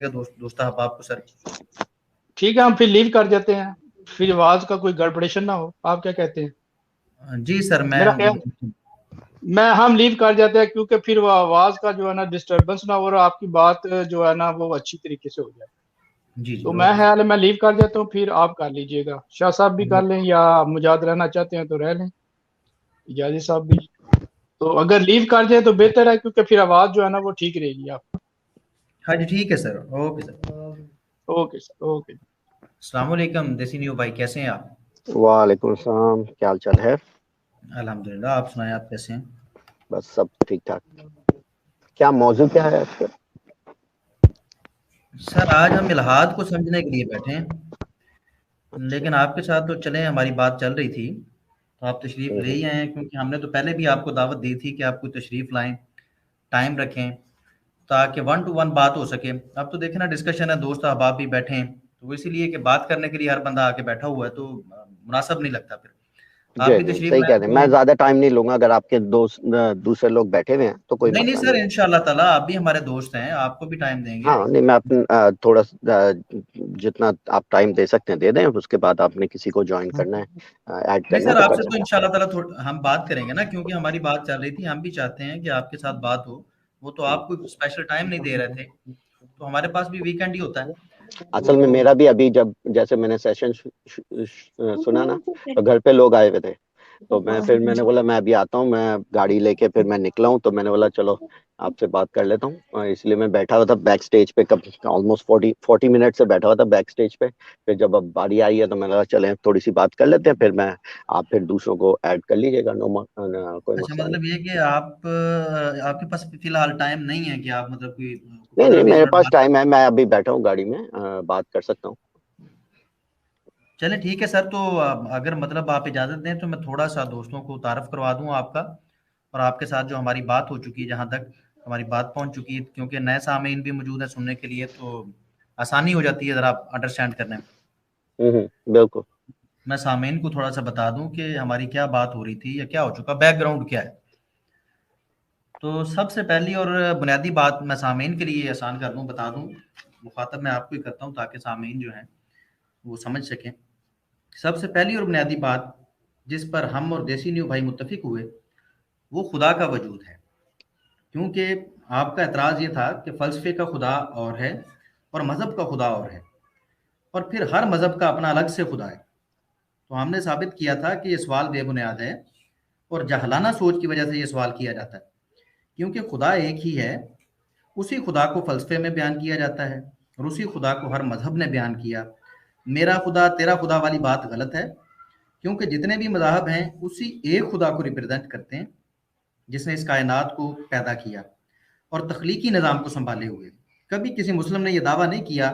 दोस्त अहबाब को सर। ठीक है, हम फिर लीव कर देते हैं, फिर आवाज का कोई गड़बड़ेशन ना हो। आप क्या कहते हैं? जी सर मैं मेरा ख्याल, मैं हम लीव कर जाते हैं, क्योंकि फिर वो आवाज का जो है ना डिस्टरबेंस ना हो, और आपकी बात जो है ना वो अच्छी तरीके से हो जाए। जी जी तो मैं ओके ख्याल है मैं लीव कर देता हूँ, फिर आप कर लीजिएगा। शाह साहब भी कर सर। लें, या मुजाद रहना चाहते हैं तो रह लें, इजाजी साहब भी। तो अगर लीव कर जाए तो बेहतर है, क्योंकि फिर आवाज जो है ना वो ठीक रहेगी। आप हाँ जी ठीक है sir. Okay sir. Okay sir, okay. अस्सलाम वालेकुम देसी न्यू भाई, कैसे हैं आप? वालेकुम सलाम, क्या हाल चाल है? अल्हम्दुलिल्लाह, आप सुनाएं, आप कैसे हैं? बस सब ठीक ठाक। क्या मौजू क्या है आज का? सर आज हम इल्हाद को समझने के लिए बैठे हैं, अच्छा। लेकिन आपके साथ तो चलें, हमारी बात चल रही थी तो आप तशरीफ़ ले हम्म। ही आए हैं, क्योंकि हमने तो पहले भी आपको दावत दी थी कि आप कोई तशरीफ़ लाएं, टाइम रखें, ताकि वन टू वन बात हो सके। अब तो देखें ना, डिस्कशन है, दोस्त अहबाब भी बैठे हैं, तो वो इसीलिए कि बात करने के लिए हर बंदा आके बैठा हुआ है, तो मुनासिब नहीं लगता फिर। आप जी भी जी, तशरीफ़ सही कह लाएं रहे हैं। तो। मैं ज्यादा टाइम नहीं लूंगा, अगर आपके दोस्त दूसरे लोग बैठे हुए हैं तो कोई नहीं नहीं मसला सर, नहीं है। इंशाल्लाह ताला आप भी हमारे दोस्त हैं, आपको भी टाइम देंगे। हाँ नहीं, मैं अपना थोड़ा जितना आप टाइम दे सकते हैं दे दें, उसके बाद आपने किसी को ज्वाइन करना है, ऐड नहीं करना है सर, तो कर आपसे तो सकते इंशाल्लाह ताला हम बात करेंगे ना, क्योंकि हमारी बात चल रही थी, हम भी चाहते हैं कि आपके साथ बात हो। वो तो हैं। आप कोई स्पेशल टाइम नहीं दे रहे थे, तो हमारे पास भी वीकेंड ही होता है। असल में तो मेरा भी अभी जब जैसे मैंने सेशन सुना ना, तो घर पे लोग आए हुए थे, तो मैंने बोला मैं अभी आता हूँ, मैं गाड़ी लेके फिर मैं निकला हूँ, तो मैंने बोला चलो आपसे बात कर लेता हूँ। इसलिए मैं बैठा हुआ था बैक स्टेज पे, कब ऑलमोस्ट 40 मिनट से बैठा हुआ था बैक स्टेज पे। फिर जब अब बारी आई है तो मैंने कहा चले थोड़ी सी बात कर लेते हैं, फिर मैं आप फिर दूसरों को ऐड कर लीजिएगा। कोई अच्छा, मसला नहीं। मतलब ये कि आप आपके पास फिलहाल टाइम नहीं है कि आप मतलब कोई नहीं पंद्रह नहीं, बीस मेरे मिनट पास बात। टाइम है, मैं अभी बैठा हूँ गाड़ी में, बात कर सकता हूँ। चले ठीक है सर, तो अगर मतलब आप इजाज़त दें तो मैं थोड़ा सा दोस्तों को तारफ़ करवा दूँ आपका, और आपके साथ जो हमारी बात हो चुकी है, जहाँ तक हमारी बात पहुँच चुकी है, क्योंकि नए सामीन भी मौजूद हैं सुनने के लिए, तो आसानी हो जाती है ज़रा अंडरस्टैंड करने में। बिल्कुल। मैं सामीन को थोड़ा सा बता दूं कि हमारी क्या बात हो रही थी या क्या हो चुका, बैकग्राउंड क्या है। तो सबसे पहली और बुनियादी बात मैं सामीन के लिए आसान कर दूं, बता दूं, मुखातब मैं आपको ही करता हूं ताकि सामीन जो हैं वो समझ सकें। सबसे पहली और बुनियादी बात जिस पर हम और देसी न्यू भाई मुत्तफिक हुए, वो खुदा का वजूद है। क्योंकि आपका एतराज़ ये था कि फ़लसफ़े का खुदा और है और मज़हब का खुदा और है, और फिर हर मज़हब का अपना अलग से खुदा है। तो हमने साबित किया था कि ये सवाल बेबुनियाद है, और जहलाना सोच की वजह से ये सवाल किया जाता है। क्योंकि खुदा एक ही है, उसी खुदा को फ़लसफ़े में बयान किया जाता है, और उसी खुदा को हर मज़हब ने बयान किया। मेरा खुदा तेरा खुदा वाली बात गलत है, क्योंकि जितने भी मज़ाहब हैं उसी एक खुदा को रिप्रेज़ेंट करते हैं, जिसने इस कायनात को पैदा किया और तख्लीकी निज़ाम को सँभाले हुए। कभी किसी मुस्लिम ने ये दावा नहीं किया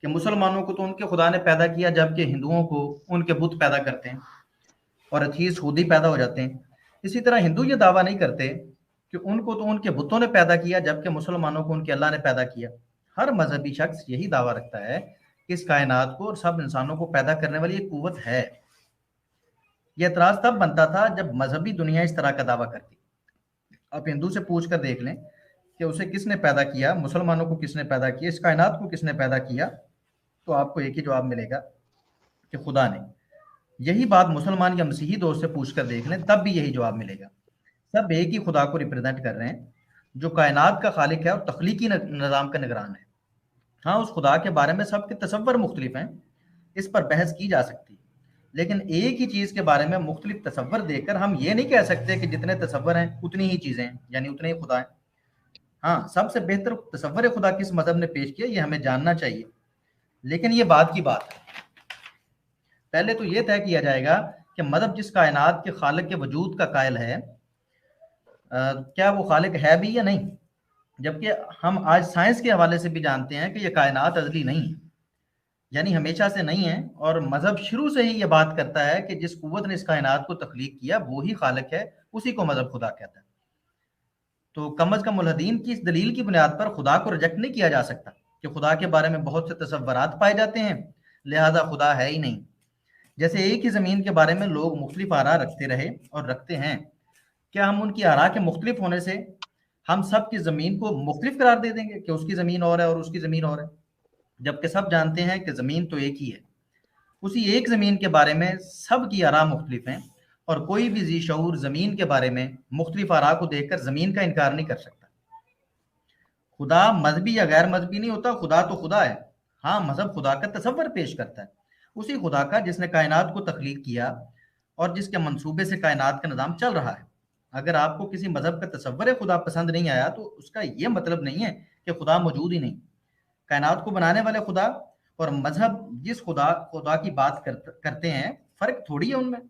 कि मुसलमानों को तो उनके खुदा ने पैदा किया, जबकि हिंदुओं को उनके बुत पैदा करते हैं, और अथीस खुद ही पैदा हो जाते हैं। इसी तरह हिंदू ये दावा नहीं करते कि उनको तो उनके बुतों ने पैदा किया, जबकि मुसलमानों को उनके अल्लाह ने पैदा किया। हर मजहबी शख्स यही दावा रखता है कि इस कायनात को और सब इंसानों को पैदा करने वाली एक कुव्वत है। यह एतराज तब बनता था जब मजहबी दुनिया इस तरह का दावा करती। आप हिंदू से पूछ कर देख लें कि उसे किसने पैदा किया, मुसलमानों को किसने पैदा किया, इस कायनात को किसने पैदा किया, तो आपको एक ही जवाब मिलेगा कि खुदा ने। यही बात मुसलमान या मसीही दोस्त से पूछ कर देख लें, तब भी यही जवाब मिलेगा। सब एक ही खुदा को रिप्रेजेंट कर रहे हैं, जो कायनात का खालिक है और तख्लीकी निज़ाम का निगरान है। हाँ, उस खुदा के बारे में सबके तसव्वुर मुख्तलिफ हैं, इस पर बहस की जा सकती है, लेकिन एक ही चीज़ के बारे में मुख्तलिफ तसव्वुर देकर हम ये नहीं कह सकते कि जितने तसव्वुर हैं उतनी ही चीज़ें हैं, यानी उतने ही खुदा हैं। हाँ, सबसे बेहतर तसव्वुर खुदा किस मजहब ने पेश किया ये हमें जानना चाहिए, लेकिन ये बात की बात है। पहले तो ये तय किया जाएगा कि मजहब जिस कायनात के खालिक के वजूद का कायल है, क्या वो खालिक है भी या नहीं। जबकि हम आज साइंस के हवाले से भी जानते हैं कि ये कायनात अज़ली नहीं है, यानी हमेशा से नहीं है, और मजहब शुरू से ही ये बात करता है कि जिस कुव्वत ने इस कायनात को तख्लीक किया वो ही खालिक है, उसी को मजहब खुदा कहता है। तो कम अज कम मुल्हिदीन की इस दलील की बुनियाद पर खुदा को रिजेक्ट नहीं किया जा सकता कि खुदा के बारे में बहुत से तसव्वुरात पाए जाते हैं, लिहाजा खुदा है ही नहीं। जैसे एक ही ज़मीन के बारे में लोग मुख्तलिफ आरा रखते रहे और रखते हैं, क्या हम उनकी आरा के मुख्तलिफ होने से हम सब की ज़मीन को मुख्तलिफ करार दे देंगे कि उसकी ज़मीन और है और उसकी ज़मीन और है, जबकि सब जानते हैं कि ज़मीन तो एक ही है। उसी एक ज़मीन के बारे में सब की आरा मुख्तलिफ हैं और कोई भी जी शऊर ज़मीन के बारे में मुख्तलिफ आरा को देखकर ज़मीन का इनकार नहीं कर सकता। खुदा मजहबी या गैर मजहबी नहीं होता, खुदा तो खुदा है। हाँ, मजहब खुदा का तसव्वुर पेश करता है, उसी खुदा का जिसने कायनात को तख्लीक किया और जिसके मंसूबे से कायनात का निज़ाम चल रहा है। अगर आपको किसी मजहब का तसव्वुर खुदा पसंद नहीं आया तो उसका ये मतलब नहीं है कि खुदा मौजूद ही नहीं। कायनात को बनाने वाले खुदा और मजहब जिस खुदा खुदा की बात करते हैं, फ़र्क थोड़ी है उनमें,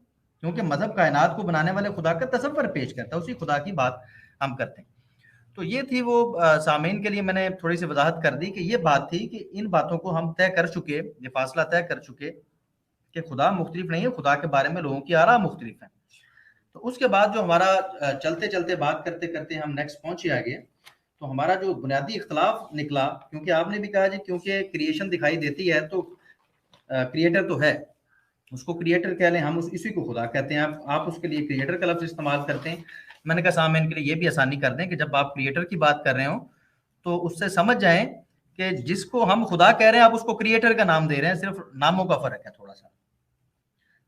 क्योंकि मजहब कायनात को बनाने वाले खुदा का तसव्वुर पेश करता है, उसी खुदा की बात हम करते हैं। तो ये थी वो सामीन के लिए मैंने थोड़ी सी वजाहत कर दी कि ये बात थी कि इन बातों को हम तय कर चुके, ये फासला तय कर चुके कि खुदा मुख्तलिफ नहीं है, खुदा के बारे में लोगों की आरा मुख्तलिफ है। तो उसके बाद जो हमारा चलते चलते बात करते करते हम नेक्स्ट पहुंचे आगे, तो हमारा जो बुनियादी इख्तलाफ निकला, क्योंकि आपने भी कहा जी क्योंकि क्रिएशन दिखाई देती है तो क्रिएटर तो है, उसको क्रिएटर कह लें, हम इसी को खुदा कहते हैं। आप उसके लिए क्रिएटर का लफ्ज इस्तेमाल करते हैं। मैंने कहा सामने इनके लिए ये भी आसानी कर दें कि जब आप क्रिएटर की बात कर रहे हो तो उससे समझ जाएं कि जिसको हम खुदा कह रहे हैं आप उसको क्रिएटर का नाम दे रहे हैं, सिर्फ नामों का फर्क है थोड़ा सा।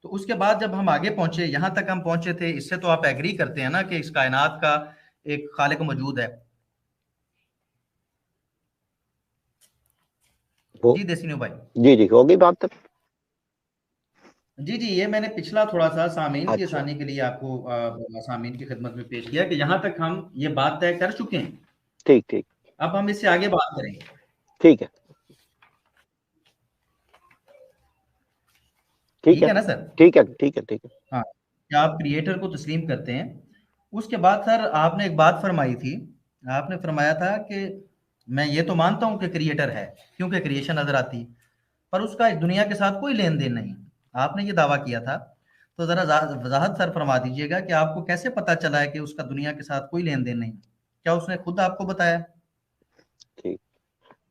तो उसके बाद जब हम आगे पहुंचे, यहां तक हम पहुंचे थे, इससे तो आप एग्री करते हैं ना कि इस कायनात का एक खालिक मौजूद है। जी देसिनो भाई। जी जी होगी बात तब। जी जी, ये मैंने पिछला थोड़ा सा सामीन की अच्छा आसानी के लिए आपको सामीन की खिदमत में पेश किया कि यहाँ तक हम ये बात तय कर चुके हैं। ठीक ठीक अब हम इससे आगे बात करेंगे। ठीक है ठीक ठीक है है ना सर? ठीक है ठीक है ठीक है। हाँ, क्या आप क्रिएटर को तस्लीम करते हैं? उसके बाद सर आपने एक बात फरमाई थी, आपने फरमाया था कि मैं ये तो मानता हूँ कि क्रिएटर है क्योंकि क्रिएशन नजर आती, पर उसका इस दुनिया के साथ कोई लेन देन नहीं। आपने ये दावा किया था, तो जरा वजाहत सर फरमा दीजिएगा कि आपको कैसे पता चला है कि उसका दुनिया के साथ कोई लेन देन नहीं? क्या उसने खुद आपको बताया? ठीक।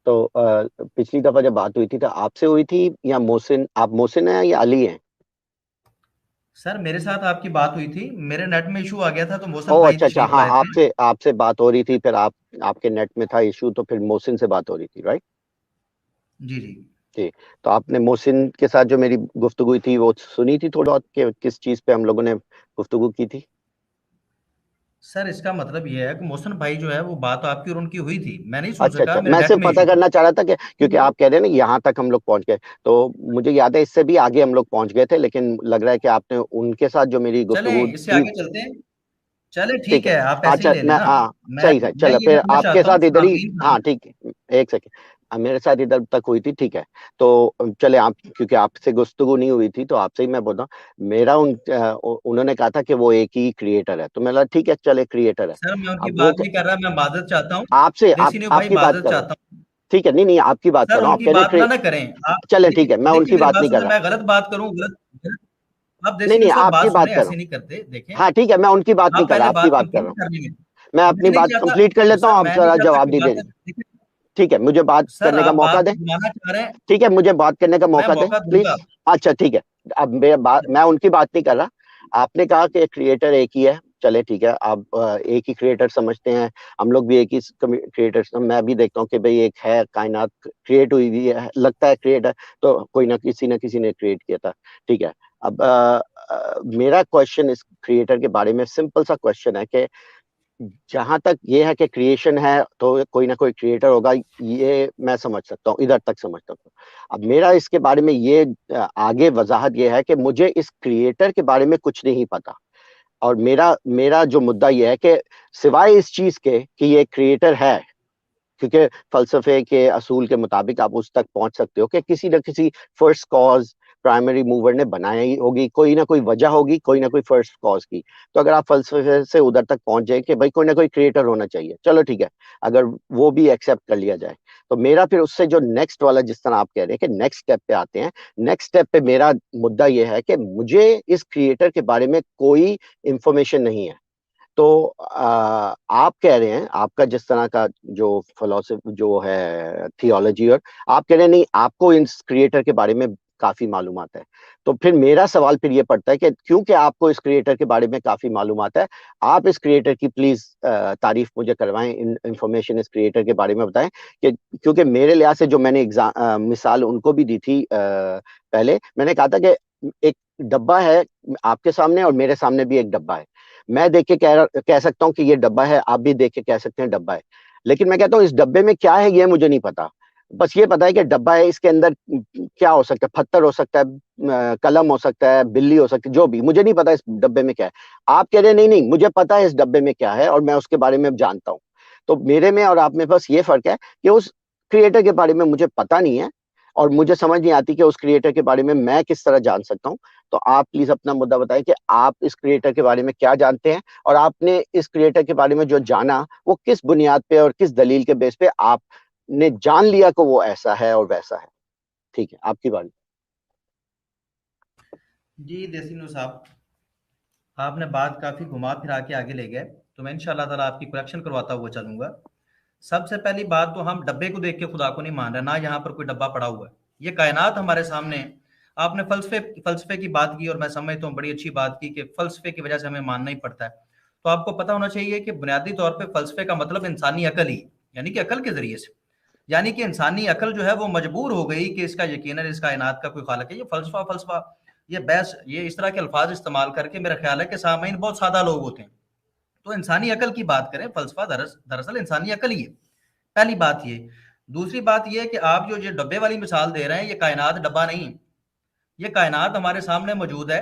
तो पिछली दफा जब बात हुई थी तो आपसे हुई थी या मोहसिन, आप मोहसिन हैं या अली हैं? सर मेरे साथ आपकी बात हुई थी, मेरे नेट में इशू आ गया था तो ओ मौसम भाई अच्छा अच्छा, तशरीफ हाँ लाए थे। आपसे आपसे बात हो रही थी, फिर आप आपके नेट में था इशू तो फिर मोहसिन से बात हो रही थी, राइट? जी जी। जी। तो आपने मोहसिन के साथ जो मेरी गुफ्तगू हुई थी वो सुनी थी थोड़ा बहुत कि किस चीज पे हम लोगों ने गुफ्तगू की थी? सर इसका मतलब ये है कि मौसम भाई जो है वो बात आपकी और उनकी हुई थी, मैं नहीं सुन अच्छा सका, अच्छा, मेरे मैं नेट सिर्फ में पता इशू था। करना चाह रहा था कि क्योंकि आप कह रहे हैं ना यहाँ तक हम लोग पहुंच गए, तो मुझे याद है इससे भी आगे हम लोग पहुंच गए थे, लेकिन लग रहा है कि आपने उनके साथ जो मेरी गुफ्तगू चलें इससे थी। आगे चलते हैं। चले ठीक ठीक है। है, आप ऐसे ही अच्छा ले मैं लेना। हाँ, मैं सही सही, मैं चलो ये फिर जानना आपके चाहता हूँ साथ इधर ही, सामीन हाँ खान। ठीक है, एक सेकेंड। मेरे साथ इधर तक हुई थी, ठीक है। तो चले आप, क्योंकि आपसे गुफ्तगू नहीं हुई थी तो आपसे ही मैं बोलता हूँ। मेरा उन्होंने कहा था कि वो एक ही क्रिएटर है, तो मैं लगा ठीक है चले क्रिएटर है। सर मैं उनकी अब वो बात नहीं कर रहा, मैं माजरत चाहता हूँ। आपसे देसी न्यू भाई आपकी बात माजरत कर रहा हूँ। चाहता हूँ। ठीक है, नहीं नहीं आपकी बात कर सर रहा हूँ, आप उनकी कह बात रहे ना ना करें आप। चले ठीक है, देखिए मैं देखिए उनकी मेरी बात बात नहीं कर सुने, रहा। मैं गलत बात करूँ आप देसी नहीं न्यू नहीं साहब आपकी बात बात सुने, कर रहा ऐसे हूँ। नहीं करते देखें। हाँ ठीक है, मैं उनकी बात नहीं आप कर रहा, पहले आपकी बात बात कर रहा कंप्लीट हूँ। करने में। मैं मैं अपनी नहीं बात चाहता। कंप्लीट कर लेता हूँ, सर आप मैं नहीं जरा चाहता जवाब कि दे बातें दीजिए। देखिए। ठीक है, मुझे बात सर करने का आप मौका बात दें। घुमाना चाह रहे हैं। ठीक है, मुझे बात करने का मैं मौका दें मौका प्लीज। दूंगा। अच्छा ठीक है। अब मैं उनकी बात नहीं कर रहा। आपने कहा कि क्रिएटर एक ही है, चले ठीक है, आप एक ही क्रिएटर समझते हैं, हम लोग भी एक ही क्रिएटर, मैं भी देखता हूँ कि भाई एक है, कायनात क्रिएट हुई हुई है, लगता है क्रिएट है, तो कोई ना किसी ने क्रिएट किया था। ठीक है। अब मेरा क्वेश्चन इस क्रिएटर के बारे में सिंपल सा क्वेश्चन है कि जहां तक ये है कि क्रिएशन है तो कोई ना कोई क्रिएटर होगा, ये मैं समझ सकता हूँ, इधर तक समझ सकता हूँ। अब मेरा इसके बारे में ये आगे वजाहत ये है कि मुझे इस क्रिएटर के बारे में कुछ नहीं पता। और मेरा मेरा जो मुद्दा ये है कि सिवाय इस चीज के कि ये क्रिएटर है, क्योंकि फलसफे के असूल के मुताबिक आप उस तक पहुंच सकते हो कि किसी न किसी फर्स्ट कॉज, प्राइमरी मूवर ने बनाया ही होगी, कोई ना कोई वजह होगी, कोई ना कोई फर्स्ट कॉज की। तो अगर आप फलसफे से उधर तक पहुंच जाए कि भाई कोई ना कोई क्रिएटर होना चाहिए, चलो ठीक है, अगर वो भी एक्सेप्ट कर लिया जाए, तो मेरा फिर उससे जो नेक्स्ट वाला, जिस तरह आप कह रहे हैं कि नेक्स्ट स्टेप पे आते हैं, नेक्स्ट स्टेप पे मेरा मुद्दा यह है कि मुझे इस क्रिएटर के बारे में कोई इंफॉर्मेशन नहीं है। तो आप कह रहे हैं, आपका जिस तरह का जो फिलोसफी जो है थियोलॉजी, और आप कह रहे हैं नहीं, आपको इस क्रिएटर के बारे में काफी मालूमात है। तो फिर मेरा सवाल फिर ये पड़ता है कि क्योंकि आपको इस क्रिएटर के बारे में काफी मालूमात है, आप इस क्रिएटर की प्लीज तारीफ मुझे करवाएं, इंफॉर्मेशन इस क्रिएटर के बारे में बताएं कि क्योंकि मेरे लिहाज से जो मैंने मिसाल उनको भी दी थी, पहले मैंने कहा था कि एक डब्बा है आपके सामने और मेरे सामने भी एक डब्बा है। मैं देख के कह सकता हूँ कि ये डब्बा है, आप भी देख के कह सकते हैं डब्बा है, लेकिन मैं कहता हूँ इस डब्बे में क्या है ये मुझे नहीं पता। बस ये पता है कि डब्बा है, इसके अंदर क्या हो सकता है, पत्थर हो सकता है, कलम हो सकता है, बिल्ली हो सकती है, जो भी, मुझे नहीं पता इस डब्बे में क्या है। आप कह रहे हैं नहीं नहीं मुझे पता है इस डब्बे में क्या है और मैं उसके बारे में जानता हूँ। तो मेरे में और आप में बस ये फर्क है कि उस क्रिएटर के बारे में मुझे पता नहीं है और मुझे समझ नहीं आती कि उस क्रिएटर के बारे में मैं किस तरह जान सकता हूँ। तो आप प्लीज अपना मुद्दा बताएं कि आप इस क्रिएटर के बारे में क्या जानते हैं और आपने इस क्रिएटर के बारे में जो जाना वो किस बुनियाद पे और किस दलील के बेस पे आपने जान लिया कि वो ऐसा है और वैसा है। ठीक है, आपकी बारी। जी देसिनो साहब, आपने बात काफी घुमा फिरा के आगे ले गए, तो मैं इंशाल्लाह ताला आपकी करेक्शन करवाता हुआ चलूंगा। सबसे पहली बात तो हम डब्बे को देख के खुदा को नहीं मान रहे, ना यहाँ पर कोई डब्बा पड़ा हुआ है, ये कायनात हमारे सामने है। आपने फलसफे की बात की और मैं समझता हूँ बड़ी अच्छी बात की कि फलसफे की वजह से हमें मानना ही पड़ता है। तो आपको पता होना चाहिए कि बुनियादी तौर पे फलसफे का मतलब इंसानी अकल ही, यानी कि अकल के जरिए से, यानी कि इंसानी अकल जो है वो मजबूर हो गई कि इसका यकीनन इस कायनात का कोई खालिक है। ये फलसफा फलसफा ये बहस, ये इस तरह के अल्फाज इस्तेमाल करके मेरा ख्याल है कि सामीन बहुत सादा लोग होते हैं। तो इंसानी अकल की बात करें, फलसफा दरअसल इंसानी अकल ही है। पहली बात ये। दूसरी बात ये कि आप जो ये डब्बे वाली मिसाल दे रहे हैं, ये कायनात डब्बा नहीं है, ये कायनात हमारे सामने मौजूद है।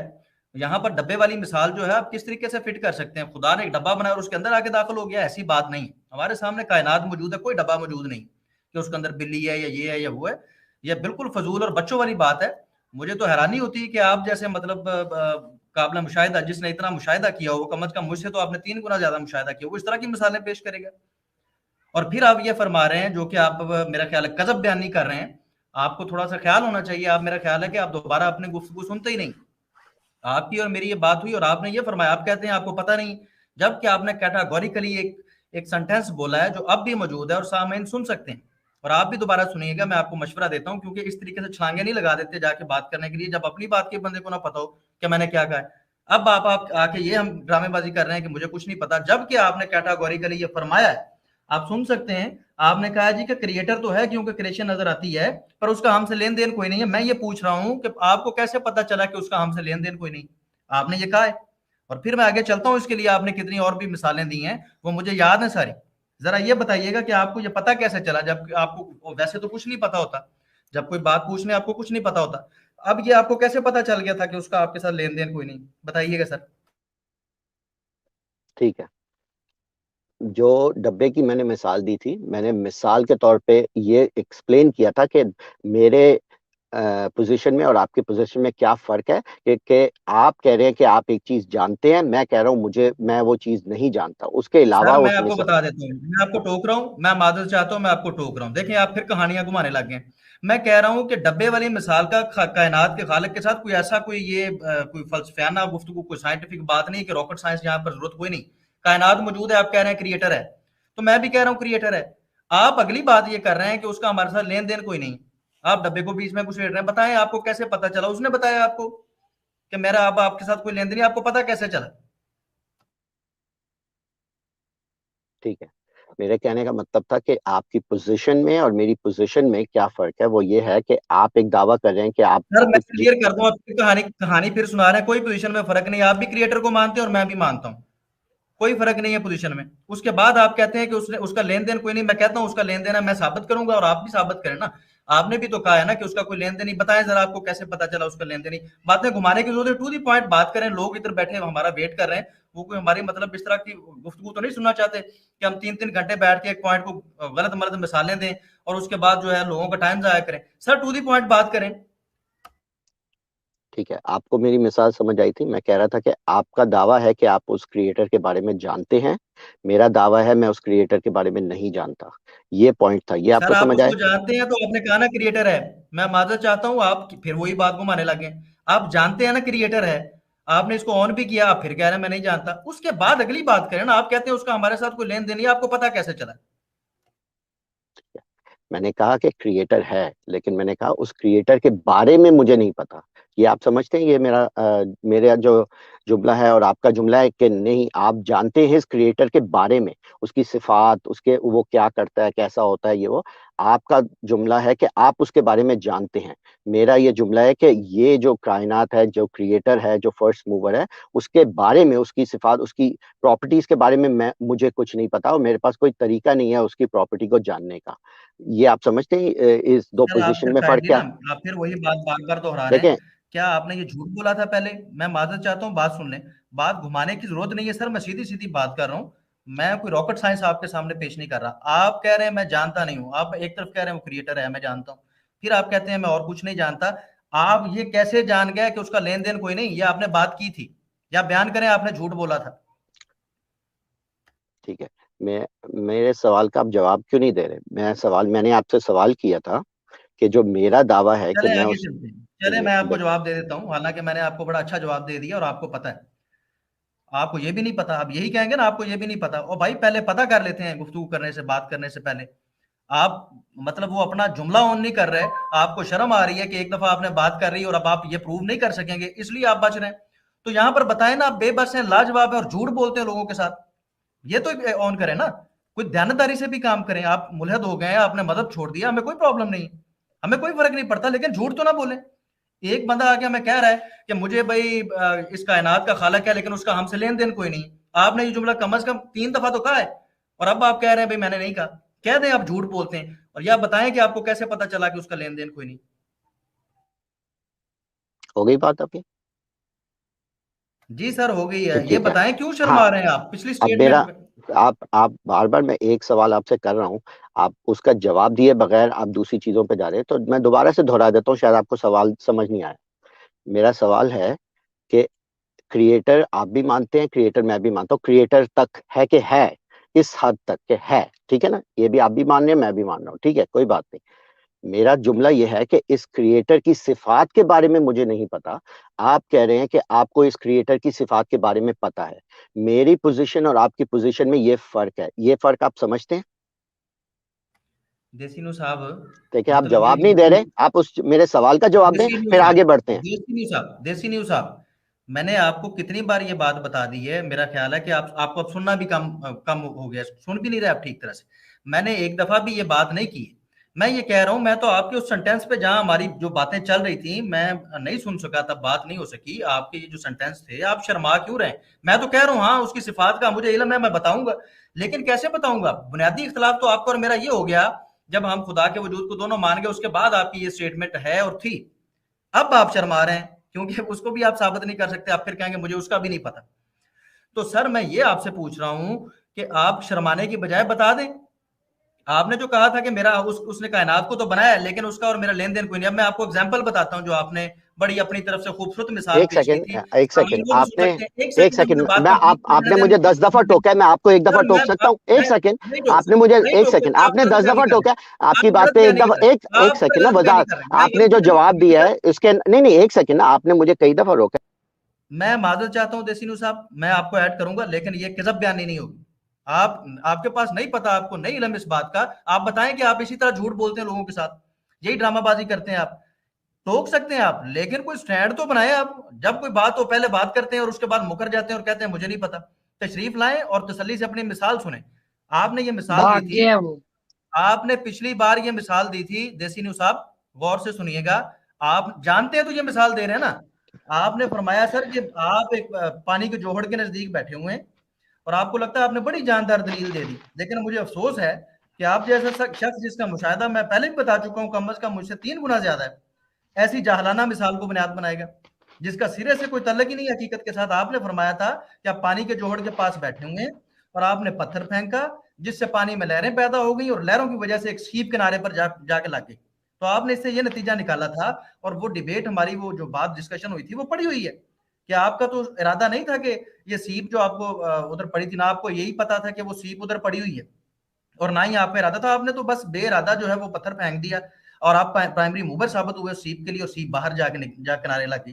यहाँ पर डब्बे वाली मिसाल जो है आप किस तरीके से फिट कर सकते हैं, खुदा ने एक डब्बा बनाया और उसके अंदर आके दाखिल हो गया, ऐसी बात नहीं। हमारे सामने कायनात मौजूद है, कोई डब्बा मौजूद नहीं कि उसके अंदर बिल्ली है या ये है या वो है। ये बिल्कुल फजूल और बच्चों वाली बात है। मुझे तो हैरानी होती है कि आप जैसे मतलब काबिल मुशाहिदा, जिसने इतना मुशाहिदा किया हो, कम अज कम मुझसे तो आपने 3 गुना ज्यादा मुशाहिदा किया, वो इस तरह की मिसालें पेश करेगा। और फिर आप ये फरमा रहे हैं जो कि आप मेरा ख्याल है कज़ब बयानी कर रहे हैं। आपको थोड़ा सा ख्याल होना चाहिए, आप मेरा ख्याल है कि आप दोबारा अपने गुफ्तगू सुनते ही नहीं। आपकी और मेरी ये बात हुई और आपने ये फरमाया, आप कहते हैं आपको पता नहीं, जबकि आपने कैटेगोरिकली एक सेंटेंस बोला है जो अब भी मौजूद है और सामईन सुन सकते हैं। और आप भी दोबारा सुनिएगा, मैं आपको मशवरा देता हूँ, क्योंकि इस तरीके से छलांगे नहीं लगा देते जाके बात करने के लिए जब अपनी बात के बंदे को ना पता हो कि मैंने क्या कहा है। अब आप आके ये हम ड्रामेबाजी कर रहे हैं कि मुझे कुछ नहीं पता, जबकि आपने कैटेगोरिकली ये फरमाया है। आप सुन सकते हैं, आपने कहा जी कि क्रिएटर तो है क्योंकि क्रिएशन नजर आती है, पर उसका हमसे लेन देन कोई नहीं है। मैं ये पूछ रहा हूं कि आपको कैसे पता चला कि उसका हमसे लेन देन कोई नहीं, आपने ये कहा है। और फिर मैं आगे चलता हूं, इसके लिए आपने कितनी और भी मिसालें दी हैं, वो मुझे याद है सारी। जरा ये बताइएगा कि आपको ये पता कैसे चला, जब आपको वैसे तो कुछ नहीं पता होता, जब कोई बात पूछने आपको कुछ नहीं पता होता। अब ये आपको कैसे पता चल गया था कि उसका आपके साथ लेन देन कोई नहीं, बताइएगा सर। ठीक है, जो डब्बे की मैंने मिसाल दी थी, मैंने मिसाल के तौर पे ये एक्सप्लेन किया था कि मेरे पोजीशन में और आपकी पोजीशन में क्या फर्क है कि आप कह रहे हैं कि आप एक चीज जानते हैं, मैं कह रहा हूं मैं वो चीज नहीं जानता। उसके अलावा सर मैं उस आपको मिसाल। बता देता हूँ, मैं आपको टोक रहा हूँ, मैं मादर चाहता हूँ, मैं आपको टोक रहा हूँ। देखिए आप फिर कहानियां घुमाने लग गए। मैं कह रहा हूँ कि डब्बे वाली मिसाल का कायनात के खालिक के साथ कोई ऐसा कोई ये कोई फलसफियाना गुफ्तगू, कोई साइंटिफिक बात नहीं कि रॉकेट साइंस यहाँ पर जरूरत कोई नहीं। कायनात मौजूद है, आप कह रहे हैं क्रिएटर है, तो मैं भी कह रहा हूँ क्रिएटर है। आप अगली बात ये कर रहे हैं कि उसका हमारे साथ लेन देन कोई नहीं। आप डब्बे को बीच में कुछ रहे हैं, बताएं आपको कैसे पता चला, उसने बताया आपको कि मेरा अब आपके साथ कोई लेन देन नहीं, आपको पता कैसे चला? ठीक है, मेरे कहने का मतलब था कि आपकी पोजीशन में और मेरी पोजीशन में क्या फर्क है, वो ये है कि आप एक दावा कर रहे हैं कि आप सर मैं कुछ क्लियर कर दूं, आपकी कहानी कहानी फिर सुना रहे हैं, कोई पोजीशन में फर्क नहीं, आप भी क्रिएटर को मानते हैं और मैं भी मानता हूं, कोई फर्क नहीं है पोजीशन में। उसके बाद आप कहते हैं कि उसने उसका लेन देन कोई नहीं, मैं कहता हूं उसका लेन देन है, मैं साबित करूंगा और आप भी साबित करें ना। आपने भी तो कहा है ना कि उसका कोई लेन देन नहीं, बताएं जरा आपको कैसे पता चला उसका लेन देन नहीं। बातें घुमाने की जरूरत, टू दी पॉइंट बात करें। लोग इधर बैठे हमारा वेट कर रहे हैं, वो कोई हमारी मतलब इस तरह की गुफ्तगू तो नहीं सुनना चाहते कि हम 3-3 घंटे बैठ के एक पॉइंट को गलत मलत मिसालें दें और उसके बाद जो है लोगों का टाइम जाया करें। सर टू दी पॉइंट बात करें। ठीक है, आपको मेरी मिसाल समझ आई थी। मैं कह रहा था कि आपका दावा है कि आप उस क्रिएटर के बारे में जानते हैं, मेरा दावा है मैं उस क्रिएटर के बारे में नहीं जानता। ये पॉइंट था, ये सर आपको आप समझ आया? उसको जानते हैं तो आपने कहा ना क्रिएटर है। मैं माजरत चाहता हूँ, आप फिर वही बात को माने लगे। आप जानते हैं ना क्रिएटर है, आपने इसको ऑन भी किया, आप फिर कह रहे हैं मैं नहीं जानता। उसके बाद अगली बात करें ना, आप कहते हैं उसका हमारे साथ कोई लेन देन नहीं, आपको पता कैसे चला? मैंने कहा कि क्रिएटर है, लेकिन मैंने कहा उस क्रिएटर के बारे में मुझे नहीं पता। ये आप समझते हैं, ये मेरा जो जुमला है और आपका जुमला है कि नहीं आप जानते हैं इस क्रिएटर के बारे में, उसकी सिफात, उसके वो क्या करता है, कैसा होता है, ये वो। आपका जुमला है कि आप उसके बारे में जानते हैं। मेरा ये जुमला है कि ये जो कायनात है, जो क्रिएटर है, जो फर्स्ट मूवर है, उसके बारे में, उसकी सिफात, उसकी प्रॉपर्टीज के बारे में मुझे कुछ नहीं पता, और मेरे पास कोई तरीका नहीं है उसकी प्रॉपर्टी को जानने का। ये आप समझते हैं इस दो सर आप पोजीशन फिर में फर्क काइंडली क्या ना, है? आप फिर वही बात बार बार दोहरा रहे देखें, हैं। क्या आपने ये झूठ बोला था पहले? मैं माजरत चाहता हूँ, बात सुन लें। बात घुमाने की जरूरत नहीं है सर, मैं सीधी सीधी बात कर रहा हूँ। मैं कोई रॉकेट साइंस आपके सामने पेश नहीं कर रहा। आप कह रहे हैं मैं जानता नहीं हूँ, आप एक तरफ कह रहे हैं वो क्रिएटर है मैं जानता हूँ, फिर आप कहते हैं मैं और कुछ नहीं जानता। आप ये कैसे जान गए कि उसका लेन देन कोई नहीं? ये आपने बात की थी, या बयान करें आपने झूठ बोला था? ठीक है। मैं मेरे सवाल का आप जवाब क्यों नहीं दे रहे? मैंने आपसे सवाल किया था कि जो मेरा दावा है कि चले मैं आगे उस चलते हैं, चले मैं आपको देख, जवाब दे देता हूँ, हालांकि मैंने आपको बड़ा अच्छा जवाब दे दिया और आपको पता है। आपको ये भी नहीं पता, आप यही कहेंगे ना आपको ये भी नहीं पता। और भाई पहले पता कर लेते हैं गुफ्तगू करने से, बात करने से पहले। आप मतलब वो अपना जुमला ऑन नहीं कर रहे, आपको शर्म आ रही है कि एक दफा आपने बात कर रही है और अब आप ये प्रूव नहीं कर सकेंगे, इसलिए आप बच रहे हैं। तो यहाँ पर बताएं ना, आप बेबस हैं, लाजवाब है और झूठ बोलते हैं लोगों के साथ। ये तो ऑन करें ना, कोई ध्यानदारी से भी काम करें। आप मुलहद हो गए हैं, आपने मदद छोड़ दिया, हमें कोई प्रॉब्लम नहीं, हमें कोई फर्क नहीं पड़ता, लेकिन झूठ तो ना बोले। एक बंदा आके हमें कह रहा है कि मुझे भाई इस कायनात का खालिक है, लेकिन उसका हमसे लेन देन कोई नहीं। आपने ये जुमला कम से कम 3 दफा तो कहा है, और अब आप कह रहे हैं भाई मैंने नहीं कहा। कह दें आप झूठ बोलते हैं, और यह बताएं कि आपको कैसे पता चला कि उसका लेन देन कोई नहीं। हो गई बात आपकी? जी सर हो गई तो है, ये ठीक है। बताएं क्यों हाँ, शर्मा रहे हैं आप पिछली अब मेरा, स्टेटमेंट पे। आप बार बार, मैं एक सवाल आपसे कर रहा हूँ, आप उसका जवाब दिए बगैर आप दूसरी चीजों पे जा रहे हैं, तो मैं दोबारा से दोहरा देता हूँ, शायद आपको सवाल समझ नहीं आया। मेरा सवाल है कि क्रिएटर आप भी मानते हैं, क्रिएटर मैं भी मानता हूँ, क्रिएटर तक है कि है, इस हद तक के है, ठीक है ना? ये भी आप भी मान रहे हैं, मैं भी मान रहा हूँ, ठीक है, कोई बात नहीं। मेरा जुमला यह है कि इस क्रिएटर की सिफात के बारे में मुझे नहीं पता। आप कह रहे हैं कि आपको इस क्रिएटर की सिफात के बारे में पता है। मेरी पोजीशन और आपकी पोजीशन में ये फर्क है, ये फर्क आप समझते हैं? देसी न्यू साहब, देखिए, आप मतलब ये जवाब नहीं दे रहे, आप उस मेरे सवाल का जवाब दें, देसी न्यू फिर साहब, आगे बढ़ते हैं। देसी न्यू साहब, देसी न्यू साहब, मैंने आपको कितनी बार ये बात बता दी है। मेरा ख्याल है कि आपको अब सुनना भी कम हो गया, सुन भी नहीं रहे आप ठीक तरह से। मैंने एक दफा भी ये बात नहीं की। मैं ये कह रहा हूं, मैं तो आपके उस सेंटेंस पे जहां हमारी जो बातें चल रही थी, मैं नहीं सुन सका, तब बात नहीं हो सकी। आपके ये जो सेंटेंस थे, आप शर्मा क्यों रहे? मैं तो कह रहा हूँ हाँ उसकी सिफात का मुझे इल्म है, मैं बताऊंगा, लेकिन कैसे बताऊंगा? बुनियादी इख्तलाफ तो आपका और मेरा ये हो गया, जब हम खुदा के वजूद को दोनों मान गए, उसके बाद आपकी ये स्टेटमेंट है और थी। अब आप शर्मा रहे हैं क्योंकि उसको भी आप साबित नहीं कर सकते, आप फिर कहेंगे मुझे उसका भी नहीं पता। तो सर मैं ये आपसे पूछ रहा हूं कि आप शर्माने की बजाय बता दें। आपने जो कहा था कि मेरा उसने कायनात को तो बनाया है, लेकिन उसका और मेरा लेन देन कोई नहीं। अब मैं आपको एग्जांपल बताता हूं, जो आपने बड़ी अपनी तरफ से खूबसूरत मिसाल एक पेश की सेकंड, थी। एक सेकंड, सामीन वो भी सुन आपने, सकते हैं, एक एक सेकंड जब सेकंड, मुझे बात मैं करनी आप है आपने मैंने मुझे 10 दफा देने। टोका है, मैं आपको एक दफा सर टोक सकता हूँ? एक मैं सेकंड, नहीं टोक आपने सकता, मुझे, नहीं एक टोक सेकंड, सकता। आप आपने गलत 10 दफा बयानी कर रहे टोका है, हैं, आपकी आप बात गलत पे एक बयानी दफा, कर रहे हैं, एक आप सेकंड ना गलत बयानी वजाहत, कर रहे हैं। मैं आपने यही जो करने जवाब की कोशिश दिया कर। है उसके, नहीं नहीं, एक सेकंड ना, आपने मुझे कई दफा रोका मैं माजरत चाहता हूं देसी न्यू साहब, मैं आपको ऐड करूंगा, लेकिन ये किजब बयानी नहीं होगी। आपके पास नहीं पता, आपको नहीं इल्म इस बात का। आप बताएं कि आप इसी तरह झूठ बोलते हैं लोगों के साथ, यही ड्रामाबाजी करते हैं आप। टोक सकते हैं आप, लेकिन कोई स्टैंड तो बनाए आप। जब कोई बात हो पहले बात करते हैं और उसके बाद मुकर जाते हैं और कहते हैं मुझे नहीं पता। तशरीफ लाएं और तसल्ली से अपनी मिसाल सुने। आपने ये मिसाल दी भाग थी, गया वो। आपने पिछली बार ये मिसाल दी थी देसी न्यू साहब, गौर से सुनिएगा। आप जानते हैं तो ये मिसाल दे रहे हैं ना। आपने फरमाया सर कि आप एक पानी के जोहड़ के नजदीक बैठे हुए हैं, और आपको लगता है आपने बड़ी जानदार दलील दे दी, लेकिन मुझे अफसोस है कि आप जैसा शख्स जिसका मुशाहिदा मैं पहले भी बता चुका हूं, कम अज कम मुझसे 3 गुना ज्यादा है, ऐसी जाहलाना मिसाल को बुनियाद बनाएगा जिसका सिरे से कोई तल्लक ही नहीं है हकीकत के साथ। आपने फरमाया था कि आप पानी के जोहड़ के पास बैठे हुए हैं और आपने पत्थर फेंका, जिससे पानी में लहरें पैदा हो गई और लहरों की वजह से एक सीप किनारे पर जाके लग गई। तो आपने इससे ये नतीजा निकाला था, और वो डिबेट हमारी, वो जो बात डिस्कशन हुई थी, वो पड़ी हुई है कि आपका तो इरादा नहीं था कि ये सीप जो आपको उधर पड़ी थी ना, आपको यही पता था कि वो सीप उधर पड़ी हुई है, और ना ही आपका इरादा था। आपने तो बस बेइरादा जो है वो पत्थर फेंक दिया, और आप प्राइमरी मूवर साबित हुए सीप के लिए, और सीप बाहर जा किनारे लगी।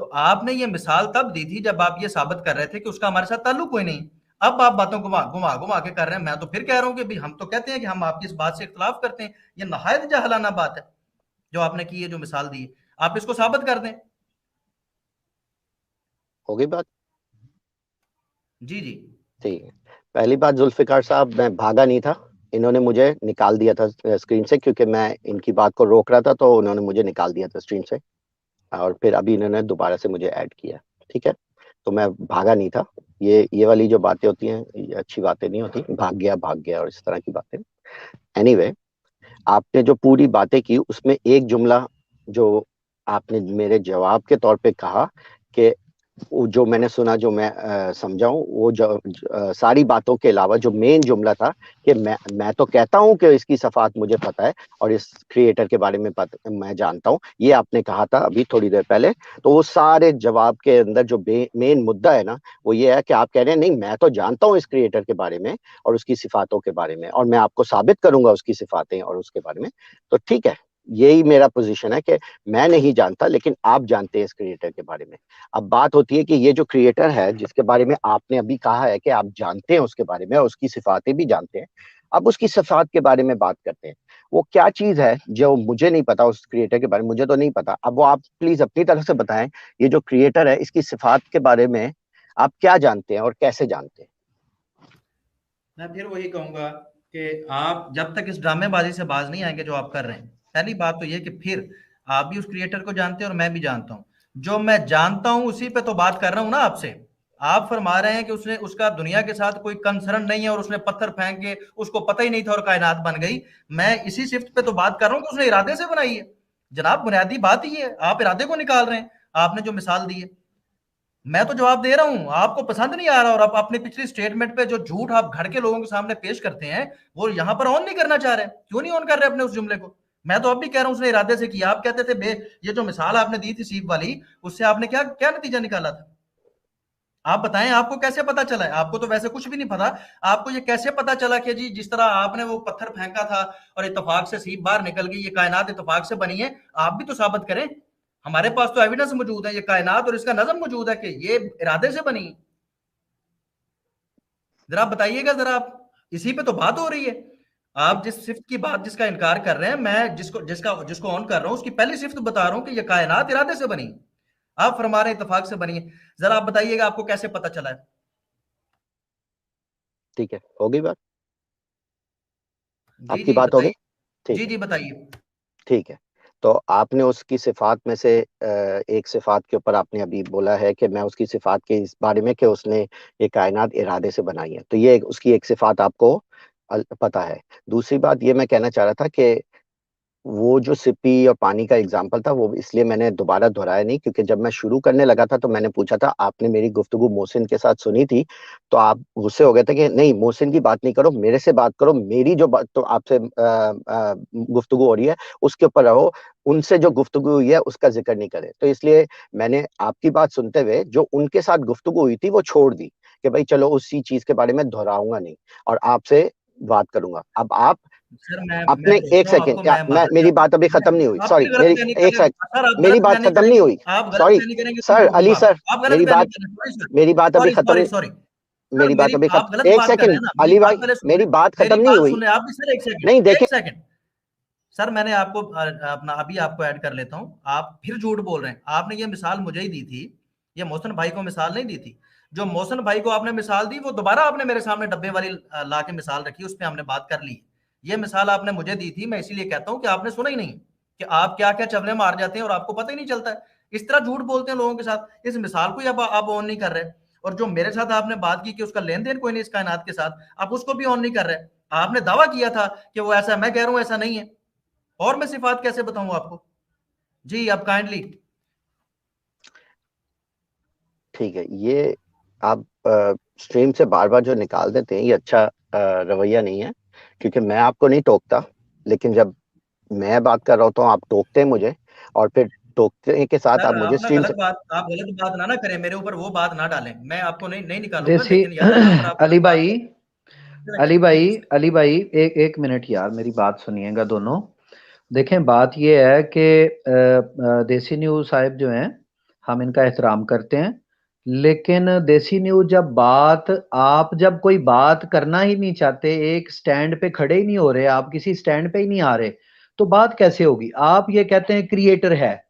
तो आपने ये मिसाल तब दी थी जब आप ये साबित कर रहे थे कि उसका हमारे साथ ताल्लुक कोई नहीं। अब आप बातों को घुमा घुमा के कर रहे हैं। मैं तो फिर कह रहा हूँ कि भाई हम तो कहते हैं कि हम आपकी इस बात से इख्तलाफ करते हैं, ये नहायत जाहलाना बात है जो आपने की है, जो मिसाल दी है, आप इसको साबित कर दें। हो गई बात। जी जी। ठीक है, पहली बात जुल्फिकार साहब, मैं भागा नहीं था, इन्होंने मुझे निकाल दिया था स्क्रीन से, क्योंकि मैं इनकी बात को रोक रहा था, तो उन्होंने मुझे निकाल दिया था स्क्रीन से, और फिर अभी इन्होंने दोबारा से मुझे ऐड किया। ठीक है, तो मैं भागा नहीं था। ये वाली जो बातें होती हैं, ये अच्छी बातें नहीं होती, भाग गया और इस तरह की बातें। एनीवे, आपने जो पूरी बातें की उसमें एक जुमला जो आपने मेरे जवाब के तौर पे कहा कि वो जो मैंने सुना, जो मैं समझाऊं, वो सारी बातों के अलावा जो मेन जुमला था कि मैं तो कहता हूं कि इसकी सफात मुझे पता है और इस क्रिएटर के बारे में मैं जानता हूं, ये आपने कहा था अभी थोड़ी देर पहले। तो वो सारे जवाब के अंदर जो मेन मुद्दा है ना, वो ये है कि आप कह रहे हैं नहीं मैं तो जानता हूं इस क्रिएटर के बारे में और उसकी सिफातों के बारे में, और मैं आपको साबित करूंगा उसकी सिफातें और उसके बारे में। तो ठीक है, यही मेरा पोजीशन है कि मैं नहीं जानता, लेकिन आप जानते हैं इस क्रिएटर के बारे में। अब बात होती है कि ये जो क्रिएटर है जिसके बारे में आपने अभी कहा है कि आप जानते हैं उसके बारे में और उसकी सिफातें भी जानते हैं, अब उसकी सिफात के बारे में बात करते हैं। वो क्या चीज है जो मुझे नहीं पता, उस क्रिएटर के बारे में मुझे तो नहीं पता। अब वो आप प्लीज अपनी तरफ से बताएं, ये जो क्रिएटर है इसकी सिफात के बारे में आप क्या जानते हैं और कैसे जानते हैं। मैं फिर वही कहूंगा कि आप जब तक इस ड्रामेबाजी से बाज नहीं आएंगे जो आप कर रहे हैं, पहली बात तो ये कि फिर आप भी उस क्रिएटर को जानते हैं और मैं भी जानता हूं, जो मैं जानता हूं उसी पे तो बात कर रहा हूं ना आपसे। आप फरमा रहे हैं कि उसने उसका दुनिया के साथ कोई कंसर्न नहीं है और उसने पत्थर फेंक के उसको पता ही नहीं था और कायनात बन गई। मैं इसी शिफ्ट पे तो बात कर रहा हूं कि उसने इरादे से बनाई है। जनाब बुनियादी बात ही है, आप इरादे को निकाल रहे हैं। आपने जो मिसाल दी है, मैं तो जवाब दे रहा हूं, आपको पसंद नहीं आ रहा और आप अपनी पिछली स्टेटमेंट पे जो झूठ आप घर के लोगों के सामने पेश करते हैं वो यहां पर ऑन नहीं करना चाह रहे। क्यों नहीं ऑन कर रहे अपने उस जुमले को? मैं तो अब भी कह रहा हूं उसने इरादे से किया। आप कहते थे बे, ये जो मिसाल आपने दी थी सीप वाली, उससे आपने क्या क्या नतीजा निकाला था? आप बताएं, आपको कैसे पता चला है? आपको तो वैसे कुछ भी नहीं पता। आपको ये कैसे पता चला कि जी जिस तरह आपने वो पत्थर फेंका था और इत्तेफाक से सीप बाहर निकल गई, ये कायनात इत्तेफाक से बनी है? आप भी तो साबित करें। हमारे पास तो एविडेंस मौजूद है, ये कायनात और इसका नज़म मौजूद है कि ये इरादे से बनी है। जरा आप बताइएगा, जरा आप, इसी पे तो बात हो रही है। आप जिस सिफ्त की बात जिसका इनकार कर रहे हैं, मैं जिसको ऑन कर रहा हूं उसकी पहली सिफ्त बता रहा हूं कि ये कायनात इरादे से बनी। आप फरमा रहे हैं इत्तेफाक से बनी है। जरा आप बताइएगा आपको कैसे पता चला है? ठीक है, हो गई बात, जी आपकी जी बात हो गई। बताइए। ठीक जी है, जी बताइए। ठीक है। तो आपने उसकी सिफात में से एक सिफात के ऊपर आपने अभी बोला है कि मैं उसकी सिफात के इस बारे में कि उसने ये कायनात इरादे से बनाई है, तो ये उसकी एक सिफात आपको पता है। दूसरी बात ये मैं कहना चाह रहा था कि वो जो सिप्पी और पानी का एग्जाम्पल था, वो इसलिए मैंने दोबारा दोहराया नहीं, क्योंकि जब मैं शुरू करने लगा था तो मैंने पूछा था, आपने मेरी गुफ्तगू मोहसिन के साथ सुनी थी, तो आप गुस्से हो गए थे कि नहीं मोहसिन की बात नहीं करो, मेरे से बात करो, मेरी जो बात तो आपसे गुफ्तगू हो रही है उसके ऊपर रहो, उनसे जो गुफ्तगू हुई है उसका जिक्र नहीं करे। तो इसलिए मैंने आपकी बात सुनते हुए जो उनके साथ गुफ्तगू हुई थी वो छोड़ दी कि भाई चलो उसी चीज के बारे में दोहराऊंगा नहीं और आपसे बात करूंगा। अब आप सर मैं अपने एक पूछता हूँ सेकंड, आपको, क्या मैं मैं, माजरत मेरी चाहता बात अभी हूँ। खत्म नहीं हुई, आप सॉरी फिर गलत मेरी बयानी एक कर रहे सेकंड, हैं सर, आप मेरी गलत बात बयानी खत्म नहीं करेंगे। हुई। आप गलत सॉरी बयानी करेंगे तो सर, मैं अली बोलूंगा। सर, आप गलत मेरी बयानी बात, कर रहे हैं, सॉरी मेरी बात अभी सर, खत्म सॉरी नहीं, सॉरी सर, मेरी बात मेरी अभी आप खत्म, गलत एक बात कर रहे सेकंड हैं ना, मेरी अली बात भाई, पहले सुन मेरी लें। बात मेरी खत्म नहीं बात हुई। सुन लें आप भी सर, एक नहीं सेकंड, देखिए, एक सेकंड। सर मैंने आपको अपना अभी आपको ऐड कर लेता हूँ। आप फिर झूठ बोल रहे हैं। आपने ये मिसाल मुझे ही दी थी, ये मोहसिन भाई को मिसाल नहीं दी थी। जो मोहसिन भाई को आपने मिसाल दी वो दोबारा आपने मेरे सामने डब्बे वाली ला के मिसाल रखी, उस पर हमने बात कर ली। ये मिसाल आपने मुझे दी थी, मैं इसीलिए कहता हूँ कि आपने सुना ही नहीं कि आप क्या क्या चवले मार जाते हैं और आपको पता ही नहीं चलता है। इस तरह झूठ बोलते हैं लोगों के साथ। इस मिसाल को ही आप ऑन नहीं कर रहे। और जो मेरे साथ आपने बात की कि उसका लेन देन कोई नहीं इस कायनात के साथ, आप उसको भी ऑन नहीं कर रहे। आपने दावा किया था कि वो ऐसा है, मैं कह रहा हूं ऐसा नहीं है। और मैं सिफात कैसे बताऊं आपको? जी आप काइंडली। ठीक है, ये आप स्ट्रीम से बार बार जो निकाल देते हैं ये अच्छा रवैया नहीं है, क्योंकि मैं आपको नहीं टोकता, लेकिन जब मैं बात कर रहा होता हूँ आप टोकते हैं मुझे, और फिर टोकते के साथ सर आप मुझे स्ट्रीम से। आप गलत बात ना ना करें मेरे ऊपर, वो बात ना डालें। मैं आपको नहीं नहीं निकालूंगा, जैसे लेकिन यार यहाँ पर आप अली गलत बात भाई, करें। जी जी सर। अली भाई, एक एक मिनट यार, मेरी बात सुनिएगा दोनों। देखें, बात ये है कि देसी न्यूज़ साहिब जो हैं, हम इनका एहतराम करते हैं, लेकिन देसी न्यूज जब कोई बात करना ही नहीं चाहते, एक स्टैंड पे खड़े ही नहीं हो रहे, आप किसी स्टैंड पे ही नहीं आ रहे, तो बात कैसे होगी? आप ये कहते हैं क्रिएटर है,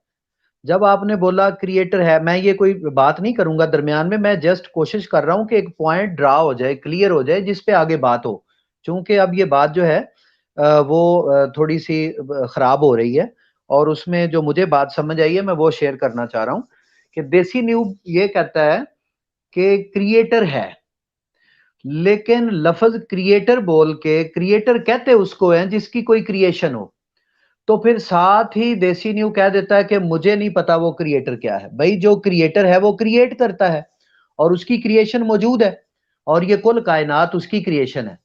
जब आपने बोला क्रिएटर है, मैं ये कोई बात नहीं करूंगा दरमियान में, मैं जस्ट कोशिश कर रहा हूं कि एक पॉइंट ड्रा हो जाए, क्लियर हो जाए, जिस पे आगे बात हो। क्योंकि अब ये बात जो है वो थोड़ी सी खराब हो रही है, और उसमें जो मुझे बात समझ आई है मैं वो शेयर करना चाह रहा हूं कि देसी न्यूज ये कहता है कि क्रिएटर है, लेकिन लफ्ज क्रिएटर बोल के, क्रिएटर कहते उसको है जिसकी कोई क्रिएशन हो, तो फिर साथ ही देसी न्यू कह देता है कि मुझे नहीं पता वो क्रिएटर क्या है। भाई जो क्रिएटर है वो क्रिएट करता है और उसकी क्रिएशन मौजूद है, और ये कुल कायनात उसकी क्रिएशन है।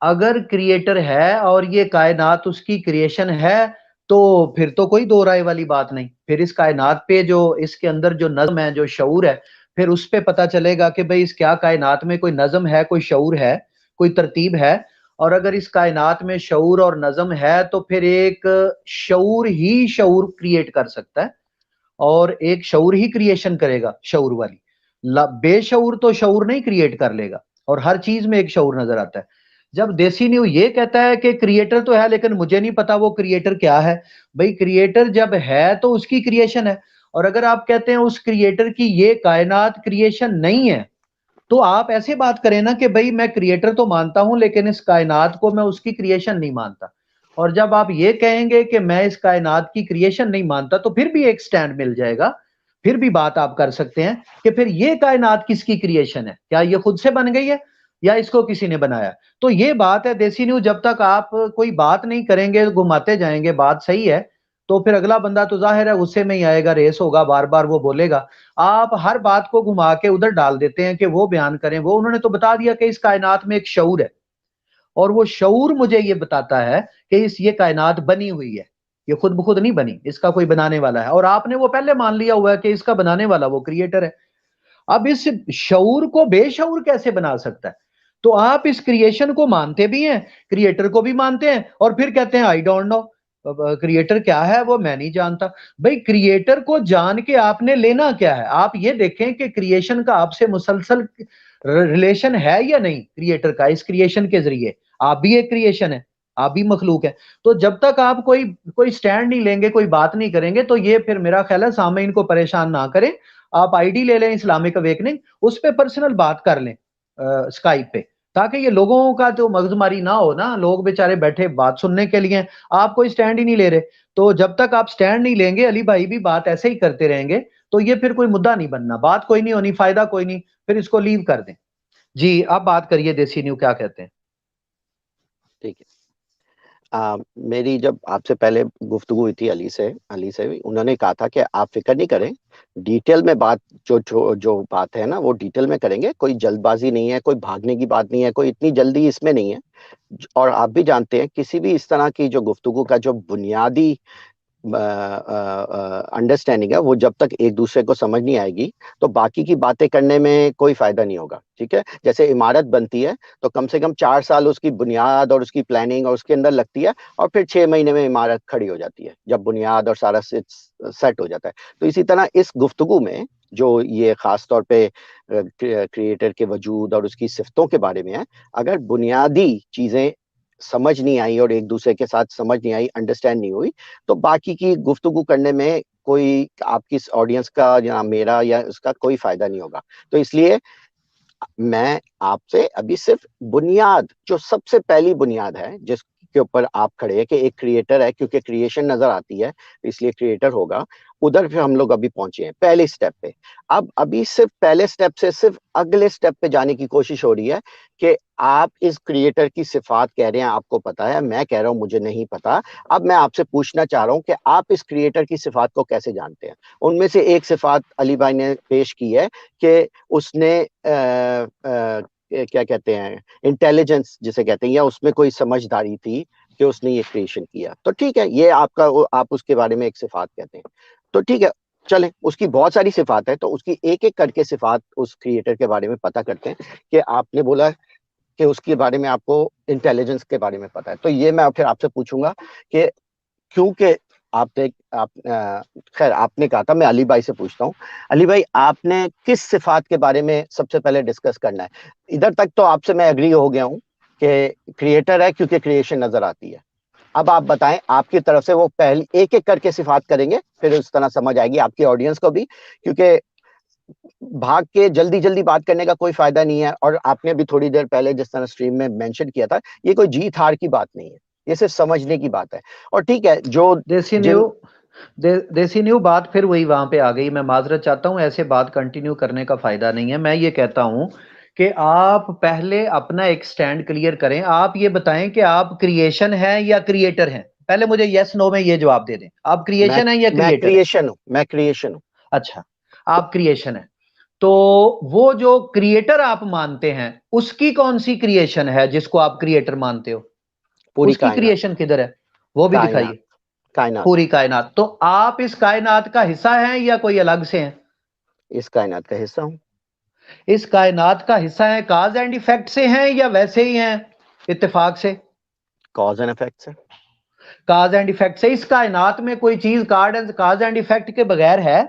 अगर क्रिएटर है और ये कायनात उसकी क्रिएशन है, तो फिर तो कोई दो राय वाली बात नहीं। फिर इस कायनात पे जो इसके अंदर जो नज्म है, जो शऊर है, फिर उस पे पता चलेगा कि भाई इस क्या कायनात में कोई नज्म है, कोई शऊर है, कोई तरतीब है। और अगर इस कायनात में शऊर और नज्म है, तो फिर एक शऊर ही शऊर क्रिएट कर सकता है, और एक शऊर ही क्रिएशन करेगा शऊर वाली। बेशऊर तो शऊर नहीं क्रिएट कर लेगा, और हर चीज में एक शऊर नजर आता है। जब देसी न्यू ये कहता है कि क्रिएटर तो है लेकिन मुझे नहीं पता वो क्रिएटर क्या है, भाई क्रिएटर जब है तो उसकी क्रिएशन है। और अगर आप कहते हैं उस क्रिएटर की ये कायनात क्रिएशन नहीं है, तो आप ऐसे बात करें ना कि भाई मैं क्रिएटर तो मानता हूं लेकिन इस कायनात को मैं उसकी क्रिएशन नहीं मानता। और जब आप ये कहेंगे कि मैं इस कायनात की क्रिएशन नहीं मानता, तो फिर भी एक स्टैंड मिल जाएगा, फिर भी बात आप कर सकते हैं कि फिर ये कायनात किसकी क्रिएशन है, क्या ये खुद से बन गई है या इसको किसी ने बनाया? तो ये बात है देसी न्यूज, जब तक आप कोई बात नहीं करेंगे, घुमाते जाएंगे, बात सही है, तो फिर अगला बंदा तो जाहिर है गुस्से में ही आएगा, रेस होगा, बार बार वो बोलेगा। आप हर बात को घुमा के उधर डाल देते हैं कि वो बयान करें, वो उन्होंने तो बता दिया कि इस कायनात में एक शऊर है, और वो शऊर मुझे ये बताता है कि ये कायनात बनी हुई है, ये खुद ब खुद नहीं बनी, इसका कोई बनाने वाला है। और आपने वो पहले मान लिया हुआ है कि इसका बनाने वाला वो क्रिएटर है। अब इस शऊर को बेशऊर कैसे बना सकता है? तो आप इस क्रिएशन को मानते भी हैं, क्रिएटर को भी मानते हैं, और फिर कहते हैं आई डोंट नो, क्रिएटर क्या है वो मैं नहीं जानता। भाई क्रिएटर को जान के आपने लेना क्या है? आप ये देखें कि क्रिएशन का आपसे मुसलसल रिलेशन है या नहीं, क्रिएटर का इस क्रिएशन के जरिए। आप भी एक क्रिएशन है, आप भी मखलूक है। तो जब तक आप कोई कोई स्टैंड नहीं लेंगे, कोई बात नहीं करेंगे, तो ये फिर मेरा ख्याल है सामईन को परेशान ना करें। आप आईडी ले लें इस्लामिक अवेकनिंग, उस पर पर्सनल बात कर लें स्काइप पे, ताकि ये लोगों का जो मगजमारी ना हो ना, लोग बेचारे बैठे बात सुनने के लिए, आप कोई स्टैंड ही नहीं ले रहे। तो जब तक आप स्टैंड नहीं लेंगे, अली भाई भी बात ऐसे ही करते रहेंगे, तो ये फिर कोई मुद्दा नहीं बनना, बात कोई नहीं होनी, फायदा कोई नहीं, फिर इसको लीव कर दें। जी अब बात करिए देसी न्यू क्या कहते हैं। ठीक है। मेरी जब आपसे पहले गुफ्तगू हुई थी अली से भी उन्होंने कहा था कि आप फिक्र नहीं करें, डिटेल में बात जो बात है ना वो डिटेल में करेंगे, कोई जल्दबाजी नहीं है, कोई भागने की बात नहीं है, कोई इतनी जल्दी इसमें नहीं है। और आप भी जानते हैं किसी भी इस तरह की जो गुफ्तगू का जो बुनियादी अंडरस्टैंडिंग है, वो जब तक एक दूसरे को समझ नहीं आएगी तो बाकी की बातें करने में कोई फायदा नहीं होगा। ठीक है, जैसे इमारत बनती है तो कम से कम 4 साल उसकी बुनियाद और उसकी प्लानिंग और उसके अंदर लगती है, और फिर 6 महीने में इमारत खड़ी हो जाती है जब बुनियाद और सारा सेट हो जाता है। तो इसी तरह इस गुफ्तगू में जो ये खास तौर पे क्रिएटर के वजूद और उसकी सिफ्तों के बारे में है, अगर बुनियादी चीजें समझ नहीं आई और एक दूसरे के साथ समझ नहीं आई, अंडरस्टैंड नहीं हुई, तो बाकी की गुफ्तगू करने में कोई आपकी ऑडियंस का या मेरा या उसका कोई फायदा नहीं होगा। तो इसलिए मैं आपसे अभी सिर्फ बुनियाद, जो सबसे पहली बुनियाद है जिसके ऊपर आप खड़े हैं कि एक क्रिएटर है, क्योंकि क्रिएशन नजर आती है इसलिए क्रिएटर होगा, उधर फिर हम लोग अभी पहुंचे हैं पहले स्टेप पे। अब अभी सिर्फ पहले स्टेप से सिर्फ अगले स्टेप पे जाने की कोशिश हो रही है कि आप इस क्रिएटर की सिफात कह रहे हैं आपको पता है, मैं कह रहा हूं मुझे नहीं पता। अब मैं आपसे पूछना चाह रहा हूं कि आप इस क्रिएटर की सिफात को कैसे जानते हैं। उनमें से एक सिफात अली भाई ने पेश की है कि उसने क्या कहते हैं, इंटेलिजेंस जिसे कहते हैं, या उसमें कोई समझदारी थी कि उसने ये क्रिएशन किया। तो ठीक है, ये आपका आप उसके बारे में एक सिफात कहते हैं, तो ठीक है, चलें, उसकी बहुत सारी सिफात है, तो उसकी एक एक करके सिफात उस क्रिएटर के बारे में पता करते हैं। कि आपने बोला कि उसके बारे में आपको इंटेलिजेंस के बारे में पता है, तो ये मैं फिर आपसे पूछूंगा कि क्योंकि खैर आपने कहा था, मैं अली भाई से पूछता हूँ। अली भाई, आपने किस सिफात के बारे में सबसे पहले डिस्कस करना है? इधर तक तो आपसे मैं एग्री हो गया हूँ कि क्रिएटर है क्योंकि क्रिएशन नजर आती है। अब आप बताएं, आपकी तरफ से वो पहले एक एक करके सिफात करेंगे, फिर उस तरह समझ आएगी आपकी ऑडियंस को भी, क्योंकि भाग के जल्दी जल्दी बात करने का कोई फायदा नहीं है। और आपने भी थोड़ी देर पहले जिस तरह स्ट्रीम में मेंशन किया था, ये कोई जीत हार की बात नहीं है, ये सिर्फ समझने की बात है। और ठीक है, जो देसी न्यू बात फिर वही वहां पे आ गई। मैं माजरत चाहता हूं, ऐसे बात कंटिन्यू करने का फायदा नहीं है। मैं ये कहता हूं कि आप पहले अपना एक स्टैंड क्लियर करें। आप ये बताएं कि आप क्रिएशन है या क्रिएटर हैं। पहले मुझे यस नो में ये जवाब दे दें, आप क्रिएशन है या क्रिएटर? मैं क्रिएशन हूं। अच्छा, आप क्रिएशन है। तो वो जो क्रिएटर आप मानते हैं, उसकी कौन सी क्रिएशन है जिसको आप क्रिएटर मानते हो? पूरी उसकी क्रिएशन किधर है, वो भी दिखाइए। कायनात। पूरी कायनात। तो आप इस कायनात का हिस्सा हैं या कोई अलग से हैं? इस कायनात का हिस्सा हूं। इस कायनात का हिस्सा है, काज एंड इफेक्ट से हैं या वैसे ही हैं इत्तेफाक से? कॉज एंड इफेक्ट से। काज एंड इफेक्ट से। इस कायनात में कोई चीज काज एंड इफेक्ट के बगैर है?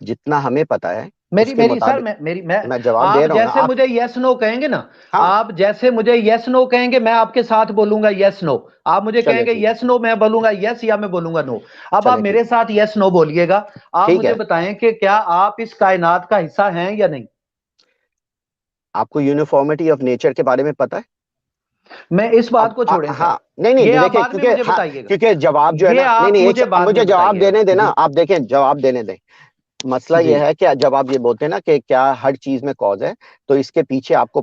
जितना हमें पता है मेरी सर, मैं जवाब दे आप रहा हूं जैसे ना। मुझे यस नो कहेंगे ना, हाँ। आप जैसे मुझे यस नो कहेंगे, मैं आपके साथ बोलूंगा यस नो। आप मुझे कहेंगे यस नो, मैं बोलूंगा यस या मैं बोलूंगा नो। अब आप मेरे साथ यस नो बोलिएगा। आप मुझे बताएं कि क्या आप इस कायनात का हिस्सा हैं या नहीं? आपको यूनिफॉर्मिटी ऑफ नेचर के बारे में पता है? मैं इस बात को छोड़ें। हाँ, नहीं ये आप देखिए, बाद में मुझे बताइएगा। क्योंकि जवाब जो है ना, नहीं मुझे जवाब देने देना। आप देखें, जवाब देने दें। मसला यह है कि जब आप ये बोलते हैं ना कि क्या हर चीज में कॉज है, तो इसके पीछे आपको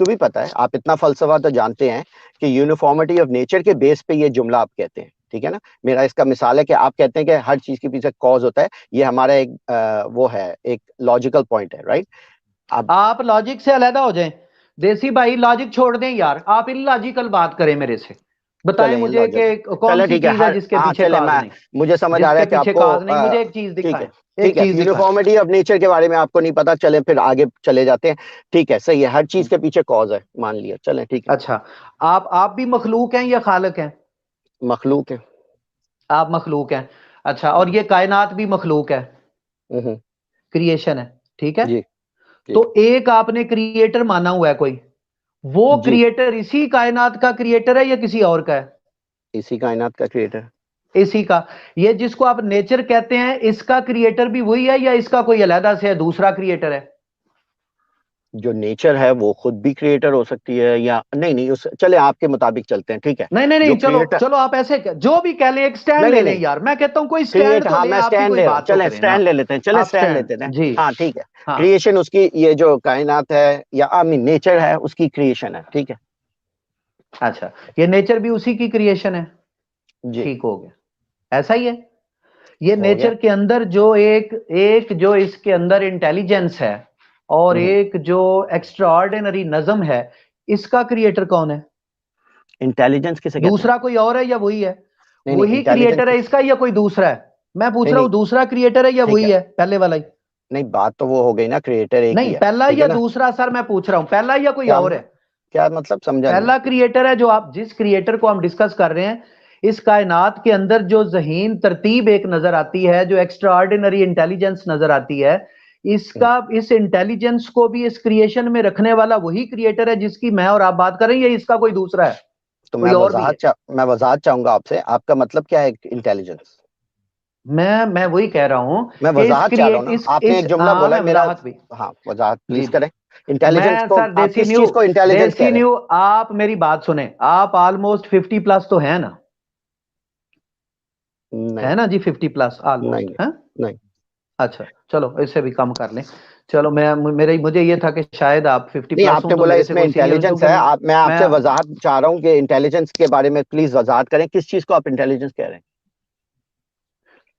भी पता है, आप इतना फलसफा तो जानते हैं कि यूनिफॉर्मिटी ऑफ नेचर के बेस पे ये जुमला आप कहते हैं, ठीक है ना। मेरा इसका मिसाल है कि आप कहते हैं कि हर चीज के पीछे कॉज होता है। ये हमारा एक वो है, एक लॉजिकल पॉइंट है, राइट। अब आप लॉजिक से अलहदा हो जाएं। देसी भाई लॉजिक छोड़ दें यार, आप इलॉजिकल बात करें मेरे से। बताएं मुझे कि कौन सी चीज है जिसके पीछे काज नहीं। मुझे समझ आ रहा है कि आपको काज नहीं, मुझे एक चीज दिखाएं। ठीक है, यूनिफॉर्मिटी ऑफ नेचर के बारे में आपको नहीं पता, चले फिर आगे चले जाते हैं। ठीक है, सही है, हर चीज के पीछे कॉज है, मान लिया, चलें ठीक है। अच्छा, आप भी मखलूक हैं या खालिक हैं? मखलूक है। आप मखलूक हैं। अच्छा, और ये कायनात भी मखलूक है, क्रिएशन है, ठीक है जी। तो एक आपने क्रिएटर माना हुआ है कोई, वो क्रिएटर इसी कायनात का क्रिएटर है या किसी और का है? इसी कायनात का क्रिएटर, इसी का। ये जिसको आप नेचर कहते हैं, इसका क्रिएटर भी वही है या इसका कोई अलहदा से है, दूसरा क्रिएटर है? जो नेचर है वो खुद भी क्रिएटर हो सकती है, या नहीं चले आपके मुताबिक चलते हैं, ठीक है। नहीं चलो आप ऐसे जो भी कह लें, एक स्टैंड ले लें यार। मैं कहता हूँ कोई स्टैंड तो ले, आपकी कोई बात चले स्टैंड ले लेते हैं, चले स्टैंड लेते हैं जी। हाँ ठीक है, क्रिएशन उसकी, ये जो कायनात है या आई मीन नेचर है, उसकी क्रिएशन है, ठीक है। अच्छा, ये नेचर भी उसी की क्रिएशन है, ठीक हो गया, ऐसा ही है। ये नेचर के अंदर जो एक जो इसके अंदर इंटेलिजेंस है और एक जो एक्स्ट्राऑर्डिनरी नज़म है, इसका क्रिएटर कौन है? इंटेलिजेंस किसे कहते हैं? दूसरा कोई और है या वही है? वही क्रिएटर है इसका या कोई दूसरा है? मैं पूछ रहा हूँ, दूसरा क्रिएटर है या वही है पहले वाला ही? नहीं, बात तो वो हो गई ना, क्रिएटर एक नहीं, पहला या दूसरा सर मैं पूछ रहा हूँ, पहला या कोई और है? क्या मतलब समझा? पहला क्रिएटर है जो आप, जिस क्रिएटर को हम डिस्कस कर रहे हैं, इस कायनात के अंदर जो ज़हीन तरतीब एक नजर आती है, जो एक्स्ट्राऑर्डिनरी इंटेलिजेंस नजर आती है, इसका, इस इंटेलिजेंस को भी इस क्रिएशन में रखने वाला वही क्रिएटर है जिसकी मैं और आप बात कर रहे हैं, या इसका कोई दूसरा है? तो मैं वजाहत चाहूंगा आपसे, आपका मतलब क्या है इंटेलिजेंस? मैं वही कह रहा हूँ, मैं वजाहत चाह रहा हूँ। आपने एक जुमला बोला मेरा। हाँ, वजाहत प्लीज करें। इंटेलिजेंस को आप किस चीज को इंटेलिजेंस कह रहे हैं? आप मेरी बात सुने, आप ऑलमोस्ट 50 प्लस तो है ना? है ना जी, 50 प्लस ऑलमोस्ट है? नहीं। अच्छा चलो, इससे भी कम कर लें। चलो, मुझे ये था कि शायद आप 50 प्लस। आपने बोला इसमें इंटेलिजेंस है, मैं आपसे वजाहत चाह रहा हूँ कि इंटेलिजेंस के बारे में प्लीज वजाहत करें, किस चीज को आप इंटेलिजेंस कह रहे हैं?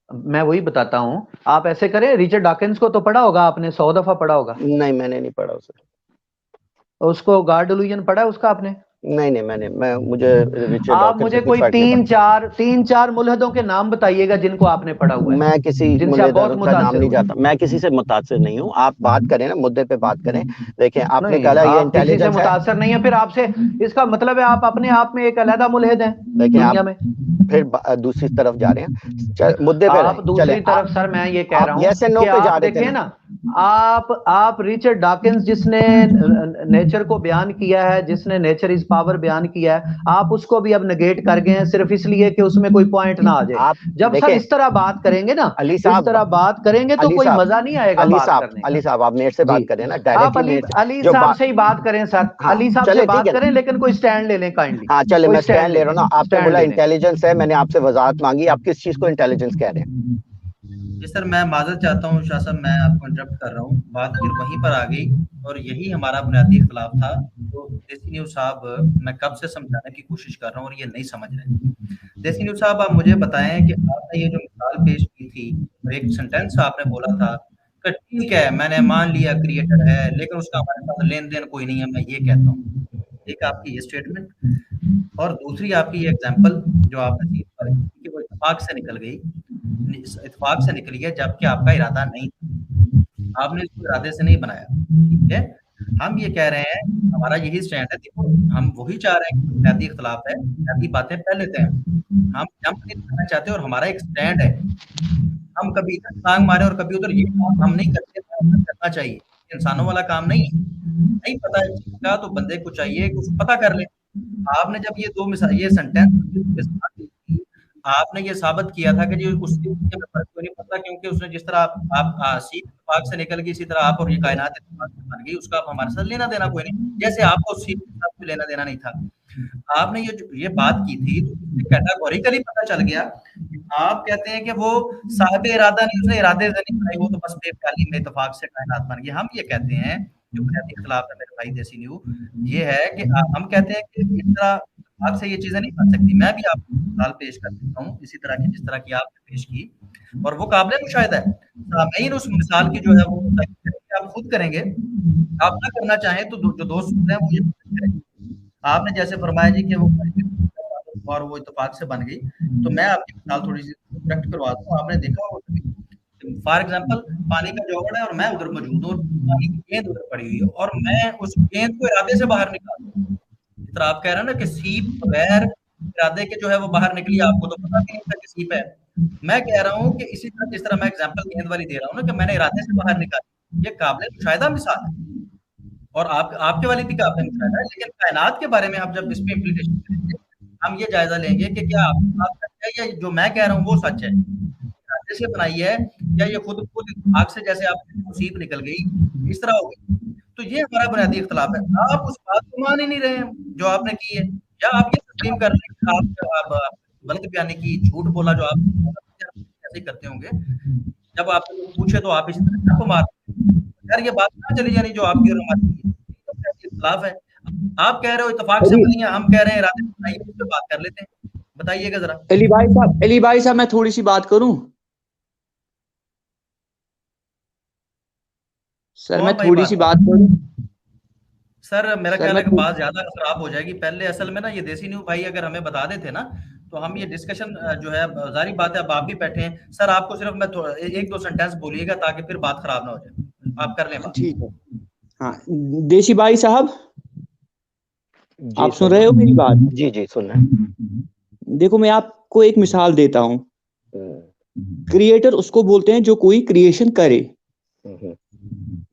मैं वही बताता हूँ, आप ऐसे करें, रिचर्ड डॉकिंस को तो पढ़ा होगा आपने, 100 दफा पढ़ा होगा। नहीं, मैंने नहीं पढ़ा उसे। उसको गार्ड डिल्यूजन पढ़ा है उसका आपने? नहीं, मैं मुझे रिचर्ड आप डॉकिंस मुझे से कुछ कोई फर्क नहीं पड़ता। तीन चार मुल्हदों के नाम बताइएगा जिनको आपने पढ़ा हुआ है, मैं किसी जिनसे आप बहुत मुल्हद का नाम मुतासिर नहीं हुए। जाता, मैं किसी से मुतासिर नहीं हूँ। आप बात करें ना, मुद्दे पे बात करें। देखिए आपने नहीं, कहा ये आप किसी से इंटेलिजेंस है। मुतासर नहीं है, फिर आपसे इसका मतलब है आप अपने आप में एक अलहदा मुल्हिद हैं देखिए आप दुनिया में। फिर दूसरी तरफ जा रहे हैं। मुद्दे पे आप रहें, चले दूसरी तरफ सर, मैं ये कह आप रहा हूं यस एंड नो कि पे जा आप रहे थे देखिए ना। ना, आप रिचर्ड डॉकिंस नेचर को बयान किया है, जिसने नेचर इज पावर बयान किया है, आप उसको भी अब नेगेट कर गए हैं सिर्फ इसलिए कि उसमें कोई पॉइंट ना आ जाए। आप जब सर देखें इस तरह बात करेंगे ना, अली इस साहब, तरह बात करेंगे तो कोई मजा नहीं आएगा बात करने अली का। साहब आप मेरे से जी, बात करें ना, आप डायरेक्टली अली मेरे से अली जो साहब बात। से ही बात करें सर, हाँ अली साहब से चले ठीक बात है करें, लेकिन कोई स्टैंड ले लें काइंडली, हाँ चले, कोई मैं स्टैंड ले ले रहा लें, हूँ ना। आपने स्टैंड बोला ले लें। इंटेलिजेंस है, मैंने आपसे वजाहत मांगी, आप किस चीज को इंटेलिजेंस कह रहे हैं? जी सर, मैं माजरत चाहता हूँ शाह साहब, मैं आपको इंटरप्ट कर रहा हूँ। बात फिर वहीं पर आ गई और यही हमारा बुनियादी इख्तिलाफ था। तो देसी न्यूज़ साहब, मैं कब से समझाने की कोशिश कर रहा हूँ और ये नहीं समझ रहे। देसी न्यूज़ साहब, आप मुझे बताएं कि आपने ये जो मिसाल पेश की थी और एक सेंटेंस आपने बोला था कि ठीक है, मैंने मान लिया क्रिएटर है, लेकिन उसका हमारे साथ लेन देन कोई नहीं है, मैं ये कहता हूँ। एक आपकी ये स्टेटमेंट और दूसरी आपकी ये एग्जांपल जो आपने दी कि वो इत्तेफाक से निकल गई, इत्तेफाक से निकली है, जबकि आपका इरादा नहीं था। आपने इसको इरादे से नहीं बनाया, ठीक है। हम ये कह रहे हैं, हमारा यही स्टैंड है। देखो, हम वही चाह रहे हैं कि बुनियादी इख्तिलाफ है, बुनियादी बातें पहले तय हों। हम जंप नहीं करना चाहते और हमारा एक स्टैंड है। हम कभी इधर टांग मारे और कभी उधर, ये काम हम नहीं करते, करना चाहिए। इंसानों वाला काम नहीं है। नहीं पता है चीज़ का, तो बंदे को चाहिए कि उसको पता कर ले। आपने जब ये 2 मिसाल, ये सेंटेंस मिसाल दी थी, आपने ये साबित किया था कि जी उसके में फ़र्क क्यों नहीं पड़ता, क्योंकि उसने जिस तरह आप सीप इत्तेफाक से निकल गई, इसी तरह आप और ये कायनात इत्तेफाक से बन गई, उसका आप हमारे साथ लेना-देना कोई नहीं। जैसे आपको सीप के साथ कोई लेना-देना नहीं था। आपने ये बात की थी, तो इससे कैटेगोरिकली पता चल गया कि आप कहते हैं कि वो साहिब इरादा नहीं, उसने इरादे से नहीं बनाई, वो तो बस बेख्याली में इत्तेफाक से कायनात बन गई। हम ये कहते हैं, जो बुनियादी इख्तिलाफ है मेरे भाई देसी न्यू, ये है कि हम कहते हैं कि इस तरह इत्तेफाक से ये चीज़ें नहीं बन सकती। मैं भी आपको मिसाल पेश कर देता हूँ, इसी तरह की जिस तरह की आपने पेश की, और वो काबिल-ए-मुशाहिदा है। सामईन उस मिसाल की जो है वो आप खुद करेंगे। आप ना करना चाहें तो जो दोस्त सुन रहे हैं वो ये करें। आपने जैसे फरमाया जी कि वो और वो इत्तेफाक से बन गई, तो मैं आपकी मिसाल थोड़ी-सी करेक्ट करवा दूँ। आपने देखा होगा कभी, फॉर एग्ज़ाम्पल, पानी का जौहर है और मैं उधर मौजूद हूँ और पानी की गेंद उधर पड़ी हुई है और मैं उस गेंद को इरादे से बाहर निकाल दूँ। जिस तरह आप कह रहे हैं ना कि सीप बगैर इरादे के जो है वो बाहर निकली, आपको तो पता भी नहीं था कि सीप है। मैं कह रहा हूँ कि इसी तरह, जिस तरह मैं एग्ज़ाम्पल गेंद वाली दे रहा हूँ ना, कि मैंने इरादे से बाहर निकाली। ये काबिल-ए-मुशाहिदा मिसाल है। और आपके वाली भी काबिल-ए-मुशाहिदा है, लेकिन कायनात के बारे में हम जब इस पे इम्प्लीकेशन करेंगे, हम ये जायज़ा लेंगे कि क्या आपकी बात सच है या जो मैं कह रहा हूँ वो सच है। इरादे से बनाई है या ये खुद इत्तेफाक से, जैसे आप सीप निकल गई, इस तरह हो गई। तो ये हमारा बुनियादी इख्तिलाफ है। आप उस बात को मान ही नहीं रहे हैं जो आपने की है, या आप ये तस्लीम कर रहे हैं कि आप गलत बयानी की, झूठ बोला जो आप ऐसे ही करते होंगे। जब आपसे कोई पूछे तो आप इसी तरह छापा मारते हैं। यार ये बात कहाँ चली जानी जो आपकी और हमारी है। ये तो बुनियादी इख्तिलाफ है। आप कह रहे हो इत्तेफाक से बनी है, हम कह रहे हैं इरादे से बनाई है, उस पे बात कर लेते हैं। बताइएगा ज़रा। अली भाई साहब मैं थोड़ी सी बात करूं सर, मैं कौन भाई थोड़ी सी बात करूं सर, मेरा सर ख्याल है मैं कि बात ज़्यादा खराब हो जाएगी। पहले असल में ना ये देसी न्यू भाई अगर हमें बता देते ना, तो हम ये डिस्कशन जो है, ज़ाहिर बात है अब आप भी बैठे हैं। सर आपको सिर्फ मैं 1-2 सेंटेंस बोलिएगा ताकि फिर बात खराब ना हो जाए। आप कर लें बात। ठीक है। हाँ देसी भाई साहब, जी आप सुन रहे हो मेरी बात? जी जी सुन रहे हैं। देखो मैं आपको एक मिसाल देता हूँ। क्रिएटर उसको बोलते हैं जो कोई क्रिएशन करे।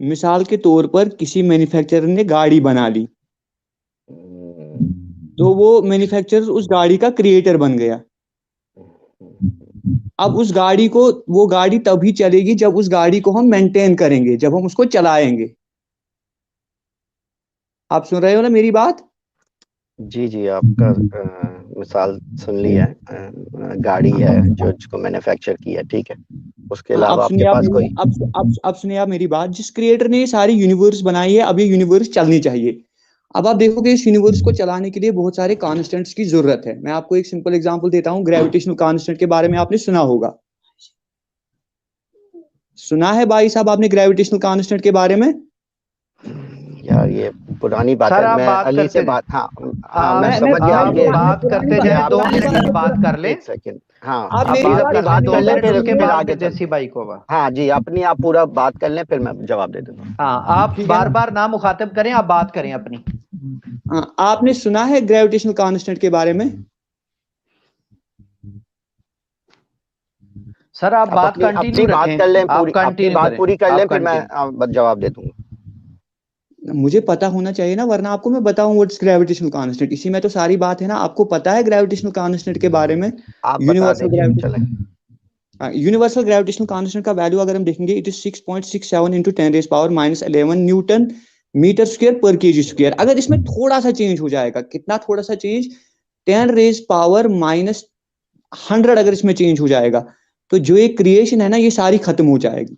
मिसाल के तौर पर किसी मैन्युफैक्चरर ने गाड़ी बना ली, तो वो मैन्युफैक्चरर उस गाड़ी का क्रिएटर बन गया। अब उस गाड़ी को, वो गाड़ी तभी चलेगी जब उस गाड़ी को हम मेंटेन करेंगे, जब हम उसको चलाएंगे। आप सुन रहे हो ना मेरी बात? जी जी आपका मिसाल सुन ली है। गाड़ी है जो जिसको मैन्युफैक्चर किया, ठीक है। उसके अलावा आपके पास कोई? अब सुनिए आप मेरी बात। जिस क्रिएटर ने ये सारी यूनिवर्स बनाई है, अब ये यूनिवर्स चलनी चाहिए। अब आप देखोगे इस यूनिवर्स को चलाने के लिए बहुत सारे कॉन्स्टेंट्स की जरूरत है। मैं आपको एक सिंपल एग्जांपल देता हूं। ग्रेविटेशनल कॉन्स्टेंट के बारे में आपने सुना होगा, सुना है भाई साहब आपने ग्रेविटेशनल कॉन्स्टेंट के बारे में? यार ये पुरानी बात सर है। आप मैं बात अली से करते बात, हाँ हाँ आप मैं समझ गया आप आपके, बात करते ये जाए, आप 2 मिनट की बात कर ले। एक सेकंड, हाँ आप आप मेरी प्लीज बात अपनी कर बात लें, कर 2 लें, मिनट फिर उसके फिर बाद आगे चलते। देसी भाई को बा। हाँ जी, अपनी आप पूरा बात कर लें, फिर मैं जवाब दे दूंगा। हाँ, आप ठीक है बार ना? बार ना मुखातिब करें, आप बात करें अपनी। हाँ, आपने सुना है ग्रेविटेशनल कांस्टेंट के बारे में? सर आप आप बात अपनी कंटिन्यू अपनी बात रखें, कर लें, आप पूरी अपनी कंटिन्यू बात करें, पूरी कर आप लें, फिर मैं कंटिन्यू। जवाब दे दूंगा। मुझे पता होना चाहिए ना, वरना आपको मैं बताऊं व्हाट्स ग्रेविटेशनल कांस्टेंट, इसी में तो सारी बात है ना। आपको पता है ग्रेविटेशनल कांस्टेंट के बारे में? आप बता यूनिवर्सल दीजिए, ग्रेविटी, चले। यूनिवर्सल ग्रेविटेशनल कांस्टेंट का वैल्यू अगर हम देखेंगे, it is 6.67 into 10⁻⁻11 newton meter square per KG square. अगर इसमें थोड़ा सा चेंज हो जाएगा, कितना थोड़ा सा चेंज, 10⁻⁻100 अगर इसमें चेंज हो जाएगा, तो जो ये क्रिएशन है ना, ये सारी खत्म हो जाएगी।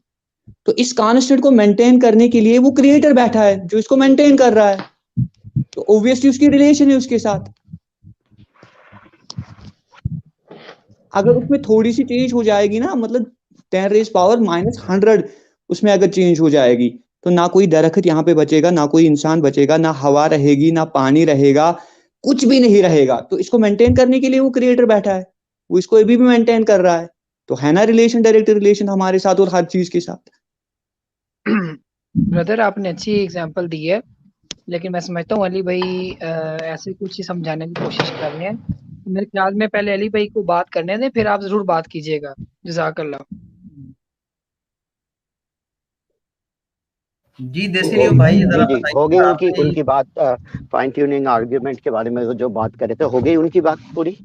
तो इस कांस्टेंट को मेंटेन करने के लिए वो क्रिएटर बैठा है जो इसको मेंटेन कर रहा है, तो ऑब्वियसली उसकी रिलेशन है उसके साथ। अगर उसमें थोड़ी सी चेंज हो जाएगी ना, मतलब 10⁻⁻100 उसमें अगर चेंज हो जाएगी, तो ना कोई दरख्त यहाँ पे बचेगा, ना कोई इंसान बचेगा, ना हवा रहेगी, ना पानी रहेगा, कुछ भी नहीं रहेगा। तो इसको मेंटेन करने के लिए वो क्रिएटर बैठा है, वो इसको अभी भी मेंटेन कर रहा है। तो है ना रिलेशन, डायरेक्ट रिलेशन हमारे साथ और हर चीज के साथ। ब्रदर आपने अच्छी एग्जांपल दी है, लेकिन मैं समझता हूँ अली भाई ऐसे कुछ ही समझाने की कोशिश कर रहे हैं। मेरे ख्याल में पहले अली भाई को बात करने दें, फिर आप जरूर बात कीजिएगा। जज़ाकल्लाह। जी देसी न्यू भाई जी जरा जी, हो गई बताइए उनकी आपने। उनकी बात, फाइन ट्यूनिंग आर्ग्यूमेंट के बारे में जो बात करे थे, हो गई उनकी बात पूरी।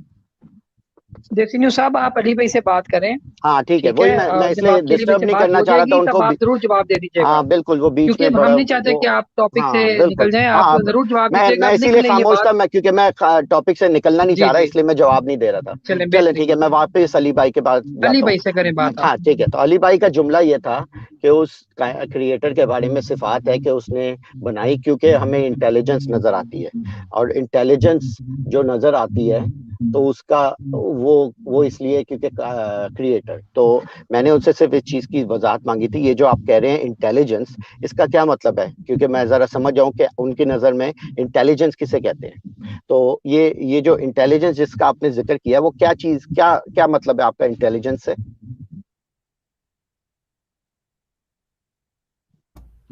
देसी न्यू साहब आप अली भाई से बात करें, हाँ ठीक है, ठीक वही है? मैं और जब इसलिए आपकी अली भाई डिस्टर्ब से नहीं बात करना हो चाह रहा था जाएगी उनको तब आप जरूर जवाब दे दीजिएगा, हाँ बिल्कुल, वो बीच क्योंकि में हम बड़ा नहीं चाहते कि वो, आप टॉपिक से हाँ बिल्कुल, निकल जाएं। आप हाँ जरूर जवाब दीजिएगा, मैं आप लिख इसीलिए लें ये खामोश बात। था, मैं क्योंकि मैं टॉपिक से निकलना नहीं जी चाह रहा, जी, इसलिए मैं जवाब नहीं दे रहा था। चलें चले ठीक है, बेहतरीन। मैं वापस अली भाई के पास अली जाता हूँ। भाई से करें बात आप। हाँ ठीक है, तो अली भाई का जुमला ये था कि उस क्रिएटर के बारे में सिफात है कि उसने बनाई, क्योंकि हमें इंटेलिजेंस नजर आती है, और इंटेलिजेंस जो नजर आती है तो उसका वो इसलिए क्योंकि क्रिएटर। तो मैंने उनसे सिर्फ इस चीज की वजाहत मांगी थी, ये जो आप कह रहे हैं इंटेलिजेंस, इसका क्या मतलब है, क्योंकि मैं जरा समझ जाऊं कि उनकी नजर में इंटेलिजेंस किसे कहते हैं। तो ये जो इंटेलिजेंस जिसका आपने जिक्र किया, वो क्या चीज, क्या क्या मतलब है आपका इंटेलिजेंस से?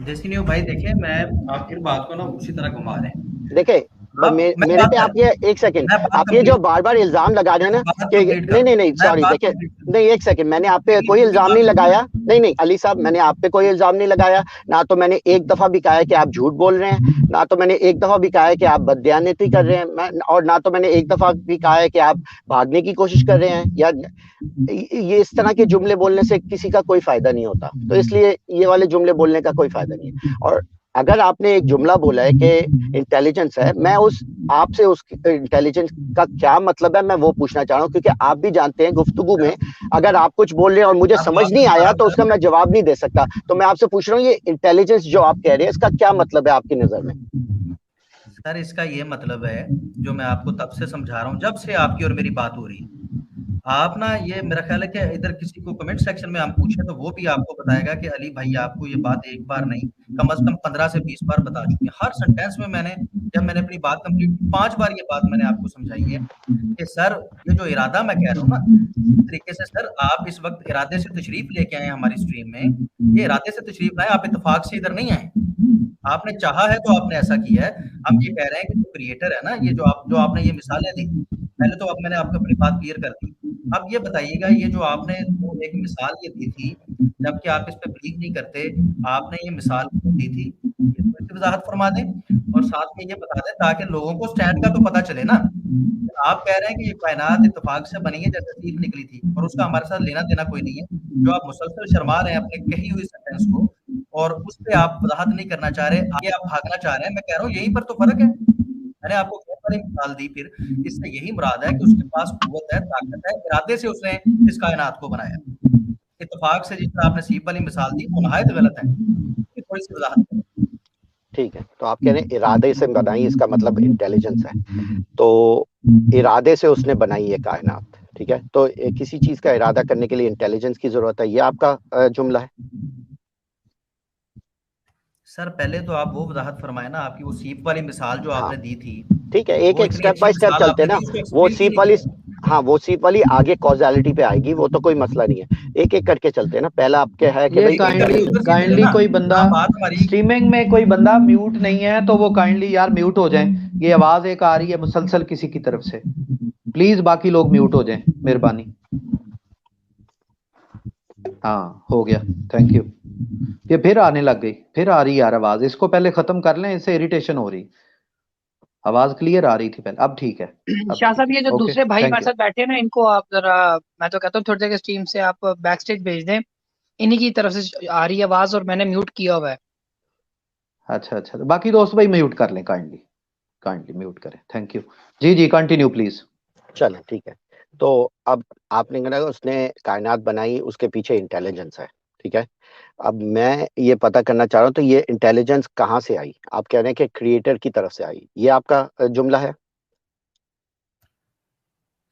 देसी न्यू भाई देखिए, मैं आप फिर बात को ना उसी तरह घुमा रहे हैं। देखे, मैं मेरे बात पे आप कर ये, एक सेकंड, मैं बात आप ये जो कंप्लीट बार बार इल्जाम लगा रहे हैं मैं ना बात कि कंप्लीट नहीं कर नहीं नहीं, मैं सॉरी, बात देखिए, कंप्लीट कर नहीं एक सेकंड, मैंने आप पे मेरी कोई पूरी इल्जाम बात नहीं सुनिए। लगाया। नहीं नहीं अली साहब, मैंने आप पे कोई इल्जाम नहीं लगाया, ना तो मैंने एक दफा भी कहा है कि आप झूठ बोल रहे हैं, ना तो मैंने एक दफा भी कहा है कि आप बददयानती कर रहे हैं, और ना तो मैंने एक दफा भी कहा है कि आप भागने की कोशिश कर रहे हैं, या ये इस तरह के जुमले बोलने से किसी का कोई फायदा नहीं होता। तो इसलिए ये वाले जुमले बोलने का कोई फायदा नहीं है। और अगर आपने एक जुमला बोला है कि इंटेलिजेंस है, मैं उस आपसे उस इंटेलिजेंस का क्या मतलब है मैं वो पूछना चाह रहा हूँ, क्योंकि आप भी जानते हैं गुफ्तगू में अगर आप कुछ बोल रहे हैं और मुझे आप समझ बात नहीं आया दोबारा तो उसका करें। मैं जवाब नहीं दे सकता। तो मैं आपसे पूछ रहा हूँ, ये इंटेलिजेंस जो आप कह रहे हैं, इसका क्या मतलब है आपकी नजर में? सर इसका ये मतलब है, जो मैं आपको तब से समझा रहा हूँ, जब से आपकी और मेरी बात हो रही है। आप ना, ये मेरा ख्याल है कि इधर किसी को कमेंट सेक्शन में हम पूछे तो वो भी आपको बताएगा कि अली भाई आपको ये बात एक बार नहीं, कम से कम 15 से 20 बार बता चुके हैं। हर सेंटेंस में जब मैंने अपनी बात कंप्लीट की, 5 बार ये बात मैंने आपको समझाई है कि सर ये जो इरादा मैं कह रहा हूँ ना, इस तरीके से सर आप इस वक्त इरादे से तशरीफ लेके आए हमारी स्ट्रीम में, ये इरादे से तशरीफ लाए, आप इत्तेफाक से इधर नहीं आए। आपने चाहा है तो आपने ऐसा किया है। हम ये कह रहे हैं कि जो क्रिएटर है ना, ये जो आपने ये मिसालें दी, पहले तो अब मैंने आपको अपनी बात क्लियर कर दी। अब ये बताइएगा, ये जो आपने वो एक मिसाल ये दी थी, जबकि आप इस पे बिलीव नहीं करते, आपने ये मिसाल क्यों दी थी? ये थोड़ी सी वजाहत फरमा दें, और साथ में ये बता दें ताकि लोगों को स्टैंड का तो पता चले ना। आप कह रहे हैं कि ये कायनात इत्तेफाक से बनी है, जैसे सीख निकली थी, और उसका हमारे साथ लेना देना कोई नहीं है। जो आप मुसलसल शर्मा रहे हैं अपने कही हुई सेंटेंस को, और उस पे आप वजाहत नहीं करना चाह रहे, आगे आप भागना चाह रहे हैं। मैं कह रहा हूँ यहीं पर तो फर्क है। मैंने आपको बहुत सारी मिसाल दी, फिर इससे यही मुराद है कि उसके पास कुव्वत है, ताकत है, इरादे से उसने इस कायनात को बनाया। इत्तेफाक से जिस तरह आपने सीप वाली मिसाल दी, वो नहायत गलत है। इसकी थोड़ी सी वजाहत करें। ठीक है, तो आप कह रहे हैं इरादे से बनाई, इसका मतलब इंटेलिजेंस है। तो इरादे से उसने बनाई ये कायनात, ठीक है, तो किसी चीज का इरादा करने के लिए इंटेलिजेंस की जरूरत है, ये आपका जुमला है? सर पहले तो आप वो वजाहत फरमाए ना, आपकी वो सीप वाली मिसाल जो हाँ आपने दी थी, ठीक है, एक वो एक इतनी स्टेप अच्छी बाय स्टेप मिसाल चलते आपने ना। दी, उसको वो एक्सप्लेन क्यों सीप नहीं वाली, किया? हाँ वो सीप वाली आगे कॉजेलिटी पे आएगी, वो तो कोई मसला नहीं है, एक एक करके चलते हैं ना। पहला आपके है कि ये भाई काइंडली उधर से चले काइंडली ना, कोई बंदा आप बात हमारी। स्ट्रीमिंग में कोई बंदा म्यूट नहीं है तो वो काइंडली यार म्यूट हो जाए। ये आवाज एक आ रही है मुसलसल किसी की तरफ से, प्लीज बाकी लोग म्यूट हो जाएं, मेहरबानी। हाँ हो गया, थैंक यू। ये फिर आने लग गई, फिर आ रही यार आवाज, इसको पहले खत्म कर लें, इससे इरिटेशन हो रही। आवाज क्लियर आ रही थी पहले, अब ठीक है, अब शाह ठीक साहब, है, ये जो ओके दूसरे भाई थैंक हमारे यू। साथ बैठे हैं ना, इनको आप जरा, मैं तो कहता हूँ थोड़ी देर स्ट्रीम से आप बैक स्टेज भेज दें, इन्हीं की तरफ से आ रही है आवाज और मैंने म्यूट किया हुआ है। अच्छा अच्छा, तो बाकी दोस्त भाई म्यूट कर लें, काइंडली काइंडली म्यूट करें, थैंक यू। जी जी कंटिन्यू प्लीज। चलें ठीक है। तो अब आपने कहा उसने कायनात बनाई, उसके पीछे इंटेलिजेंस है, ठीक है। अब मैं ये पता करना चाह रहा हूँ, तो ये इंटेलिजेंस कहाँ से आई? आप कह रहे हैं कि क्रिएटर की तरफ से आई, ये आपका जुमला है?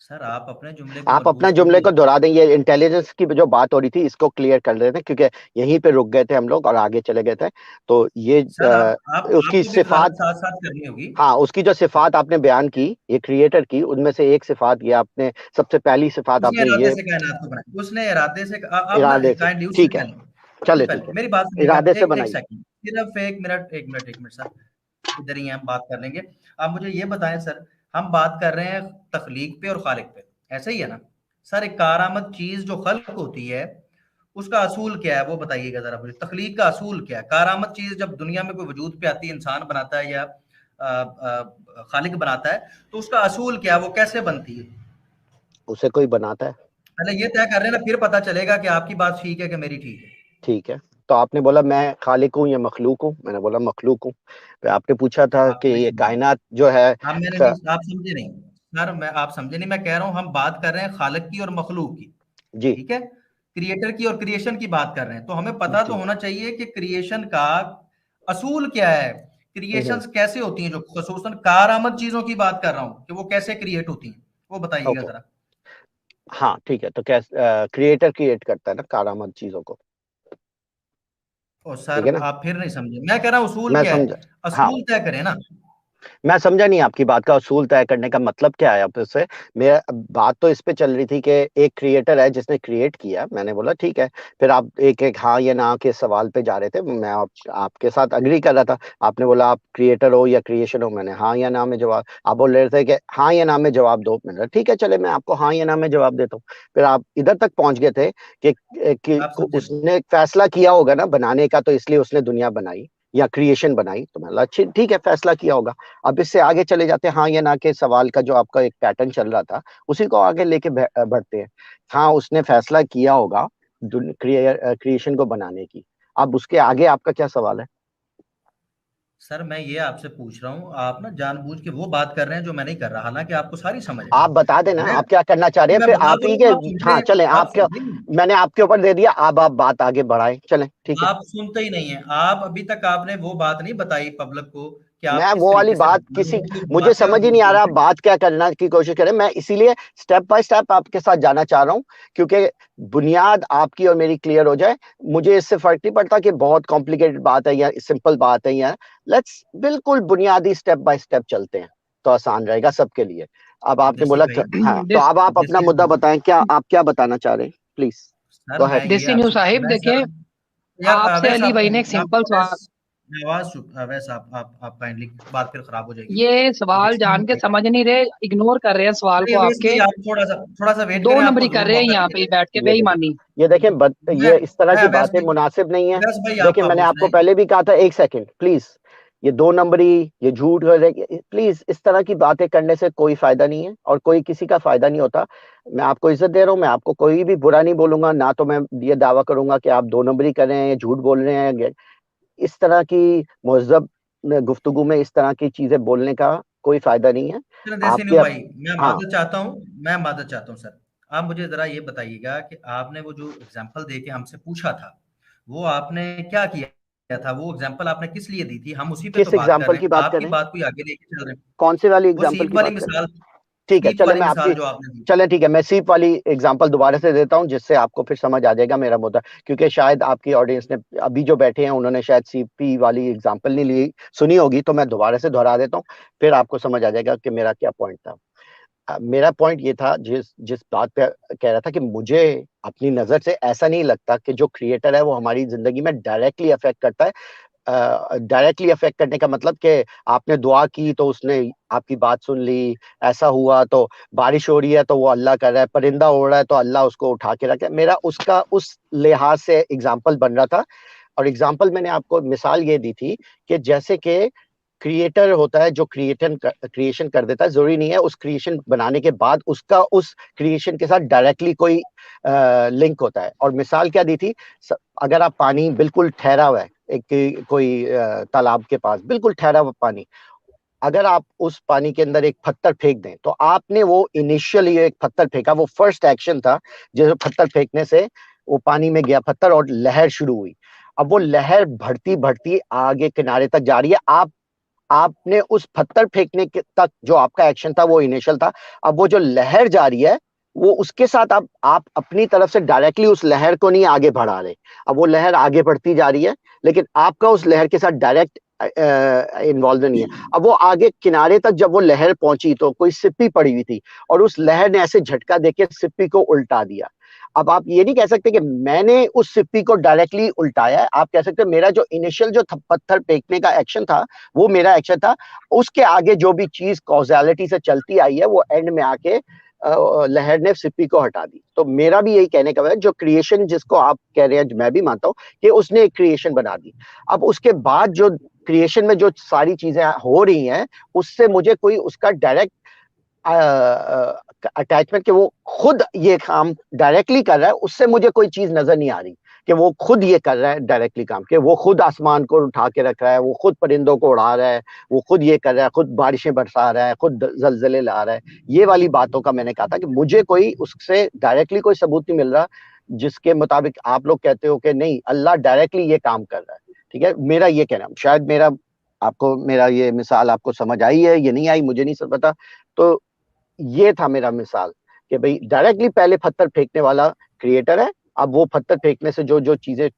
सर आप अपने जुमले को आप अपना मलबूस जुमले कीजिए। को दोहरा दें, ये इंटेलिजेंस की जो बात हो रही थी इसको क्लियर कर देते हैं, क्योंकि यहीं पे रुक गए थे हम लोग और आगे चले गए थे। तो ये सर आप उसकी आपको भी वजाहत सिफात, साथ साथ करनी होगी। हाँ उसकी जो सिफात आपने बयान की ये क्रिएटर की, उनमें से एक सिफात ये आपने, सबसे पहली सिफात उसने आपने इरादे ये से कायनात को बनाया, उसने इरादे से। आप ना इरादे से, काइंडली उससे ठीक है, पहले, चले ठीक पहले है, मेरी बात सुनिएगा, इरादे से एक एक बनाई। सेकंड, सिर्फ एक मिनट सर, इधर ही हम बात कर लेंगे। आप मुझे ये बताएं सर, हम बात कर रहे हैं तख्लीक पे और खालिक पे, ऐसा ही है ना सर? एक कारआमद चीज जो खल्क होती है, उसका असूल क्या है वो बताइएगा जरा मुझे। तख्लीक का असूल क्या है? कारआमद चीज जब दुनिया में कोई वजूद पे आती है, इंसान बनाता है या खालिक बनाता है, तो उसका असूल क्या है, वो कैसे बनती है? उसे कोई बनाता है? पहले ये तय कर लेना, फिर पता चलेगा कि आपकी बात ठीक है कि मेरी ठीक है। ठीक है, तो आपने बोला मैं खालिक हूँ या मखलूक हूँ, मैंने बोला मखलूक हूँ। फिर आपने पूछा था आप कि नहीं ये समझे, कायनात जो है आप मैंने क- नहीं, आप समझे नहीं सर, मैं आप समझे नहीं, मैं कह रहा हूँ हम बात कर रहे हैं खालिक की और मखलूक की, जी ठीक है? क्रिएटर की और क्रिएशन की बात कर रहे हैं, तो हमें पता तो जी होना चाहिए कि क्रिएशन का असूल क्या है, हम्म, क्रिएशंस कैसे होती हैं, जो खसूसन कारआमद चीजों की बात कर रहा हूँ कि वो कैसे क्रिएट होती हैं, वो बताइएगा ओके, जरा। हाँ ठीक है, तो कैसे क्रिएटर क्रिएट करता है ना कारामद चीजों को, और ठीक सर है ना? आप फिर नहीं समझे, मैं कह रहा हूँ असूल मैं क्या समझा, है, हाँ असूल तय करें ना। मैं समझा नहीं आपकी बात का असूल तय करने का मतलब क्या है। आप इससे, मेरा बात तो इस पे चल रही थी कि एक क्रिएटर है जिसने क्रिएट किया, मैंने बोला ठीक है। फिर आप एक एक हाँ या ना के सवाल पे जा रहे थे, मैं आपके साथ अग्री कर रहा था। आपने बोला आप क्रिएटर हो या क्रिएशन हो, मैंने हाँ या ना में जवाब, आप बोल रहे थे कि हाँ या ना में जवाब दो, मैंने बोला ठीक है चले मैं आपको हाँ या ना में जवाब देता हूँ। फिर आप इधर तक पहुंच गए थे कि आप समझे नहीं। उसने एक फैसला किया होगा ना बनाने का, तो इसलिए उसने दुनिया बनाई या क्रिएशन बनाई, तो मैंने बोला ठीक है फैसला किया होगा। अब इससे आगे चले जाते हैं, हाँ या ना के सवाल का जो आपका एक पैटर्न चल रहा था, उसी को आगे लेके बढ़ते हैं। हाँ उसने फैसला किया होगा क्रिएशन को बनाने की। अब उसके आगे आपका क्या सवाल है? सर मैं ये आपसे पूछ रहा हूँ, आप ना जानबूझ के वो बात कर रहे हैं जो मैं नहीं कर रहा, हालांकि आपको सारी समझ है। आप बता देना मैं आप क्या करना चाह रहे हैं, मैं फिर बता आप तो ही रहा के, हूँ, आप सुन हाँ रहे, चले आप आपके, सुनते ही नहीं, मैंने आपके ऊपर दे दिया, अब आप बात आगे बढ़ाएं, चलें ठीक है। आप सुनते ही नहीं है। आप अभी तक आपने वो बात नहीं बताई पब्लिक को कि आप मैं किस वो वाली तरीके से बात बता रहे किसी, हो, कि मुझे बातें और समझ ही नहीं आ बोलते रहा आप हैं। बात क्या करना की कोशिश करें, मैं इसीलिए स्टेप बाय स्टेप आपके साथ जाना चाह रहा हूँ, क्योंकि बुनियाद आपकी और मेरी क्लियर हो जाए। मुझे इससे फर्क नहीं पड़ता कि बहुत कॉम्प्लिकेटेड बात है या सिंपल बात है, या लेट्स बिल्कुल बुनियादी स्टेप बाय स्टेप चलते हैं, तो आसान रहेगा सबके लिए। अब आपने देसी बोला भाई, हाँ, तो देस, अब आप अपना देसी मुद्दा बताएं, क्या आप क्या बताना चाह रहे हैं, प्लीज सर गो मैं अहेड। ये देसी न्यू आपसे, साहिब मैं देखें, सर यार आपसे अवैस अली आप भाई ने एक आप सिंपल सवाल, आवाज अवैस आप काइंडली, बात फिर खराब हो जाएगी। ये सवाल देसी जान के भाई, समझ नहीं रहे, इग्नोर कर रहे हैं सवाल नहीं को अवैस आपके, भाई आप थोड़ा सा वेट दो करें, आपको नंबरी कर जरूर रहे हैं मौका यहाँ पे मिलेगा। बैठ के ये देखें, बेईमानी। ये देखें मैं ये इस तरह मैं की अवैस बातें भाई, मुनासिब नहीं है। अवैस भाई आप देखिए मैंने खामोश आपको रहें। पहले भी कहा था, एक सेकंड प्लीज, ये दो नंबरी, ये झूठ प्लीज, इस तरह की बातें करने से कोई फायदा नहीं है और कोई किसी का फायदा नहीं होता। मैं आपको इज्जत दे रहा हूँ, मैं आपको कोई भी बुरा नहीं बोलूंगा ना, तो मैं ये दावा करूंगा कि आप दो नंबरी कर रहे हैं या झूठ बोल रहे हैं। इस तरह की मुहज्जब गुफ्तगू में इस तरह की चीजें बोलने का कोई फायदा नहीं है। चलो देसी न्यू आपके भाई, मैं हाँ, मादत चाहता हूँ, मैं मादत चाहता हूँ सर। आप मुझे जरा ये बताइएगा कि आपने वो जो एग्जांपल दे के हमसे पूछा था, वो आपने क्या किया था? वो एग्जांपल आपने किस लिए दी थी? हम उसी पे तो किस बात कर एग्जाम्पल रहे की हैं, बात कर आपकी रहे हैं? बात कोई आगे लेके चल रहे हैं। कौन से वाली वो एग्जाम्पल सीप की वाली बात कर रहे हैं? मिसाल, ठीक है, सीप चले वाली मैं मिसाल आपकी जो आपने दी। चले ठीक है, मैं सीप वाली एग्जांपल दोबारा से देता हूँ जिससे आपको फिर समझ आ जाएगा मेरा मुद्दा, क्योंकि शायद आपकी ऑडियंस ने अभी जो बैठे हैं उन्होंने शायद सीपी वाली एग्जांपल नहीं ली सुनी होगी, तो मैं दोबारा से दोहरा देता हूँ, फिर आपको समझ आ जाएगा कि मेरा क्या पॉइंट था। मेरा पॉइंट ये था, जिस जिस बात पे कह रहा था कि मुझे अपनी नजर से ऐसा नहीं लगता कि जो क्रिएटर है वो हमारी जिंदगी में डायरेक्टली अफेक्ट करता है। डायरेक्टली अफेक्ट करने का मतलब कि आपने दुआ की तो उसने आपकी बात सुन ली, ऐसा हुआ तो बारिश हो रही है तो वो अल्लाह कर रहा है, परिंदा उड़ रहा है तो अल्लाह उसको उठा के रखे, मेरा उसका उस लिहाज से एग्जाम्पल बन रहा था। और एग्जाम्पल मैंने आपको मिसाल ये दी थी कि जैसे कि क्रिएटर होता है जो क्रिएशन कर देता है, जरूरी नहीं है उस क्रिएशन बनाने के बाद उसका उस क्रिएशन के साथ डायरेक्टली कोई लिंक होता है। और मिसाल क्या दी थी, अगर आप पानी बिल्कुल ठहरा हुआ है, एक कोई तालाब के पास बिल्कुल ठहरा हुआ पानी, अगर आप उस पानी के अंदर एक पत्थर फेंक दें, तो आपने वो इनिशियली एक पत्थर फेंका, वो फर्स्ट एक्शन था, जो पत्थर फेंकने से वो पानी में गया पत्थर और लहर शुरू हुई। अब वो लहर बढ़ती बढ़ती आगे किनारे तक जा रही है, आपने उस पत्थर फेंकने तक जो आपका एक्शन था वो इनिशियल था। अब वो जो लहर जा रही है वो उसके साथ आप अपनी तरफ से डायरेक्टली उस लहर को नहीं आगे बढ़ा रहे। अब वो लहर आगे बढ़ती जा रही है लेकिन आपका उस लहर के साथ डायरेक्ट इन्वॉल्व नहीं है। अब वो आगे किनारे तक जब वो लहर पहुंची तो कोई सिप्पी पड़ी हुई थी और उस लहर ने ऐसे झटका देके सिप्पी को उल्टा दिया। अब आप ये नहीं कह सकते कि मैंने उस सिप्पी को डायरेक्टली उल्टाया है, आप कह सकते मेरा जो इनिशियल जो पत्थर फेंकने का एक्शन था वो मेरा एक्शन था, उसके आगे जो भी चीज कॉजैलिटी से चलती आई है वो एंड में आके लहर ने सिप्पी को हटा दी। तो मेरा भी यही कहने का है, जो क्रिएशन जिसको आप कह रहे हैं मैं भी मानता हूं कि उसने एक क्रिएशन बना दी। अब उसके बाद जो क्रिएशन में जो सारी चीजें हो रही हैं उससे मुझे कोई उसका डायरेक्ट अटैचमेंट कि वो खुद ये काम डायरेक्टली कर रहा है, उससे मुझे कोई चीज नजर नहीं आ रही कि वो खुद ये कर रहा है डायरेक्टली काम, कि वो खुद आसमान को उठा के रख रहा है, वो खुद परिंदों को उड़ा रहा है, वो खुद ये कर रहा है, खुद बारिशें बरसा रहा है, खुद जलजले ला रहा है। ये वाली बातों का मैंने कहा था कि मुझे कोई उससे डायरेक्टली कोई सबूत नहीं मिल रहा जिसके मुताबिक आप लोग कहते हो कि नहीं अल्लाह डायरेक्टली ये काम कर रहा है। ठीक है, मेरा ये कहना, शायद मेरा ये मिसाल आपको समझ आई है, ये नहीं आई मुझे नहीं पता। तो ये था मेरा मिसाल कि भाई डायरेक्टली पहले पत्थर फेंकने वाला क्रिएटर है, अब वो पत्थर फेंकने से जो जो चीजें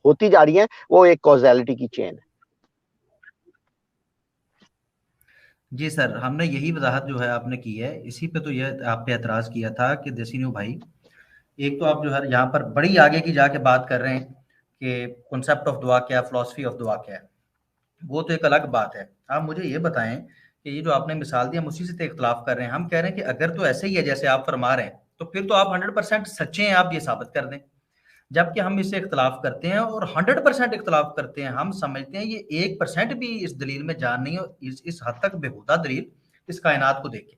होती जा रही हैं वो एक कॉजैलिटी की चेन है। जी सर, हमने यही वजाहत जो है आपने की है, इसी पे तो ये आप पे एतराज किया था कि देसी न्यू भाई, एक तो आप जो है यहाँ पर बड़ी आगे की जाके बात कर रहे हैं कि कॉन्सेप्ट ऑफ दुआ क्या है, फिलॉसफी ऑफ दुआ क्या है, वो तो एक अलग बात है। आप मुझे ये बताएं कि ये जो आपने मिसाल दी हम उसी से इख्तलाफ कर रहे हैं। हम कह रहे हैं कि अगर तो ऐसे ही है जैसे आप फरमा रहे हैं तो फिर तो आप 100% सच्चे हैं, आप ये साबित कर दें। जबकि हम इससे इख्तलाफ करते हैं और 100% इख्तलाफ करते हैं। हम समझते हैं ये 1% भी इस दलील में जान नहीं हो, इस हद तक बेहुदा दलील इस कायनात को देखे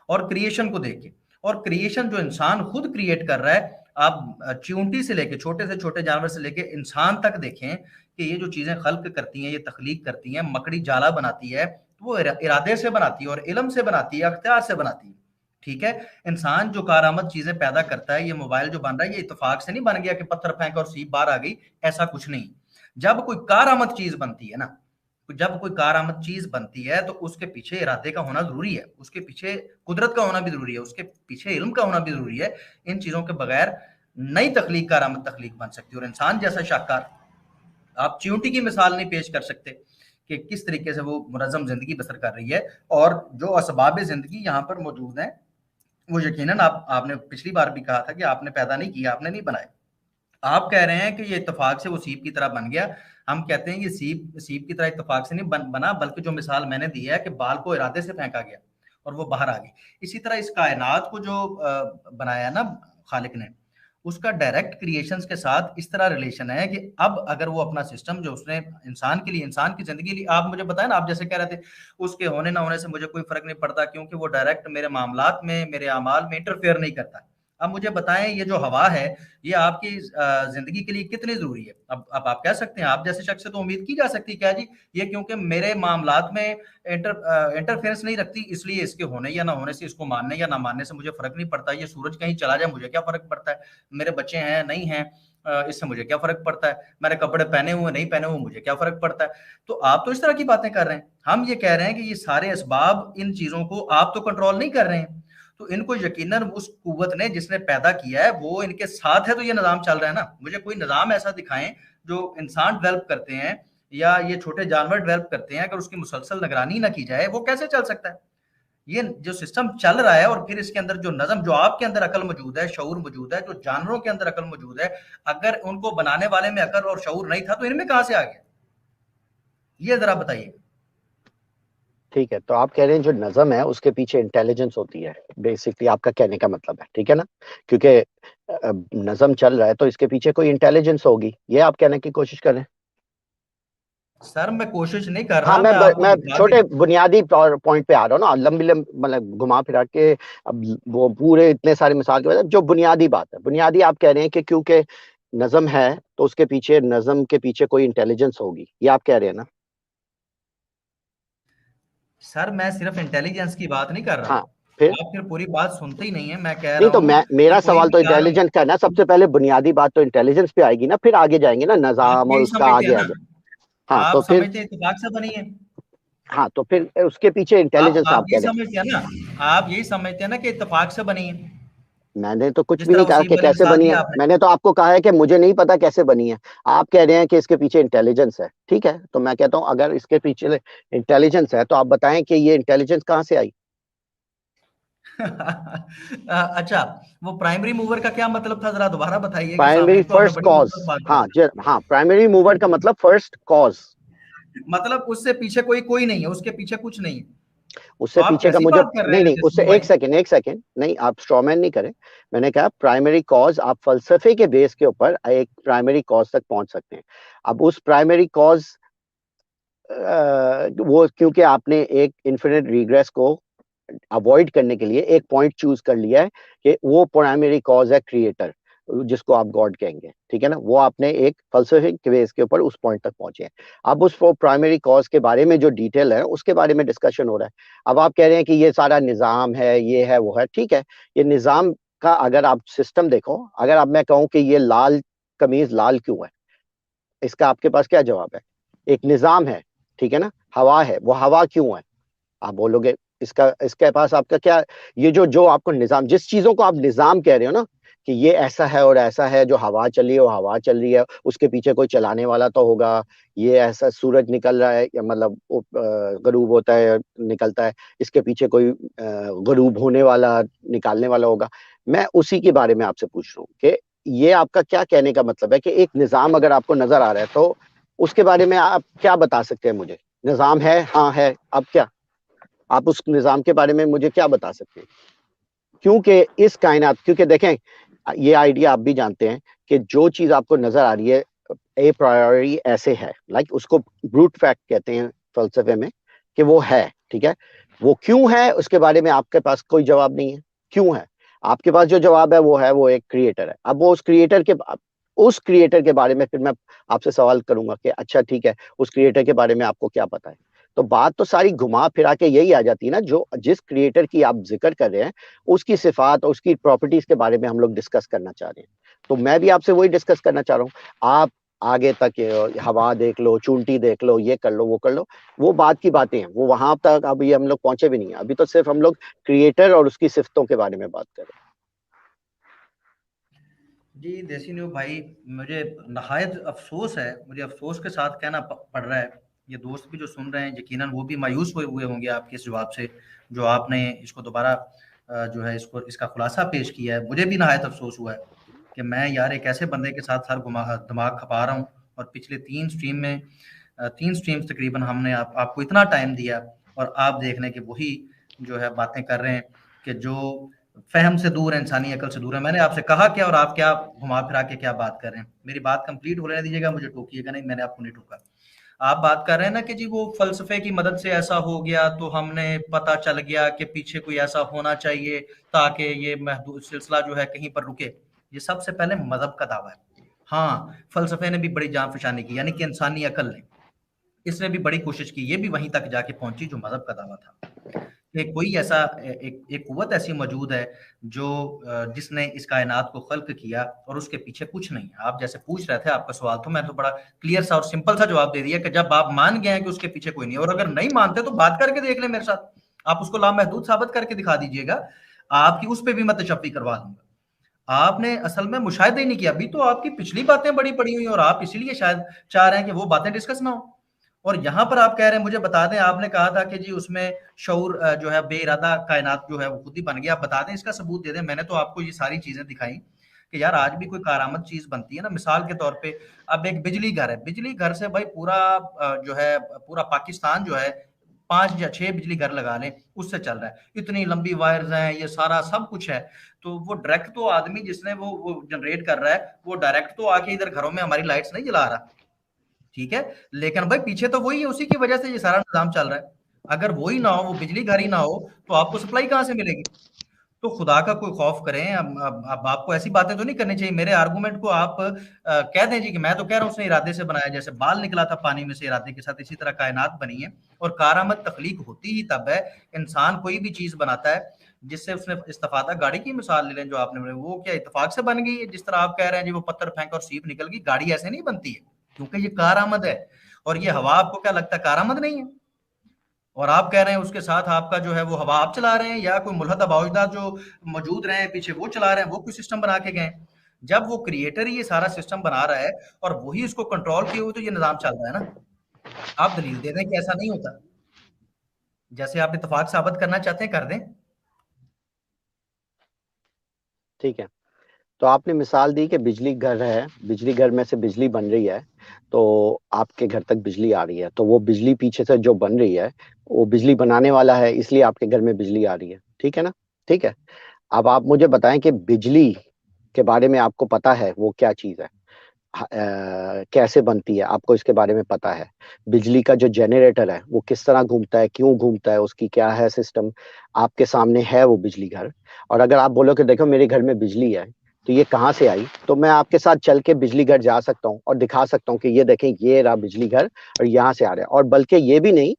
और क्रिएशन को देखे, और क्रिएशन जो इंसान खुद क्रिएट कर रहा है, आप चींटी से लेके छोटे से छोटे जानवर से लेके इंसान तक देखें कि ये जो चीजें खल्क करती हैं, ये तख्लीक करती हैं, मकड़ी जाला बनाती है तो वो इरादे से बनाती है और इल्म से बनाती है, अख्तियार से बनाती है। ठीक है, इंसान जो कारामद चीजें पैदा करता है, ये मोबाइल जो बन रहा है ये इत्तेफाक से नहीं बन गया कि पत्थर फेंका और सीप बाहर आ गई, ऐसा कुछ नहीं। जब कोई कारामद चीज बनती है ना, जब कोई कारामद चीज बनती है तो उसके पीछे इरादे का होना जरूरी है, उसके पीछे कुदरत का होना भी जरूरी है, उसके पीछे इल्म का होना भी जरूरी है। इन चीजों के बगैर नई तख्लीक कारामद तख्लीक बन सकती है। और इंसान जैसा शाहकार, आप चींटी की मिसाल नहीं पेश कर सकते कि किस तरीके से वो मुनज़्ज़म जिंदगी बसर कर रही है, और जो असबाब जिंदगी यहाँ पर मौजूद हैं वो यकीनन आपने पिछली बार भी कहा था कि आपने पैदा नहीं किया, आपने नहीं बनाए। आप कह रहे हैं कि ये इत्तेफाक से वो सीप की तरह बन गया। हम कहते हैं कि सीप की तरह इत्तेफाक से नहीं बना, बल्कि जो मिसाल मैंने दी है कि बाल को इरादे से फेंका गया और वो बाहर आ गई। इसी तरह इस कायनात को जो बनाया ना खालिक ने, उसका डायरेक्ट क्रिएशंस के साथ इस तरह रिलेशन है कि अब अगर वो अपना सिस्टम जो उसने इंसान के लिए, इंसान की जिंदगी लिए, आप मुझे बताएं ना, आप जैसे कह रहे थे उसके होने ना होने से मुझे कोई फर्क नहीं पड़ता क्योंकि वो डायरेक्ट मेरे मामलात में, मेरे अमाल में इंटरफेयर नहीं करता। अब मुझे बताएं ये जो हवा है ये आपकी जिंदगी के लिए कितनी जरूरी है? अब आप कह सकते हैं, आप जैसे शख्स से तो उम्मीद की जा सकती है क्या जी ये क्योंकि मेरे मामलात में इंटरफेरेंस नहीं रखती इसलिए इसके होने या ना होने से, इसको मानने या ना मानने से मुझे फर्क नहीं पड़ता। ये सूरज कहीं चला जाए मुझे क्या फर्क पड़ता है, मेरे बच्चे हैं नहीं हैं इससे मुझे क्या फर्क पड़ता है, मेरे कपड़े पहने हुए नहीं पहने हुए मुझे क्या फर्क पड़ता है। तो आप तो इस तरह की बातें कर रहे हैं। हम ये कह रहे हैं कि ये सारे असबाब, इन चीजों को आप तो कंट्रोल नहीं कर रहे हैं। तो इनको यकीनन उस कुव्वत ने जिसने पैदा किया है वो इनके साथ है, तो ये निज़ाम चल रहा है ना। मुझे कोई निज़ाम ऐसा दिखाएं जो इंसान डेवलप करते हैं या ये छोटे जानवर डेवलप करते हैं, अगर उसकी मुसलसल निगरानी ना की जाए वो कैसे चल सकता है। ये जो सिस्टम चल रहा है और फिर इसके अंदर जो नज़म, जो आपके अंदर अकल मौजूद है, शऊर मौजूद है, जो जानवरों के अंदर अकल मौजूद है, अगर उनको बनाने वाले में अकल और शऊर नहीं था तो इनमें कहां से आ गया, ये जरा बताइए। ठीक है, तो आप कह रहे हैं जो नज़म है उसके पीछे इंटेलिजेंस होती है, बेसिकली आपका कहने का मतलब है, ठीक है ना, क्योंकि नज़म चल रहा है तो इसके पीछे कोई इंटेलिजेंस होगी, ये आप कहने की कोशिश कर रहे हैं। सर मैं कोशिश नहीं कर हाँ, रहा, मैं छोटे बुनियादी पॉइंट पे आ रहा हूँ ना, लंबी मतलब घुमा फिरा के, अब वो पूरे इतने सारे मिसाल के बाद जो बुनियादी बात है, बुनियादी आप कह रहे हैं कि क्योंकि नज़म है तो उसके पीछे, नज़म के पीछे कोई इंटेलिजेंस होगी, ये आप कह रहे हैं ना। सर मैं सिर्फ इंटेलिजेंस की बात नहीं कर रहा। हाँ, फिर आप फिर पूरी बात सुनते ही नहीं है। मैं कह नहीं रहा तो हूँ मेरा कि कोई सवाल भी तो जानवर, इंटेलिजेंस का है ना, सबसे पहले बुनियादी बात तो इंटेलिजेंस पे आएगी ना, फिर आगे जाएंगे ना आप निज़ाम और यही उसका समझते आगे हैं आगे। ना, हाँ तो आप फिर, समझते हैं इत्तेफाक से बनी है। हाँ तो फिर उसके पीछे इंटेलिजेंस आप आप यही कह रहे हैं। समझते हैं ना, आप यही समझते हैं ना कि इत्तेफाक से बनी है। मैंने तो कुछ जिस भी तरह नहीं कहा वसीम कि वाली कैसे मिसाल बनी दी है, आपने। मैंने तो आपको कहा है कि मुझे नहीं पता कैसे बनी है। आप कह रहे हैं कि इसके पीछे इंटेलिजेंस है, ठीक है, तो मैं कहता हूं अगर इसके पीछे इंटेलिजेंस है तो आप बताएं कि ये इंटेलिजेंस कहां से आई। अच्छा, वो प्राइमरी मूवर का क्या मतलब था, जरा दोबारा बताइए कि प्राइमरी सामने को आपने फर्स्ट बड़ी कॉज, मतलब बात हाँ कर हाँ, प्राइमरी मूवर का मतलब फर्स्ट कॉज। मतलब उससे पीछे कोई नहीं है, उसके पीछे कुछ नहीं है। तो उससे आप पीछे का कैसी मुझे बात कर रहे नहीं हैं नहीं, उससे जसीम भाई। एक सेकंड नहीं, आप स्ट्रॉमैन नहीं करें। मैंने कहा प्राइमरी कॉज, आप फलसफे के बेस के ऊपर एक प्राइमरी कॉज तक पहुंच सकते हैं। अब उस प्राइमरी कॉज, वो क्योंकि आपने एक इन्फिनिट रिग्रेस को अवॉइड करने के लिए एक पॉइंट चूज कर लिया है कि वो प्राइमरी कॉज है क्रिएटर, जिसको आप गॉड कहेंगे, ठीक है ना, वो आपने एक फलसफिक बेस के ऊपर उस पॉइंट तक पहुंचे हैं। अब उस प्राइमरी कॉज के बारे में जो डिटेल है उसके बारे में डिस्कशन हो रहा है। अब आप कह रहे हैं कि ये सारा निज़ाम है, ये है, वो है, ठीक है, ये निज़ाम का अगर आप सिस्टम देखो, अगर आप, मैं कहूँ कि ये लाल कमीज लाल क्यों है, इसका आपके पास क्या जवाब है। एक निज़ाम है, ठीक है ना, हवा है, वो हवा क्यों है, आप बोलोगे इसका, इसके पास आपका क्या, ये जो जो आपको निजाम, जिस चीजों को आप निजाम कह रहे हो ना कि ये ऐसा है और ऐसा है, जो हवा चल रही है वो हवा चल रही है, उसके पीछे कोई चलाने वाला तो होगा, ये ऐसा सूरज निकल रहा है या मतलब गरूब होता है निकलता है, इसके पीछे कोई गरूब होने वाला निकालने वाला होगा। मैं उसी के बारे में आपसे पूछ रहा हूँ कि ये आपका क्या कहने का मतलब है कि एक निजाम अगर आपको नजर आ रहा है तो उसके बारे में आप क्या बता सकते हैं मुझे। निजाम है, हाँ है, अब क्या, आप उस निज़ाम के बारे में मुझे क्या बता सकते हैं। क्योंकि इस कायनात, क्योंकि देखें, ये आइडिया आप भी जानते हैं कि जो चीज़ आपको नज़र आ रही है ए प्रायोरी ऐसे है, लाइक उसको ब्रूट फैक्ट कहते हैं फलसफे में, कि वो है, ठीक है, वो क्यों है उसके बारे में आपके पास कोई जवाब नहीं है। क्यों है, आपके पास जो जवाब है वो एक क्रिएटर है। अब वो उस क्रिएटर के बारे में फिर मैं आपसे सवाल करूंगा कि अच्छा ठीक है, उस क्रिएटर के बारे में आपको क्या पता है। तो बात तो सारी घुमा फिरा के यही आ जाती है ना, जो जिस क्रिएटर की आप जिक्र कर रहे हैं उसकी सिफात और उसकी प्रॉपर्टीज के बारे में हम लोग डिस्कस करना चाह रहे हैं। तो मैं भी आपसे वही डिस्कस करना चाह रहा हूँ। आप आगे तक हवा देख लो, चूंटी देख लो, ये कर लो, वो कर लो, वो बात की बातें हैं, वो वहां तक अभी हम लोग पहुंचे भी नहीं है। अभी तो सिर्फ हम लोग क्रिएटर और उसकी सिफतों के बारे में बात कर रहे हैं। जी देसी न्यू भाई, मुझे नहायत अफसोस है, मुझे अफसोस के साथ कहना पड़ रहा है, ये दोस्त भी जो सुन रहे हैं यकीनन वो भी मायूस हुए होंगे आपके इस जवाब से, जो आपने इसको दोबारा जो है इसको इसका खुलासा पेश किया है। मुझे भी नहायत अफसोस हुआ है कि मैं यार एक ऐसे बंदे के साथ हर दिमाग खपा रहा हूँ, और पिछले 3 स्ट्रीम्स तकरीबन हमने आपको इतना टाइम दिया, और आप देखने के वही जो है बातें कर रहे हैं कि जो फहम से दूर है, इंसानी अकल से दूर है। मैंने आपसे कहा क्या और आप क्या घुमा फिरा के क्या बात कर रहे हैं। मेरी बात कंप्लीट होने दीजिएगा, मुझे टोकिएगा नहीं, मैंने आपको नहीं टोका। आप बात कर रहे हैं ना कि जी वो फलसफे की मदद से ऐसा हो गया, तो हमने पता चल गया कि पीछे कोई ऐसा होना चाहिए ताकि ये महदूद सिलसिला जो है कहीं पर रुके। ये सबसे पहले मजहब का दावा है। हाँ, फलसफे ने भी बड़ी जान फशानी की, यानी कि इंसानी अकल ने, इसने भी बड़ी कोशिश की, ये भी वहीं तक जाके पहुंची जो मजहब का दावा था कि कोई ऐसा एक कुव्वत ऐसी मौजूद है जो जिसने इस कायनात को खल्क किया और उसके पीछे कुछ नहीं है। आप जैसे पूछ रहे थे, आपका सवाल तो मैंने तो बड़ा क्लियर सा और सिंपल सा जवाब दे दिया कि जब आप मान गए हैं कि उसके पीछे कोई नहीं है, और अगर नहीं मानते तो बात करके देख लें मेरे साथ, आप उसको लामहदूद साबित करके दिखा दीजिएगा। आपकी उस पर भी मैं तशफ़ी करवा दूंगा। आपने असल में मुशाहिदा ही नहीं किया। अभी तो आपकी पिछली बातें बड़ी पड़ी हुई और आप इसीलिए शायद चाह रहे हैं कि वो बातें डिस्कस ना हो। और यहाँ पर आप कह रहे हैं, मुझे बता दें, आपने कहा था कि जी उसमें शऊर जो है बेइरादा कायनात जो है वो खुद ही बन गया। आप बता दें, इसका सबूत दे दें। मैंने तो आपको ये सारी चीजें दिखाई कि यार आज भी कोई कारामद चीज बनती है ना। मिसाल के तौर पे अब एक बिजली घर है, बिजली घर से भाई पूरा जो है पूरा पाकिस्तान जो है 5 या 6 बिजली घर लगा लें, उससे चल रहा है। इतनी लंबी वायर्स हैं, ये सारा सब कुछ है। तो वो डायरेक्ट तो आदमी जिसने वो जनरेट कर रहा है, वो डायरेक्ट तो आके इधर घरों में हमारी लाइट्स नहीं जला रहा, ठीक है। लेकिन भाई पीछे तो वही है, उसी की वजह से ये सारा निजाम चल रहा है। अगर वही ना हो, वो बिजली घर ही ना हो, तो आपको सप्लाई कहाँ से मिलेगी? तो खुदा का कोई खौफ करें। अब आपको ऐसी बातें तो नहीं करनी चाहिए। मेरे आर्गुमेंट को आप कह दें जी कि मैं तो कह रहा हूँ उसने इरादे से बनाया, जैसे बाल निकला था पानी में से इरादे के साथ, इसी तरह कायनात बनी है। और कारामद तख्लीक होती ही तब है, इंसान कोई भी चीज बनाता है जिससे उसने इस्तेफादा। गाड़ी की मिसाल ले लें जो आपने बोली, वो क्या इत्तेफाक से बन गई है? जिस तरह आप कह रहे हैं जी वो पत्थर फेंक और सीप निकल गई, गाड़ी ऐसे नहीं बनती है, क्योंकि ये कारामद है। और ये हवा आपको क्या लगता है कारामद नहीं है? और आप कह रहे हैं उसके साथ आपका जो है वो हवा आप चला रहे हैं, या कोई मुल्हद अबाउजदाद जो मौजूद रहे हैं पीछे वो चला रहे हैं, वो कोई सिस्टम बना के गए? जब वो क्रिएटर ही ये सारा सिस्टम बना रहा है और वही इसको कंट्रोल किए हुए, तो ये निजाम चल रहा है ना। आप दलील दे दें कि ऐसा नहीं होता, जैसे आप इत्तेफाक साबित करना चाहते हैं कर दें। ठीक है, तो आपने मिसाल दी कि बिजली घर है, बिजली घर में से बिजली बन रही है, तो आपके घर तक बिजली आ रही है, तो वो बिजली पीछे से जो बन रही है वो बिजली बनाने वाला है, इसलिए आपके घर में बिजली आ रही है, ठीक है ना? ठीक है, अब आप मुझे बताएं कि बिजली के बारे में आपको पता है वो क्या चीज है, कैसे बनती है, आपको इसके बारे में पता है? बिजली का जो जनरेटर है वो किस तरह घूमता है, क्यों घूमता है, उसकी क्या है सिस्टम, आपके सामने है वो बिजली घर। और अगर आप बोलो कि देखो मेरे घर में बिजली है, तो ये कहाँ से आई, तो मैं आपके साथ चल के बिजली घर जा सकता हूँ और दिखा सकता हूँ कि ये देखें ये रहा बिजली घर और यहाँ से आ रहा है। और बल्कि ये भी नहीं,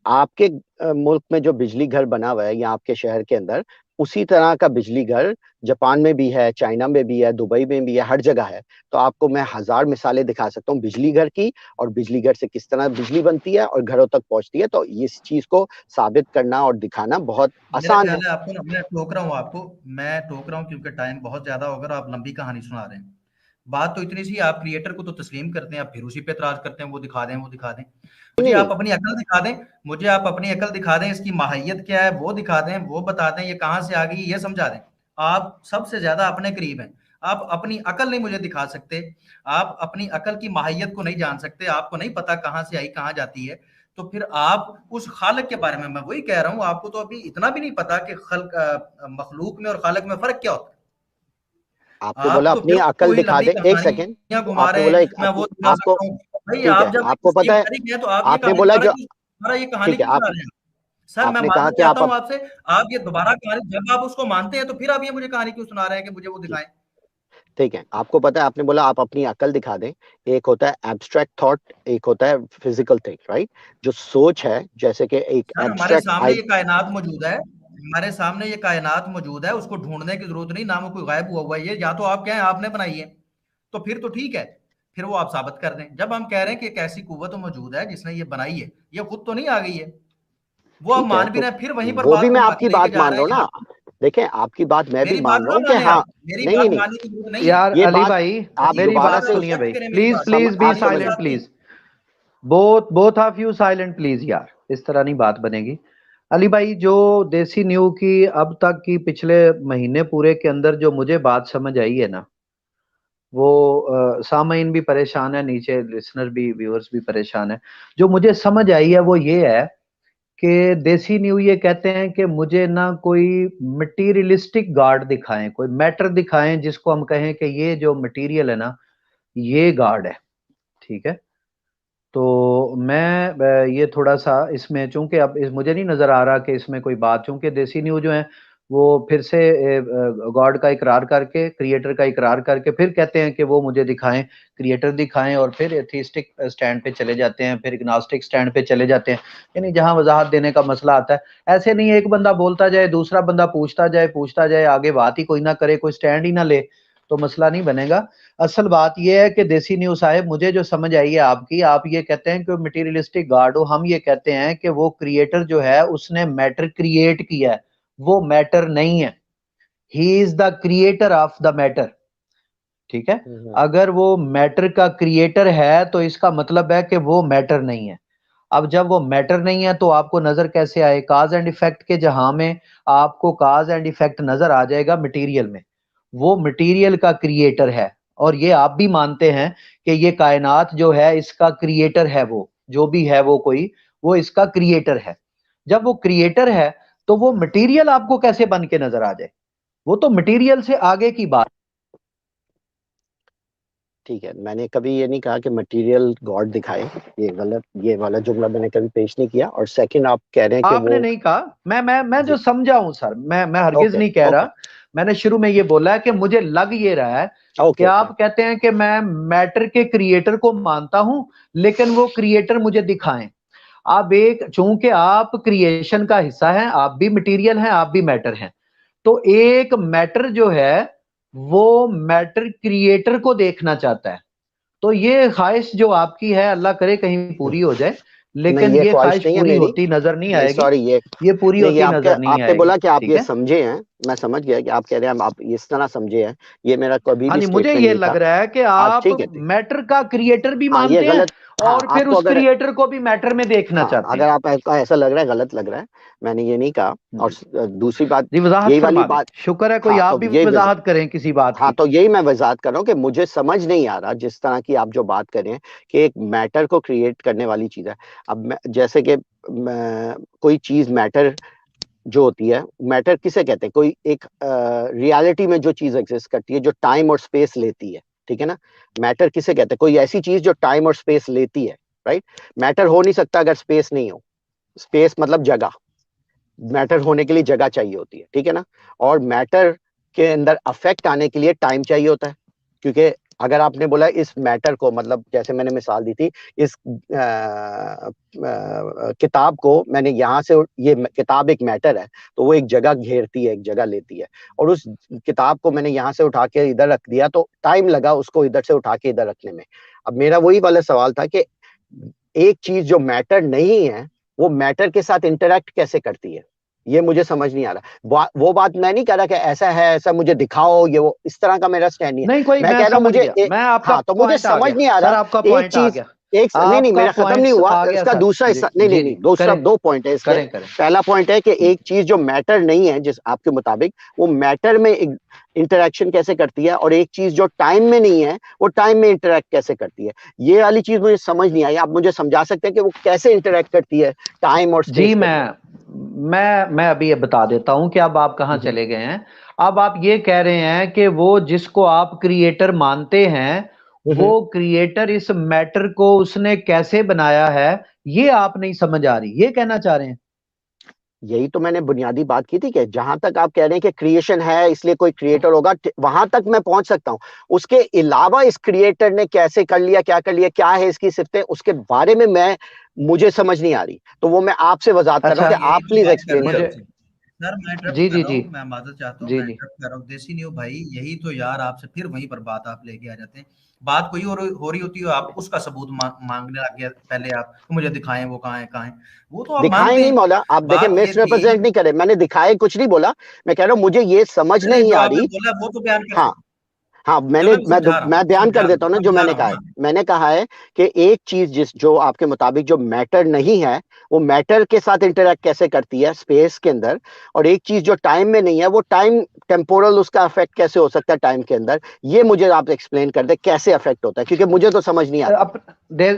आपके मुल्क में जो बिजली घर बना हुआ है या आपके शहर के अंदर, उसी तरह का बिजली घर जापान में भी है, चाइना में भी है, दुबई में भी है, हर जगह है। तो आपको मैं 1000 मिसालें दिखा सकता हूँ बिजली घर की, और बिजली घर से किस तरह बिजली बनती है और घरों तक पहुंचती है। तो इस चीज को साबित करना और दिखाना बहुत मेरा आसान ख्याल है। है आपको ना, मैं टोक रहा हूँ आपको, मैं टोक रहा हूँ क्योंकि टाइम बहुत ज्यादा होगा, आप लंबी कहानी सुना रहे हैं। बात तो इतनी सी, आप क्रिएटर को तो तस्लीम करते हैं, आप फिर उसी पे एतराज करते हैं वो दिखा दें वो दिखा दें। मुझे नहीं आप नहीं, अपनी अकल दिखा दें, मुझे आप अपनी अकल दिखा दें, इसकी माहियत क्या है वो दिखा दें, वो बता दें, ये कहाँ से आ गई ये समझा दें। आप सबसे ज्यादा अपने करीब हैं, आप अपनी अकल नहीं मुझे दिखा सकते, आप अपनी अकल की माहियत को नहीं जान सकते, आपको नहीं पता कहाँ से आई कहाँ जाती है। तो फिर आप उस खालिक के बारे में, मैं वही कह रहा हूँ, आपको तो अभी इतना भी नहीं पता कि मखलूक में और खालिक में फर्क क्या होता है। आपने आप बोला तो अपनी फिर अकल वही दिखा लंबी दे, एक सेकेंड। कहानियां घुमा आपने रहे बोला हैं, एक मैं वो दिखा आपको, सकता हूँ भाई। ठीक है, आप जब आपको ये पता है, फर्क है तो आप ये आपने कहानी बोला दोबारा जो, की दोबारा ये कहानी ठीक है, क्यों सुना रहे हैं? सर मैं आपने कहा मानना कि चाहता आप हूँ आपसे, आप ये दोबारा कहानी जब आप उसको मानते हैं तो फिर आप ये मुझे कहानी क्यों सुना रहे हैं कि मुझे वो दिखाएं? ठीक है, आपको पता है, आपने बोला आप अपनी अकल दिखा दें। एक होता है एब्स्ट्रैक्ट थॉट, एक होता है फिजिकल थिंग, राइट? जो सोच है, जैसे कि एक सर हमारे एब्स्ट्रैक्ट सामने ये कायनात मौजूद है, हमारे सामने ये कायनात मौजूद है, उसको ढूंढने की जरूरत नहीं, ना वो कोई गायब हुआ हुआ है। ये या तो आप कहें आपने बनाई है, तो फिर तो ठीक है, फिर वो आप साबित कर दें। जब हम कह रहे हैं कि एक ऐसी कुव्वत मौजूद है जिसने ये बनाई है, ये खुद तो नहीं आ गई है, वो आप ठीक है, मान भी तो रहे हैं, फिर वहीं पर वो भी बात मैं को आपकी लेके बात जा मान रहे रहा हैं हूँ यहाँ। ना। देखें, आपकी बात मैं भी मेरी मान बात रहा ना हूँ कि माने हाँ, आप, मेरी नहीं नहीं बात नहीं, मानने की जरूरत नहीं है। यार ये अली बात भाई, आप अजीब मेरी दोबारा बात बात है, से सुनिए एक्सेप्ट भाई, करें मेरी प्लीज बात, प्लीज बी आप हमारी कोई समझ, साइलेंट बात नहीं। Please. Both of you silent please यार, इस तरह नहीं बात बनेगी। अली भाई, जो देसी न्यू की अब तक की पिछले महीने पूरे के अंदर जो मुझे बात समझ आई है ना, वो सामाइन भी परेशान है, नीचे लिसनर भी, व्यूअर्स भी परेशान है। जो मुझे समझ आई है वो ये है कि देसी न्यू ये कहते हैं कि मुझे ना कोई मटीरियलिस्टिक गार्ड दिखाएं, कोई मैटर दिखाएं जिसको हम कहें कि ये जो मटेरियल है ना, ये गार्ड है, ठीक है। तो मैं ये थोड़ा सा इसमें, चूंकि अब मुझे नहीं नजर आ रहा कि इसमें कोई बात, चूंकि देसी न्यू जो है वो फिर से गॉड का इकरार करके, क्रिएटर का इकरार करके फिर कहते हैं कि वो मुझे दिखाएं, क्रिएटर दिखाएं, और फिर एथिस्टिक स्टैंड पे चले जाते हैं, फिर इग्नास्टिक स्टैंड पे चले जाते हैं। यानी जहां वजाहत देने का मसला आता है, ऐसे नहीं एक बंदा बोलता जाए, दूसरा बंदा पूछता जाए, आगे बात ही कोई ना करे, कोई स्टैंड ही ना ले, तो मसला नहीं बनेगा। असल बात यह है कि देसी न्यू साहब, मुझे जो समझ आई है आपकी, आप ये कहते हैं कि मटेरियलिस्टिक गार्ड हो, हम ये कहते हैं कि वो क्रिएटर जो है उसने मैटर क्रिएट किया है, वो मैटर नहीं है। He is the creator of the matter. ठीक है, अगर वो मैटर का क्रिएटर है तो इसका मतलब है कि वो मैटर नहीं है। अब जब वो मैटर नहीं है तो आपको नजर कैसे आए? काज एंड इफेक्ट के जहां में आपको काज एंड इफेक्ट नजर आ जाएगा मटेरियल में। वो मटेरियल का क्रिएटर है, और ये आप भी मानते हैं कि ये कायनात जो है इसका क्रिएटर है, वो जो भी है वो कोई, वो इसका क्रिएटर है। जब वो क्रिएटर है तो वो मटेरियल आपको कैसे बन के नजर आ जाए? वो तो मटेरियल से आगे की बात। ठीक है, मैंने कभी ये नहीं कहा कि मटेरियल गॉड दिखाए, ये गलत, ये वाला जुमला मैंने कभी पेश नहीं किया। और सेकंड, आप कह रहे हैं कि आपने वो नहीं कहा, मैं जो समझा हूं सर, मैं हरगिज ओके नहीं कह ओके रहा। मैंने शुरू में ये बोला है कि मुझे लग ये रहा है कि ओके आप कहते हैं कि मैं मैटर के क्रिएटर को मानता हूं, लेकिन वो क्रिएटर मुझे दिखाएं। आप एक, चूंकि आप क्रिएशन का हिस्सा हैं, आप भी मटेरियल हैं, आप भी मैटर हैं, तो एक मैटर जो है वो मैटर क्रिएटर को देखना चाहता है। तो ये ख्वाहिश जो आपकी है, अल्लाह करे कहीं पूरी हो जाए, नहीं, लेकिन ये ये ख्वाहिश ख्वाहिश नहीं है पूरी मेरी। होती नजर नहीं नहीं आएगी। सॉरी, ये पूरी नहीं, ये होती नजर नहीं आपने आएगी। बोला कि आप ठीक ये है, समझे हैं, मैं समझ गया कि आप कह रहे हैं आप इस तरह समझे हैं। ये मेरा कभी हाँ भी जी, मुझे स्टेटमेंट ये नहीं लग था। रहा है कि हाँ आप ठीक है, ठीक। मैटर का क्रिएटर भी हाँ ये मानते हैं गलत, हाँ और फिर आपको उस अगर, क्रिएटर को भी मैटर में देखना हाँ चाहते अगर हैं। आपको ऐसा लग रहा है, गलत लग रहा है, मैंने ये नहीं कहा। और जी दूसरी बात, जी, वजाहत यही वाली फरमा दें। बात, शुक्र है कोई हाँ आप तो भी यही वजाहत करें किसी बात हाँ की। तो यही मैं वजाहत कर रहा हूँ कि मुझे समझ नहीं आ रहा जिस तरह की आप जो बात कर रहे हैं कि एक मैटर को क्रिएट करने वाली चीज है। अब जैसे कि कोई चीज मैटर जो होती है, मैटर किसे कहते हैं? कोई एक रियलिटी में जो चीज एग्जिस्ट करती है, जो टाइम और स्पेस लेती है, ठीक है ना? मैटर किसे कहते हैं? कोई ऐसी चीज जो टाइम और स्पेस लेती है, राइट? मैटर हो नहीं सकता अगर स्पेस नहीं हो। स्पेस मतलब जगह, मैटर होने के लिए जगह चाहिए होती है, ठीक है ना? और मैटर के अंदर अफेक्ट आने के लिए टाइम चाहिए होता है, क्योंकि अगर आपने बोला इस मैटर को, मतलब जैसे मैंने मिसाल दी थी, इस किताब को मैंने यहाँ से, ये किताब एक मैटर है, तो वो एक जगह घेरती है, एक जगह लेती है, और उस किताब को मैंने यहाँ से उठा के इधर रख दिया, तो टाइम लगा उसको इधर से उठा के इधर रखने में। अब मेरा वही वाला सवाल था कि एक चीज जो मैटर नहीं है वो मैटर के साथ इंटरेक्ट कैसे करती है, ये मुझे समझ नहीं आ रहा। वो बात मैं नहीं कह रहा कि ऐसा है, ऐसा मुझे दिखाओ, ये वो, इस तरह का मेरा स्टैंड नहीं है। नहीं कोई, मैं मैं कह रहा हूं समझ मुझे गया, मैं आपका हाँ, तो मुझे पॉइंट आ समझ गया नहीं आ सर, रहा आपका एक पॉइंट आ चीज, गया, एक नहीं नहीं, आपका मेरा खत्म नहीं पॉइंट हुआ आ गया इसका सर। दूसरा जी हिस्सा, नहीं नहीं जी नहीं, जी, दूसरा, करें दो पॉइंट है इसके। करें करें। पहला पॉइंट है कि एक चीज जो मैटर नहीं है, जिस आपके मुताबिक, वो मैटर में इंटरेक्शन कैसे करती है, और एक चीज जो टाइम में नहीं है वो टाइम में इंटरेक्ट कैसे करती है। ये वाली चीज मुझे समझ नहीं आई। आप मुझे समझा सकते हैं कि वो कैसे इंटरेक्ट करती है टाइम और जी, स्पेस के अंदर? मैं अभी ये बता देता हूं कि अब आप कहाँ चले गए हैं। अब आप ये कह रहे हैं कि वो जिसको आप क्रिएटर मानते हैं, वो क्रिएटर इस मैटर को उसने कैसे बनाया है, ये आप नहीं समझ आ रही, ये कहना चाह रहे हैं? यही तो मैंने बुनियादी बात की थी कि जहां तक आप कह रहे हैं कि क्रिएशन है इसलिए कोई क्रिएटर होगा, वहां तक मैं पहुंच सकता हूं। उसके अलावा इस क्रिएटर ने कैसे कर लिया, क्या कर लिया, क्या है इसकी सिफ्तें, उसके बारे में मुझे समझ नहीं आ रही। तो वो मैं आपसे वजाहत कर रहा हूं अच्छा, कि आप प्लीज एक्सप्लेन मुझे, करें। सर मैं इंटरप्ट जी कर जी रहा जी हूँ, मैं माजरत चाहता हूँ, जी मैं जी, इंटरप्ट कर रहा हूँ। देसी न्यू भाई, यही तो यार, आपसे फिर वहीं पर बात आप लेके आ जाते हैं। बात कोई और हो रही होती है, आप उसका सबूत मांगने लग गया पहले आप, तो मुझे दिखाएं वो कहाँ है, कहाँ है। वो तो आप दिखाए मानते नहीं हैं। मौला, आप देखें, बात ये मिस थी, रिप्रेजेंट नहीं करे, मैंने दिखाए कुछ नहीं बोला। मैं कह रहा हूं मुझे ये समझ नहीं नहीं जो आ आपने रही। बोला वो तो बयान कर, हाँ हाँ, चलो मैं समझा रहा हूँ, मैं बयान कर देता हूँ ना जो समझा मैंने रहा हूँ कहा है। ना। मैंने कहा है कि एक चीज जो आपके मुताबिक जो मैटर नहीं है, वो मैटर के साथ इंटरेक्ट कैसे करती है स्पेस के अंदर, और एक चीज जो टाइम में नहीं है, वो टाइम टेम्पोरल उसका अफेक्ट कैसे हो सकता है टाइम के अंदर। ये मुझे आप एक्सप्लेन कर दे कैसे अफेक्ट होता है, क्योंकि मुझे तो समझ नहीं आता।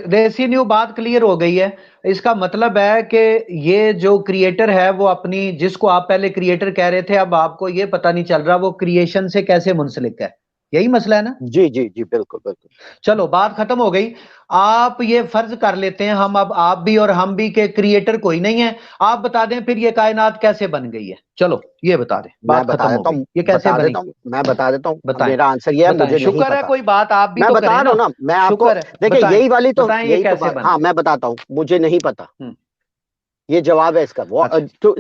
देसी न्यू बात क्लियर हो गई है। इसका मतलब है कि ये जो क्रिएटर है वो अपनी, जिसको आप पहले क्रिएटर कह रहे थे, अब आपको ये पता नहीं चल रहा वो क्रिएशन से कैसे मुंसलिक है, यही मसला है ना? जी जी जी, बिल्कुल बिल्कुल। चलो बात खत्म हो गई। आप ये फर्ज कर लेते हैं, हम अब आप भी और हम भी के क्रिएटर कोई नहीं है। आप बता दें फिर ये कायनात कैसे बन गई है, चलो ये बता दें, मैं बात बता खत्म हो देता गई, हूँ, ये कैसे बता बनी? देता हूँ, मैं बता देता हूँ। अब बताएं, मेरा आंसर ये है, बताएं। मुझे नहीं शुक्र है पता। कोई बात आप भी मैं तो बता करें रहा हूँ ना। ना, मैं आपको, शुक्र है, देखिए बताएं, यही वाली तो, बताएं ये यही तो कैसे बात, बन हाँ गई। मैं बताता हूँ, मुझे नहीं पता। हम्म, ये जवाब है इसका। वो अच्छा, तो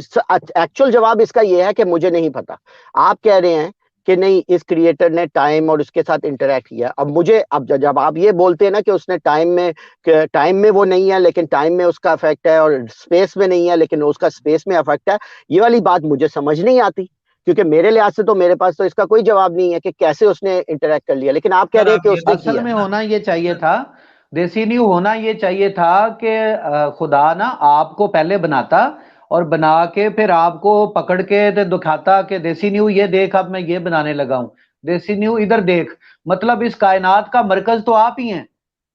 एक्चुअल जवाब इसका ये है कि मुझे नहीं पता। आप कह रहे हैं कि नहीं इस क्रिएटर ने टाइम और उसके साथ इंटरेक्ट किया। अब मुझे, अब जब आप ये बोलते हैं ना कि उसने टाइम में वो नहीं है लेकिन टाइम में उसका इफेक्ट है, और स्पेस में नहीं है लेकिन उसका स्पेस में इफेक्ट है, ये वाली बात मुझे समझ नहीं आती, क्योंकि मेरे लिहाज से तो मेरे पास तो इसका कोई जवाब नहीं है कि कैसे उसने इंटरेक्ट कर लिया, लेकिन आप कह सर रहे हैं आप कि ये उसने असल किया। में होना ये चाहिए था, देसी न्यू होना ये चाहिए था कि खुदा ना आपको पहले बनाता और बना के फिर आपको पकड़ के तो दिखाता कि देसी न्यू ये देख, अब मैं ये बनाने लगा हूं, देसी न्यू इधर देख। मतलब इस कायनात का मरकज तो आप ही हैं,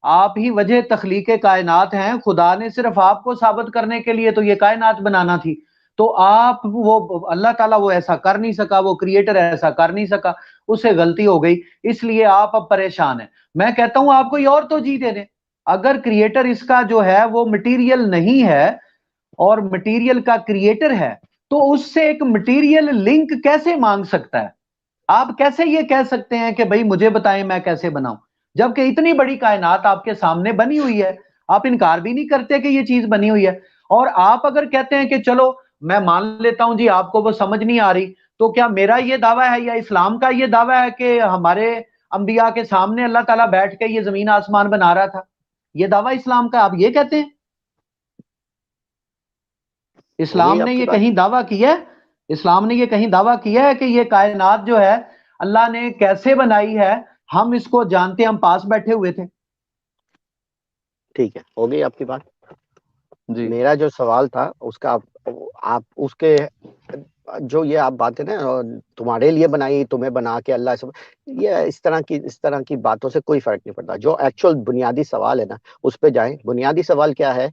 आप ही वजह तख्लीक कायनात हैं। खुदा ने सिर्फ आपको साबित करने के लिए तो ये कायनात बनाना थी, तो आप वो अल्लाह ताला वो ऐसा कर नहीं सका, वो क्रिएटर ऐसा कर नहीं सका, उससे गलती हो गई, इसलिए आप अब परेशान हैं। मैं कहता हूं आप कोई और तो जी दे दें। अगर क्रिएटर इसका जो है वो मटेरियल नहीं है और मटेरियल का क्रिएटर है, तो उससे एक मटेरियल लिंक कैसे मांग सकता है? आप कैसे ये कह सकते हैं कि भाई मुझे बताएं मैं कैसे बनाऊं, जबकि इतनी बड़ी कायनात आपके सामने बनी हुई है, आप इनकार भी नहीं करते कि ये चीज बनी हुई है। और आप अगर कहते हैं कि चलो मैं मान लेता हूं जी आपको वो समझ नहीं आ रही, तो क्या मेरा ये दावा है या इस्लाम का ये दावा है कि हमारे अंबिया के सामने अल्लाह ताला बैठ के ये जमीन आसमान बना रहा था? ये दावा इस्लाम का, आप ये कहते हैं? हो गई इस्लाम ने आपकी ये बात। कहीं दावा किया है? इस्लाम ने ये कहीं दावा किया है कि ये कायनात जो है अल्लाह ने कैसे बनाई है, हम इसको जानते, हम पास बैठे हुए थे। ठीक है, हो गई आपकी बात। जी मेरा जो सवाल था उसका आप उसके जो ये आप बातें ना, तुम्हारे लिए बनाई, तुम्हें बना के अल्लाह सब, ये इस तरह की बातों से कोई फर्क नहीं पड़ता। जो एक्चुअल बुनियादी सवाल है ना उस पे जाएं। बुनियादी सवाल क्या है?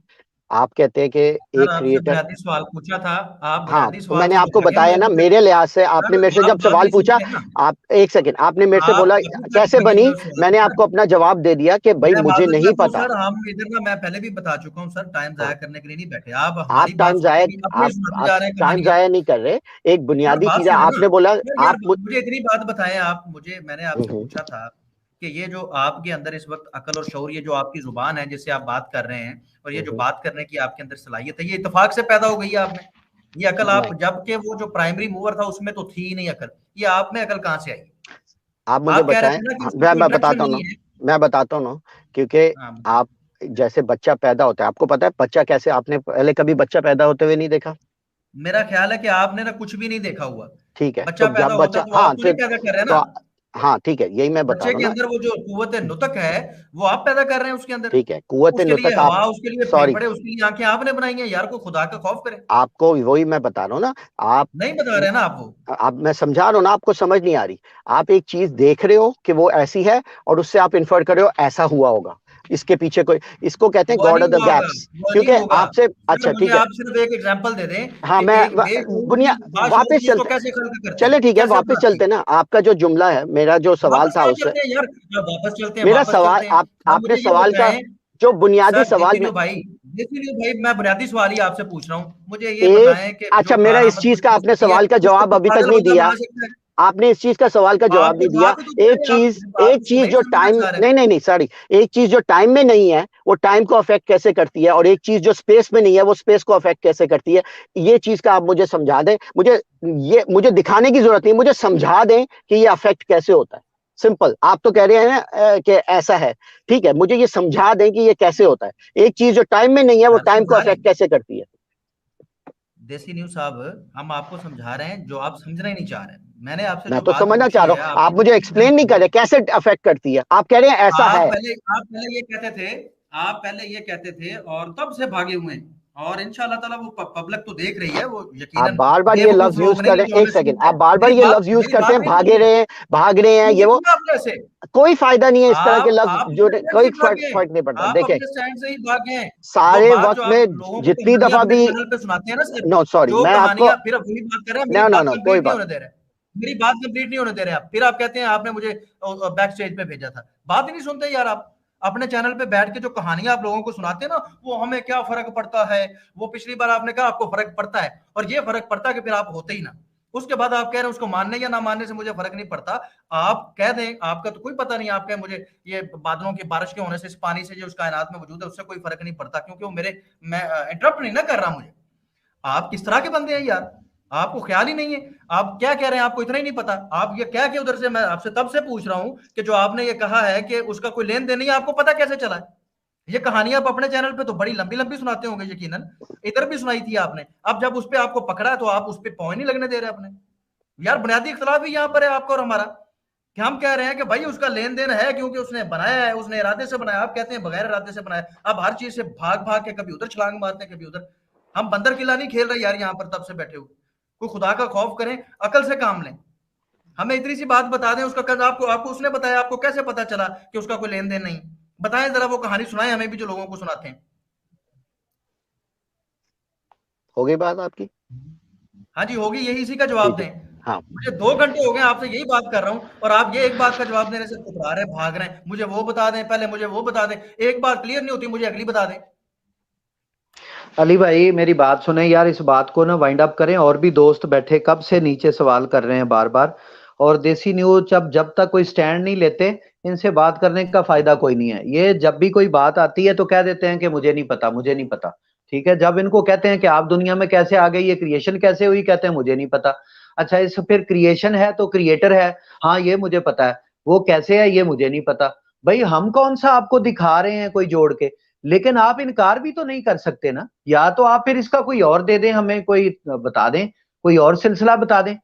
आप कहते हैं कि सर एक आपसे क्रिएटर, बुनियादी सवाल पूछा था, आप हाँ बुनियादी तो सवाल मैंने से आपको भागे बताया हुए ना, मुझे। मेरे लिहाज से आपने सर मेरे से आप जब बात सवाल नहीं पूछा, सुनते ना, आप एक सेकंड, आपने मेरे से आप बोला अभी तक कैसे भागे बनी, हुए सवाल मैंने पर। आपको अपना जवाब दे दिया कि भाई मैं मुझे माजूद नहीं चाहता हूँ पता। सर, हम इधर ना, मैं पहले भी बता चुका हूँ सर, टाइम हाँ, जाया करने के लिए नहीं बैठे। आप आप हमारी बात टाइम सुनते जाया, नहीं, अपनी सुनाते आप जा रहे हैं टाइम कहानियां। जाया नहीं कर रहे। एक सर बुनियादी बात चीज है, सुने ना। आपने बोला यार आप मुझे इतनी बात बताएं आप मुझे, मैंने आपसे हम्म, पूछा था कि ये जो आपके अंदर इस वक्त अकल और शऊर, ये जो आपकी जुबान है जिससे आप बात कर रहे हैं, और ये जो हम्म, बात करने की आपके अंदर सलाहियत है, ये इत्तेफाक से पैदा हो गई है आप में? ये अकल आप, नहीं, जबकि वो जो प्राइमरी मूवर था उसमें तो थी ही नहीं अकल, ये आप में अकल कहां से आई? आप मुझे आप कह रहे बताएं। थे ना कि हाँ, इसकी मैं प्रोडक्शन बताता हूँ नहीं ना, है। मैं बताता हूँ ना, क्योंकि हाँ आप जैसे बच्चा पैदा होता है, आपको पता है बच्चा कैसे, आपने पहले कभी बच्चा पैदा होते हुए नहीं देखा? मेरा ख्याल है कि आपने ना कुछ भी नहीं देखा हुआ। ठीक है, तो बच्चा पैदा जब होता बच्चा, है तो आप हाँ तो नहीं फिर पैदा कर रहे हैं तो ना। हाँ ठीक है, यही मैं बता बच्चे रहा के हूँ अंदर वो जो कुव्वत नुतक है वो आप पैदा कर रहे हैं उसके ना। अंदर। ठीक है, कुव्वत उसके लिए नुतक आप, हवा, उसके लिए सॉरी, फेफड़े, उसके लिए आंखें आपने बनाई हैं। यार को खुदा का खौफ करे। आपको वही मैं बता रहा हूँ ना। आप नहीं बता रहे हैं ना आप वो। अब मैं समझा रहा हूँ ना, आपको समझ नहीं आ रही। आप एक चीज देख रहे हो कि वो ऐसी है, और उससे आप इन्फर कर रहे हो ऐसा हुआ होगा, इसके पीछे कोई, इसको कहते हैं वो गॉड नहीं ऑफ द हुआ होगा, गैप्स। वो नहीं क्योंकि होगा। आपसे, सर अच्छा मुझे ठीक है, आप सिर्फ एक एग्जांपल दे दें हाँ कि मैं एक बेशऊर बुनिया चीज बाशऊर वापस चीज को चलते, कैसे खल्क करती है, चले ठीक है, कैसे वापस बनाती चलते है। ना। आपका जो जुमला है, मेरा जो सवाल वापस था कहाँ उससे, चलते हैं यार? वापस चलते हैं, मेरा वापस सवाल, चलते हैं। आप आपने मुझे ये सवाल का बताएं। जो बुनियादी सर सवाल में देसी न्यू भाई, मैं बुनियादी सवाल ही आपसे पूछ रहा हूँ। मुझे ये एक, बताएं कि अच्छा जो मेरा इस करामत चीज कोई का हो आपने सकती है, सवाल का उसको जवाब कोई अभी तक पागल नहीं बंदा दिया। बना सकता है? आपने इस चीज का सवाल का जवाब आपको नहीं दिया। बात तो कह एक रहे हैं, आप चीज, बात एक को चीज नहीं जो समझना टाइम, चाह रहे। नहीं नहीं नहीं सॉरी, एक चीज जो टाइम में नहीं है वो टाइम को अफेक्ट कैसे करती है, और एक चीज जो स्पेस में नहीं है वो स्पेस को अफेक्ट कैसे करती है, ये चीज का आप मुझे समझा दें। मुझे दिखाने की जरूरत नहीं, मुझे समझा दें कि ये अफेक्ट कैसे होता है। सिंपल, आप तो कह रहे हैं कि ऐसा है, ठीक है, मुझे ये समझा दें कि ये कैसे होता है। एक चीज जो टाइम में नहीं है वो सर टाइम को समझा रहे अफेक्ट हैं कैसे करती है। देसी न्यू साहब, हम आपको समझा रहे हैं जो आप समझना ही नहीं चाह रहे। मैंने आपसे मैं जो तो बात समझना पूछी चाह रहा है हूँ, आप आपकी मुझे एक्सप्लेन नहीं कर रहे कैसे अफेक्ट करती है। आप कह रहे हैं ऐसा है। आप पहले ये कहते थे और तब से भागे हुए हैं, और इंशाल्लाह ताला वो पब्लिक तो देख रही है, वो आप यकीनन बार बार ये बेवकूफ लफ्ज यूज लोग कर नहीं है रहे जो हैं, एक हमें सेकंड, सुनते आप हैं। बार बार ये लफ्ज यूज मेरी करते बात हैं, नहीं सुन रहे। भाग रहे हैं, ये क्यों वो, किया आपने ऐसे? कोई फायदा नहीं है इस तरह के लफ्ज, आप जो अपने स्टैंड से कोई ही भागे हैं। फर्क नहीं पड़ता। आप देखें, अपने स्टैंड से ही भागे हैं। वो सारे बात वक्त जो आप में लोगों को जितनी कहानियां दफा अपने भी, चैनल पे सुनाते हैं ना सर, नो सॉरी, जो मैं आपको, कहानियां, फिर वही बात कर रहे हैं, मेरी नो नो बात नो कोई कंप्लीट नहीं बात, होने दे रहे। मेरी बात कंप्लीट नहीं होने दे रहे आप। फिर आप कहते हैं आपने मुझे बैक स्टेज पे भेजा था। बात ही नहीं सुनते यार आप। अपने चैनल पे बैठ के जो कहानियां आप लोगों को सुनाते हैं ना, वो हमें क्या फर्क पड़ता है, वो पिछली बार आपने कहा आपको फर्क पड़ता है, और ये फर्क पड़ता है कि फिर आप होते ही ना। उसके बाद आप कह रहे हैं उसको मानने या ना मानने से मुझे फर्क नहीं पड़ता। आप कह दें, आपका तो कोई पता नहीं, आप कहें मुझे ये बादलों की बारिश के होने से, इस पानी से जो उस कायनात में मौजूद है उससे कोई फर्क नहीं पड़ता, क्योंकि वो मेरे, मैं इंटरप्ट नहीं ना कर रहा मुझे। आप किस तरह के बंदे हैं यार? आपको ख्याल ही नहीं है, आप क्या कह रहे हैं आपको इतना ही नहीं पता। आप ये क्या कि उधर से मैं आपसे तब से पूछ रहा हूं कि जो आपने ये कहा है कि उसका कोई लेन देन नहीं है, आपको पता कैसे चला है? ये कहानियां आप अपने चैनल पे तो बड़ी लंबी लंबी सुनाते होंगे, यकीनन इधर भी सुनाई थी आपने। अब जब उस पर आपको पकड़ा तो आप उस पर पॉइंट नहीं लगने दे रहे अपने। यार बुनियादी इख्तलाफ भी यहाँ पर है आपका और हमारा, कि हम कह रहे हैं कि भाई उसका लेन देन है क्योंकि उसने बनाया है, उसने इरादे से बनाया। आप कहते हैं बगैर इरादे से बनाया। अब हर चीज से भाग भाग के कभी उधर छलांग मारते हैं कभी उधर। हम बंदर किला नहीं खेल रहे यार यहाँ पर तब से बैठे हुए। कोई खुदा का खौफ करें, अकल से काम लें। हमें इतनी सी बात बता दें, उसका कद आपको आपको उसने बताया, आपको कैसे पता चला कि उसका कोई लेन देन नहीं? बताएं जरा, वो कहानी सुनाएं हमें भी जो लोगों को सुनाते हैं। हो गई बात आपकी? हाँ जी होगी, यही इसी का जवाब ठीक है। दें। हाँ, मुझे 2 घंटे हो गए आपसे यही बात कर रहा हूं और आप ये एक बात का जवाब देने से घबरा रहे, भाग रहे हैं। मुझे वो बता दें पहले, मुझे वो बता दें। एक बात क्लियर नहीं होती, मुझे अगली बता दें। अली भाई मेरी बात सुने यार, इस बात को ना वाइंड अप करें। और भी दोस्त बैठे कब से नीचे सवाल कर रहे हैं बार बार। और देसी न्यूज जब तक कोई स्टैंड नहीं लेते, इनसे बात करने का फायदा कोई नहीं है। ये जब भी कोई बात आती है तो कह देते हैं कि मुझे नहीं पता, मुझे नहीं पता। ठीक है, जब इनको कहते हैं कि आप दुनिया में कैसे आ गए, ये क्रिएशन कैसे हुई, कहते हैं मुझे नहीं पता। अच्छा, इस फिर क्रिएशन है तो क्रिएटर है, हाँ ये मुझे पता है। वो कैसे है ये मुझे नहीं पता। भाई हम कौन सा आपको दिखा रहे हैं कोई जोड़ के, लेकिन आप इनकार भी तो नहीं कर सकते ना। या तो आप फिर इसका कोई और दे दें, हमें कोई बता दें, कोई और सिलसिला बता दें।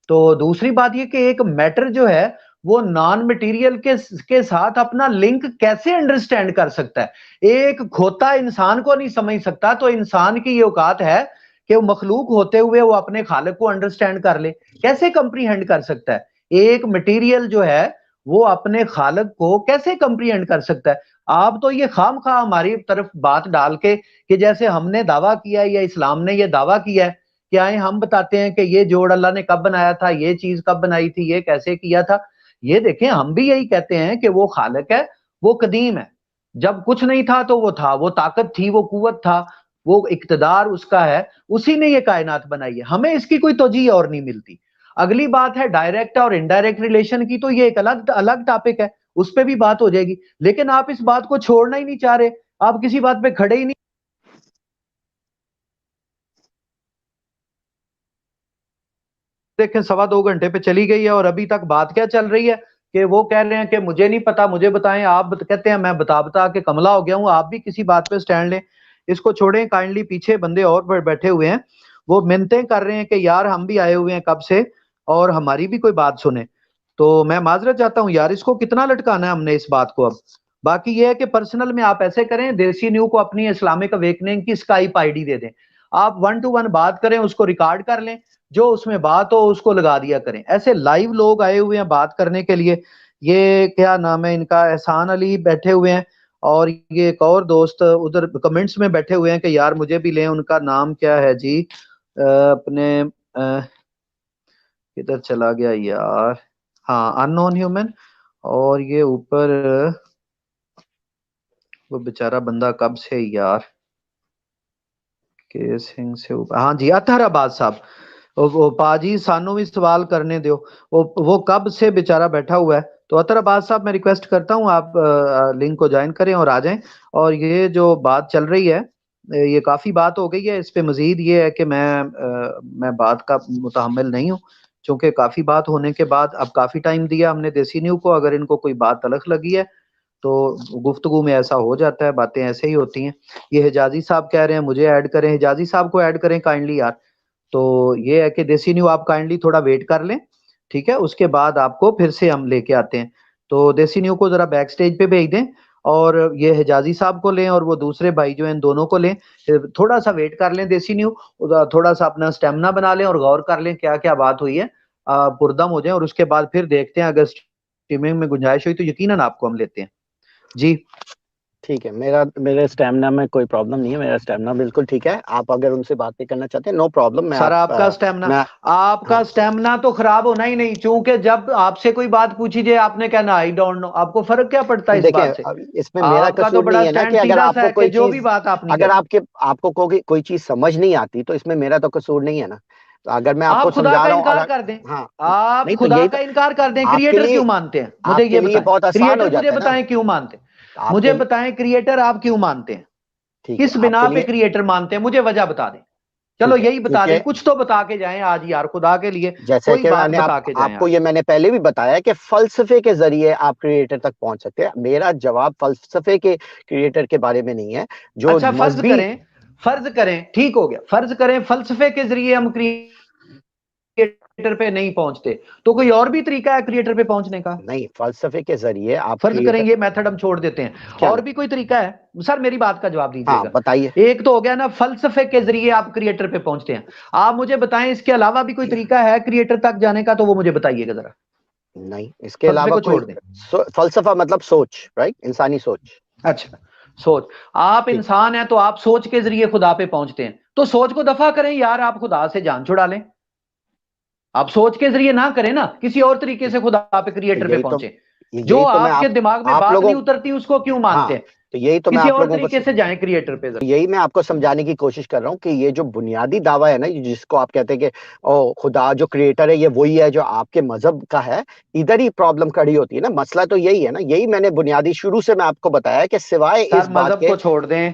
तो दूसरी बात ये कि एक मैटर जो है वो नॉन मटेरियल के साथ अपना लिंक कैसे अंडरस्टैंड कर सकता है। एक खोता इंसान को नहीं समझ सकता, तो इंसान की ये औकात है कि वो मखलूक होते हुए वो अपने खालिक को अंडरस्टैंड कर ले, कैसे कंप्रीहेंड कर सकता है। एक मटेरियल जो है वो अपने खालिक को कैसे कंप्रीहेंड कर सकता है। आप तो ये खाम खा हमारी तरफ बात डाल के कि जैसे हमने दावा किया है या इस्लाम ने ये दावा किया है, कि आए हम बताते हैं कि ये जोड़ अल्लाह ने कब बनाया था, ये चीज कब बनाई थी, ये कैसे किया था। ये देखें, हम भी यही कहते हैं कि वो खालिक है, वो कदीम है। जब कुछ नहीं था तो वो था, वो ताकत थी, वो कुव्वत था, वो इक्तदार उसका है, उसी ने ये कायनात बनाई है। हमें इसकी कोई तोजी और नहीं मिलती। अगली बात है डायरेक्ट और इनडायरेक्ट रिलेशन की, तो ये एक अलग अलग टॉपिक है, उस पर भी बात हो जाएगी। लेकिन आप इस बात को छोड़ना ही नहीं चाह रहे, आप किसी बात पे खड़े ही नहीं। देखें 2.25 घंटे पे चली गई है और अभी तक बात क्या चल रही है कि वो कह रहे हैं कि मुझे नहीं पता, मुझे बताएं। आप कहते हैं मैं बता बता के कमला हो गया हूं। आप भी किसी बात पे स्टैंड लें, इसको छोड़ें काइंडली। पीछे बंदे और बैठे हुए हैं, वो मिन्नतें कर रहे हैं कि यार हम भी आए हुए हैं कब से और हमारी भी कोई बात सुने। तो मैं माजरत चाहता हूँ यार, इसको कितना लटकाना है हमने इस बात को अब। बाकी ये है कि पर्सनल में आप ऐसे करें, देसी न्यू को अपनी इस्लामिक अवेकनिंग की स्काइप आईडी दे दें। आप 1-to-1 बात करें, उसको रिकॉर्ड कर लें, जो उसमें बात हो उसको लगा दिया करें। ऐसे लाइव लोग आए हुए हैं बात करने के लिए। ये क्या नाम है इनका, एहसान अली बैठे हुए हैं, और ये एक और दोस्त उधर कमेंट्स में बैठे हुए हैं कि यार मुझे भी लें। उनका नाम क्या है जी? अपने किधर चला गया यार? हाँ, अननोन ह्यूमन। और ये ऊपर वो बेचारा बंदा कब से यार, के सिंह से ऊपर, हाँ जी अतहर अब्बास साहब। वो पाजी सानू भी सवाल करने दो। वो कब से बेचारा बैठा हुआ है। तो अतर अब्बास साहब मैं रिक्वेस्ट करता हूँ आप लिंक को ज्वाइन करें और आ जाएं। और ये जो बात चल रही है, ये काफी बात हो गई है। इस पे मजीद ये है कि मैं बात का मुतहम्मिल नहीं हूँ, क्योंकि काफी बात होने के बाद अब काफी टाइम दिया हमने देसी न्यू को। अगर इनको कोई बात तलख लगी है तो गुफ्तगू में ऐसा हो जाता है, बातें ऐसे ही होती हैं। ये हिजाजी साहब कह रहे हैं मुझे ऐड करें, हिजाजी साहब को ऐड करें काइंडली यार। तो ये है कि देसी न्यू आप काइंडली थोड़ा वेट कर लें, ठीक है, उसके बाद आपको फिर से हम लेके आते हैं। तो देसी न्यू को जरा बैक स्टेज पे भेज दें और ये हिजाजी साहब को लें और वो दूसरे भाई जो हैं इन दोनों को लें। थोड़ा सा वेट कर लें देसी न्यू, थोड़ा सा अपना स्टेमिना बना लें और गौर कर लें क्या क्या बात हुई है, पुरदम हो जाए। और उसके बाद फिर देखते हैं, अगर स्ट्रीमिंग में गुंजाइश हुई तो यकीनन आपको हम लेते हैं जी। ठीक है। मेरे स्टेमिना में कोई प्रॉब्लम नहीं है, मेरा स्टेमिना बिल्कुल ठीक है। आप अगर उनसे बातें करना चाहते हैं नो प्रॉब्लम। सर आपका स्टेमिना तो खराब होना ही नहीं, क्योंकि जब आपसे कोई बात पूछी जाए आपने कहना आई डोंट नो। आपको फर्क क्या पड़ता है इस बात से? इसमें मेरा कसूर नहीं है ना कि अगर आपको कोई जो भी बात आपने, अगर आपको कोई चीज समझ नहीं आती तो इसमें मेरा तो कसूर नहीं है ना। तो अगर मैं आपको समझा रहा हूँ, इनकार कर दें, हाँ, आप खुदा का इनकार कर दें, क्रिएटर क्यों मानते हैं? मुझे ये बताएं, बहुत आसान हो जाता है। मुझे बताएं क्यों मानते हैं, मुझे बताएं क्रिएटर आप क्यों मानते हैं, किस बिना पे क्रिएटर मानते हैं, मुझे वजह बता दें। चलो ठीक है, यही बता दें, क्योंकि कुछ तो बता के जाएं आज यार, खुदा के लिए जैसे कोई कि बात मैंने बता के जाएं आपको आज। ये मैंने पहले भी बताया कि फलसफे के जरिए आप क्रिएटर तक पहुंच सकते हैं। मेरा जवाब फलसफे के क्रिएटर के बारे में नहीं है, जो अच्छा मजहबी फर्ज करें ठीक हो गया, फर्ज करें फलसफे के जरिए हम क्रिएटर पे नहीं पहुंचते, तो कोई और भी तरीका है क्रिएटर पे पहुंचने का? नहीं, फलसफे के जरिए आप फर्ज क्रिएटर करें ये मेथड हम छोड़ देते हैं, क्या और भी कोई तरीका है? सर मेरी बात का जवाब हाँ दीजिएगा। बताइए। एक तो हो गया ना फलसफे के जरिए आप क्रिएटर पे पहुंचते हैं, आप मुझे बताएं इसके अलावा भी कोई तरीका है क्रिएटर तक जाने का, तो वो मुझे बताइएगा जरा। नहीं, इसके फलसफे अलावा को कोई छोड़ दें। फलसफा मतलब सोच, राइट, इंसानी सोच। अच्छा सोच, आप ठीक। इंसान हैं तो आप सोच के जरिए खुदा पे पहुंचते हैं, तो सोच को दफा करें यार, आप खुदा से जान छुड़ा लें। आप सोच के जरिए ना करें ना, किसी और तरीके से खुदा पे क्रिएटर पे यही तो पहुंचे। यही जो तो मैं आपके दिमाग में आप बात लोगों नहीं उतरती उसको क्यों मानते हाँ, हैं? तो यही तो मैं किसी आप और लोगों को तरीके से जाएं क्रिएटर पे जरा। यही मैं आपको समझाने की कोशिश कर रहा हूँ कि ये जो बुनियादी दावा है ना, जिसको आप कहते हैं कि ओ खुदा जो क्रिएटर है ये वही है जो आपके मजहब का है, इधर ही प्रॉब्लम खड़ी होती है ना। मसला तो यही है ना, यही मैंने बुनियादी शुरू से मैं आपको बताया कि सिवाय इस सर बात मजहब के को छोड़ दें,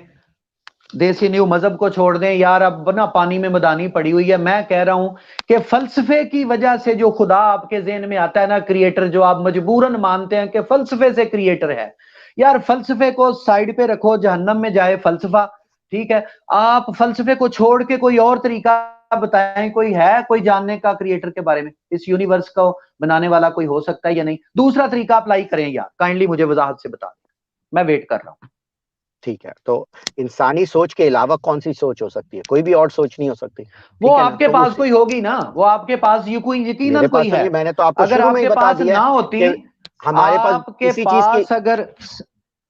देसी न्यू मजहब को छोड़ दें यार, अब ना पानी में मदानी पड़ी हुई है। मैं कह रहा हूं कि फलसफे की वजह से जो खुदा आपके जेहन में आता है ना क्रिएटर, जो आप मजबूरन मानते हैं कि फलसफे से क्रिएटर है, यार फलसफे को साइड पे रखो, जहन्नम में जाए फलसफा, ठीक है। आप फलसफे को छोड़ के कोई और तरीका बताएं, कोई है कोई जानने का क्रिएटर के बारे में, इस यूनिवर्स को बनाने वाला कोई हो सकता है या नहीं? दूसरा तरीका अप्लाई करें यार, काइंडली मुझे वजाहत से बता दें, मैं वेट कर रहा हूं। ठीक है, तो इंसानी सोच के अलावा कौन सी सोच हो सकती है? कोई भी और सोच नहीं हो सकती, वो ठीक है ना? आपके तो पास कोई होगी ना, वो आपके पास कोई यकीनन मेरे कोई पास है। नहीं, मैंने तो आपको अगर शुरू में ही आपके बता पास दिया ना है होती, कि हमारे पास आपके इसी चीज की पास अगर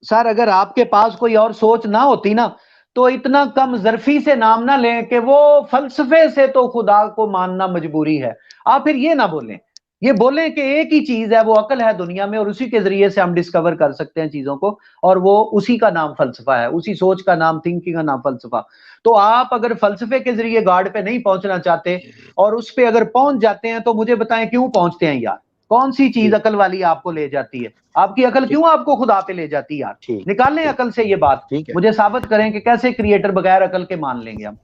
सर अगर आपके पास कोई और सोच ना होती ना, तो इतना कम जरफी से नाम ना लें कि वो फलसफे से तो खुदा को मानना मजबूरी है। आप फिर ये ना बोलें, ये बोलें कि एक ही चीज है, वो अकल है दुनिया में, और उसी के जरिए से हम डिस्कवर कर सकते हैं चीजों को, और वो उसी का नाम फलसफा है, उसी सोच का नाम, थिंकिंग का नाम फलसफा। तो आप अगर फलसफे के जरिए गॉड पे नहीं पहुंचना चाहते और उस पे अगर पहुंच जाते हैं, तो मुझे बताएं क्यों पहुंचते हैं यार? कौन सी चीज अकल वाली आपको ले जाती है? आपकी अकल क्यों आपको खुदा पे ले जाती है यार? निकालें अकल से ये बात, मुझे साबित करें कि कैसे क्रिएटर बगैर अकल के मान लेंगे हम।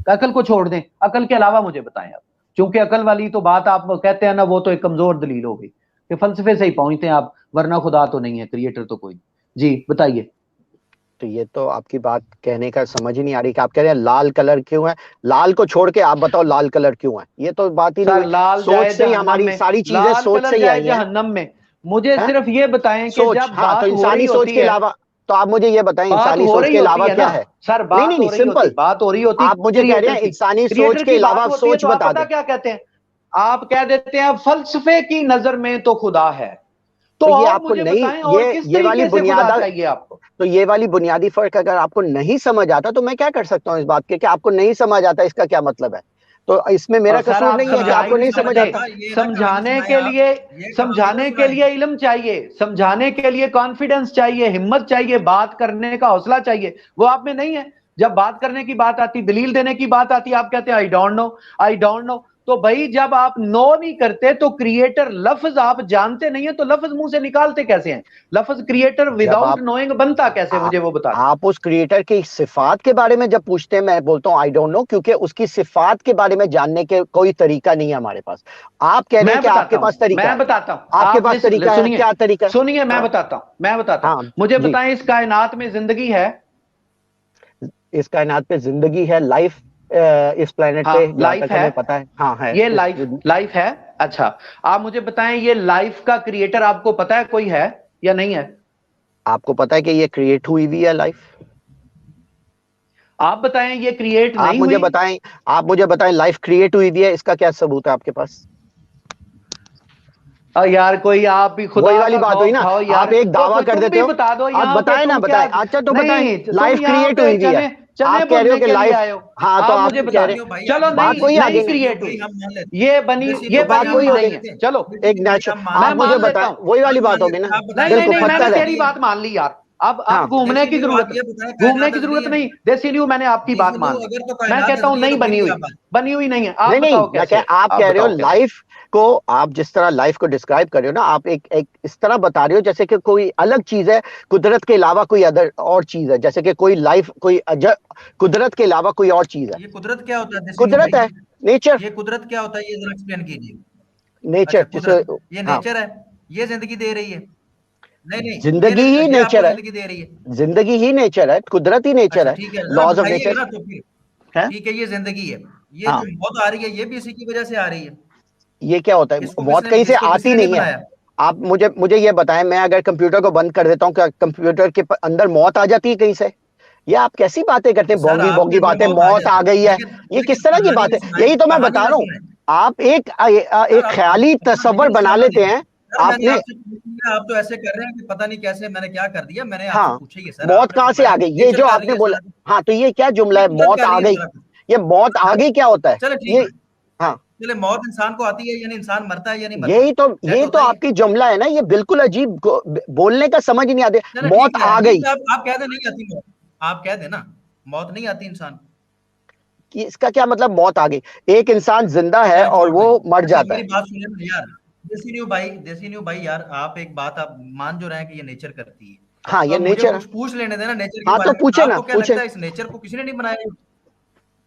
अकल को छोड़ दें, अकल के अलावा मुझे बताएं आप, क्योंकि अकल वाली तो बात आप कहते हैं ना, वो तो एक कमजोर दलील हो गई कि फलसफे से ही पहुंचते हैं आप, वरना खुदा तो नहीं है, क्रिएटर तो कोई। जी बताइए। तो ये तो आपकी बात कहने का समझ ही नहीं आ रही कि आप कह रहे हैं लाल कलर क्यों है, लाल को छोड़ के आप बताओ लाल कलर क्यों है? ये तो बात ही नहीं हुई। लाल सोच से ही हमारी सारी चीजें सोच से ही आई हैं। जहन्नम में मुझे सिर्फ ये बताएं कि जब हाँ, तो इंसानी सोच के अलावा, तो आप मुझे ये बताएं इंसानी सोच के अलावा क्या है? सर बात नहीं, सिंपल बात हो रही होती, आप मुझे कह रहे हैं इंसानी सोच के अलावा सोच बता दें। क्या कहते हैं आप? कह देते हैं फलसफे की नजर में तो खुदा है, तो ये आपको नहीं, ये वाली बुनियादी चाहिए आपको? तो ये वाली बुनियादी फर्क अगर आपको नहीं समझ आता, तो मैं क्या कर सकता हूँ इस बात के कि आपको नहीं समझ आता, इसका क्या मतलब है? तो इसमें मेरा कसूर नहीं है कि आपको नहीं समझ आता। समझाने के लिए इल्म चाहिए, समझाने के लिए कॉन्फिडेंस चाहिए, हिम्मत चाहिए, बात करने का हौसला चाहिए, वो आप में नहीं है। जब बात करने की बात आती, दलील देने की बात आती, आप कहते हैं I don't know, I don't know. तो भाई जब आप नो नहीं करते, तो क्रिएटर लफ्ज आप जानते नहीं है, तो लफ्ज मुंह से निकालते कैसे हैं? लफ्ज क्रिएटर विदाउट नोइंग बनता कैसे, मुझे वो बता। आप उस क्रिएटर की सिफात के बारे में जब पूछते हैं, मैं बोलता हूँ आई डोंट नो, क्योंकि उसकी सिफात के बारे में जानने के कोई तरीका नहीं है हमारे पास। आप कह रहे हैं कि आपके पास तरीका, मैं बताता हूँ आपके पास तरीका है, क्या तरीका? सुनिए मैं बताता हूँ। मुझे बताएं इस कायनात में जिंदगी है? इस कायनात पे जिंदगी है, लाइफ इस प्लेनेट पे लाइफ है, पता है? हाँ है, ये लाइफ है। अच्छा आप मुझे बताएं ये लाइफ का क्रिएटर आपको पता है कोई है या नहीं है? आपको पता है कि ये क्रिएट हुई भी है लाइफ? आप बताएं ये क्रिएट नहीं हुई? आप मुझे बताएं लाइफ क्रिएट हुई भी है, इसका क्या सबूत है आपके पास? यार कोई आप भी खुदा वही वाली बात हुई ना, आप एक दावा कर देते हो, बता दो, आप बताएं ना, बताएं। अच्छा तो बताएं लाइफ क्रिएट हुई भी है, आप कह रहे हो कि लाइफ, हाँ तो आप मुझे बता रहे हो, चलो बात वही आगे क्रिएट हुई, ये बात वही नहीं है। चलो एक नेचुरल, आप मुझे बताएं, वही वाली बात होगी ना। नहीं मैंने तेरी बात मान ली यार, अब हाँ घूमने की जरूरत नहीं। देसी न्यू मैंने आपकी बात मान ली, मैं कहता हूँ नहीं बनी हुई नहीं है। आप बताओ कैसे? आप कह रहे हो लाइफ को, आप जिस तरह लाइफ को डिस्क्राइब कर रहे हो ना, आप एक इस तरह बता रहे हो जैसे कि कोई अलग चीज है, कुदरत के अलावा कोई अदर और चीज है, जैसे कि कोई लाइफ कोई कुदरत के अलावा कोई और चीज है। ये कुदरत क्या होता है? कुदरत है, नेचर। ये कुदरत क्या होता है, ये जरा एक्सप्लेन कीजिए। नेचर कुदरत ये नेचर है, ये जिंदगी दे रही है। नहीं जिंदगी ही नेचर है, जिंदगी दे रही है, जिंदगी ही नेचर है, कुदरत ही नेचर है, ठीक है, लॉज ऑफ नेचर तो फिर ठीक है, ये जिंदगी है, ये जो मौत आ रही है ये भी इसी की वजह से आ रही है। ये क्या होता है? मौत कहीं से आती नहीं है। आप मुझे ये बताएं, मैं अगर कंप्यूटर को बंद कर देता हूँ, क्या कंप्यूटर के अंदर मौत आ जाती है कहीं से? ये आप कैसी बातें करते हैं, बोंगी बातें, मौत आ गई है, ये किस तरह की बात है? यही तो मैं बता रहा हूँ, आप एक ख्याली तस्वर बना लेते हैं। आपने आप तो ऐसे कर रहे हैं कि पता नहीं कैसे मैंने क्या कर दिया, मैंने आपसे पूछा ही है सर, मौत कहाँ से आ गई? ये जो आपने बोला, हाँ, तो ये क्या जुमला है, मौत आ गई? ये मौत आ गई क्या होता है? चलो ठीक है, हाँ, चले, मौत इंसान को आती है यानी इंसान मरता है या नहीं मरता? यही तो आपकी जुमला है ना, ये बिल्कुल अजीब, बोलने का समझ नहीं आते। मौत आ गई, आप कह दे नहीं आती मौत, आप कह दे ना मौत नहीं आती इंसान कि इसका क्या मतलब मौत आ गई? एक इंसान जिंदा है और वो मर जाता है। मेरी बात सुनिए यार, देसी न्यू भाई यार, आप एक बात आप मान जो रहे हैं कि ये नेचर करती है। हाँ, ये नेचर कुछ पूछ लेने देना नेचर के बारे में। हाँ, तो पूछे ना, पूछे। इस नेचर को किसी ने नहीं बनाया,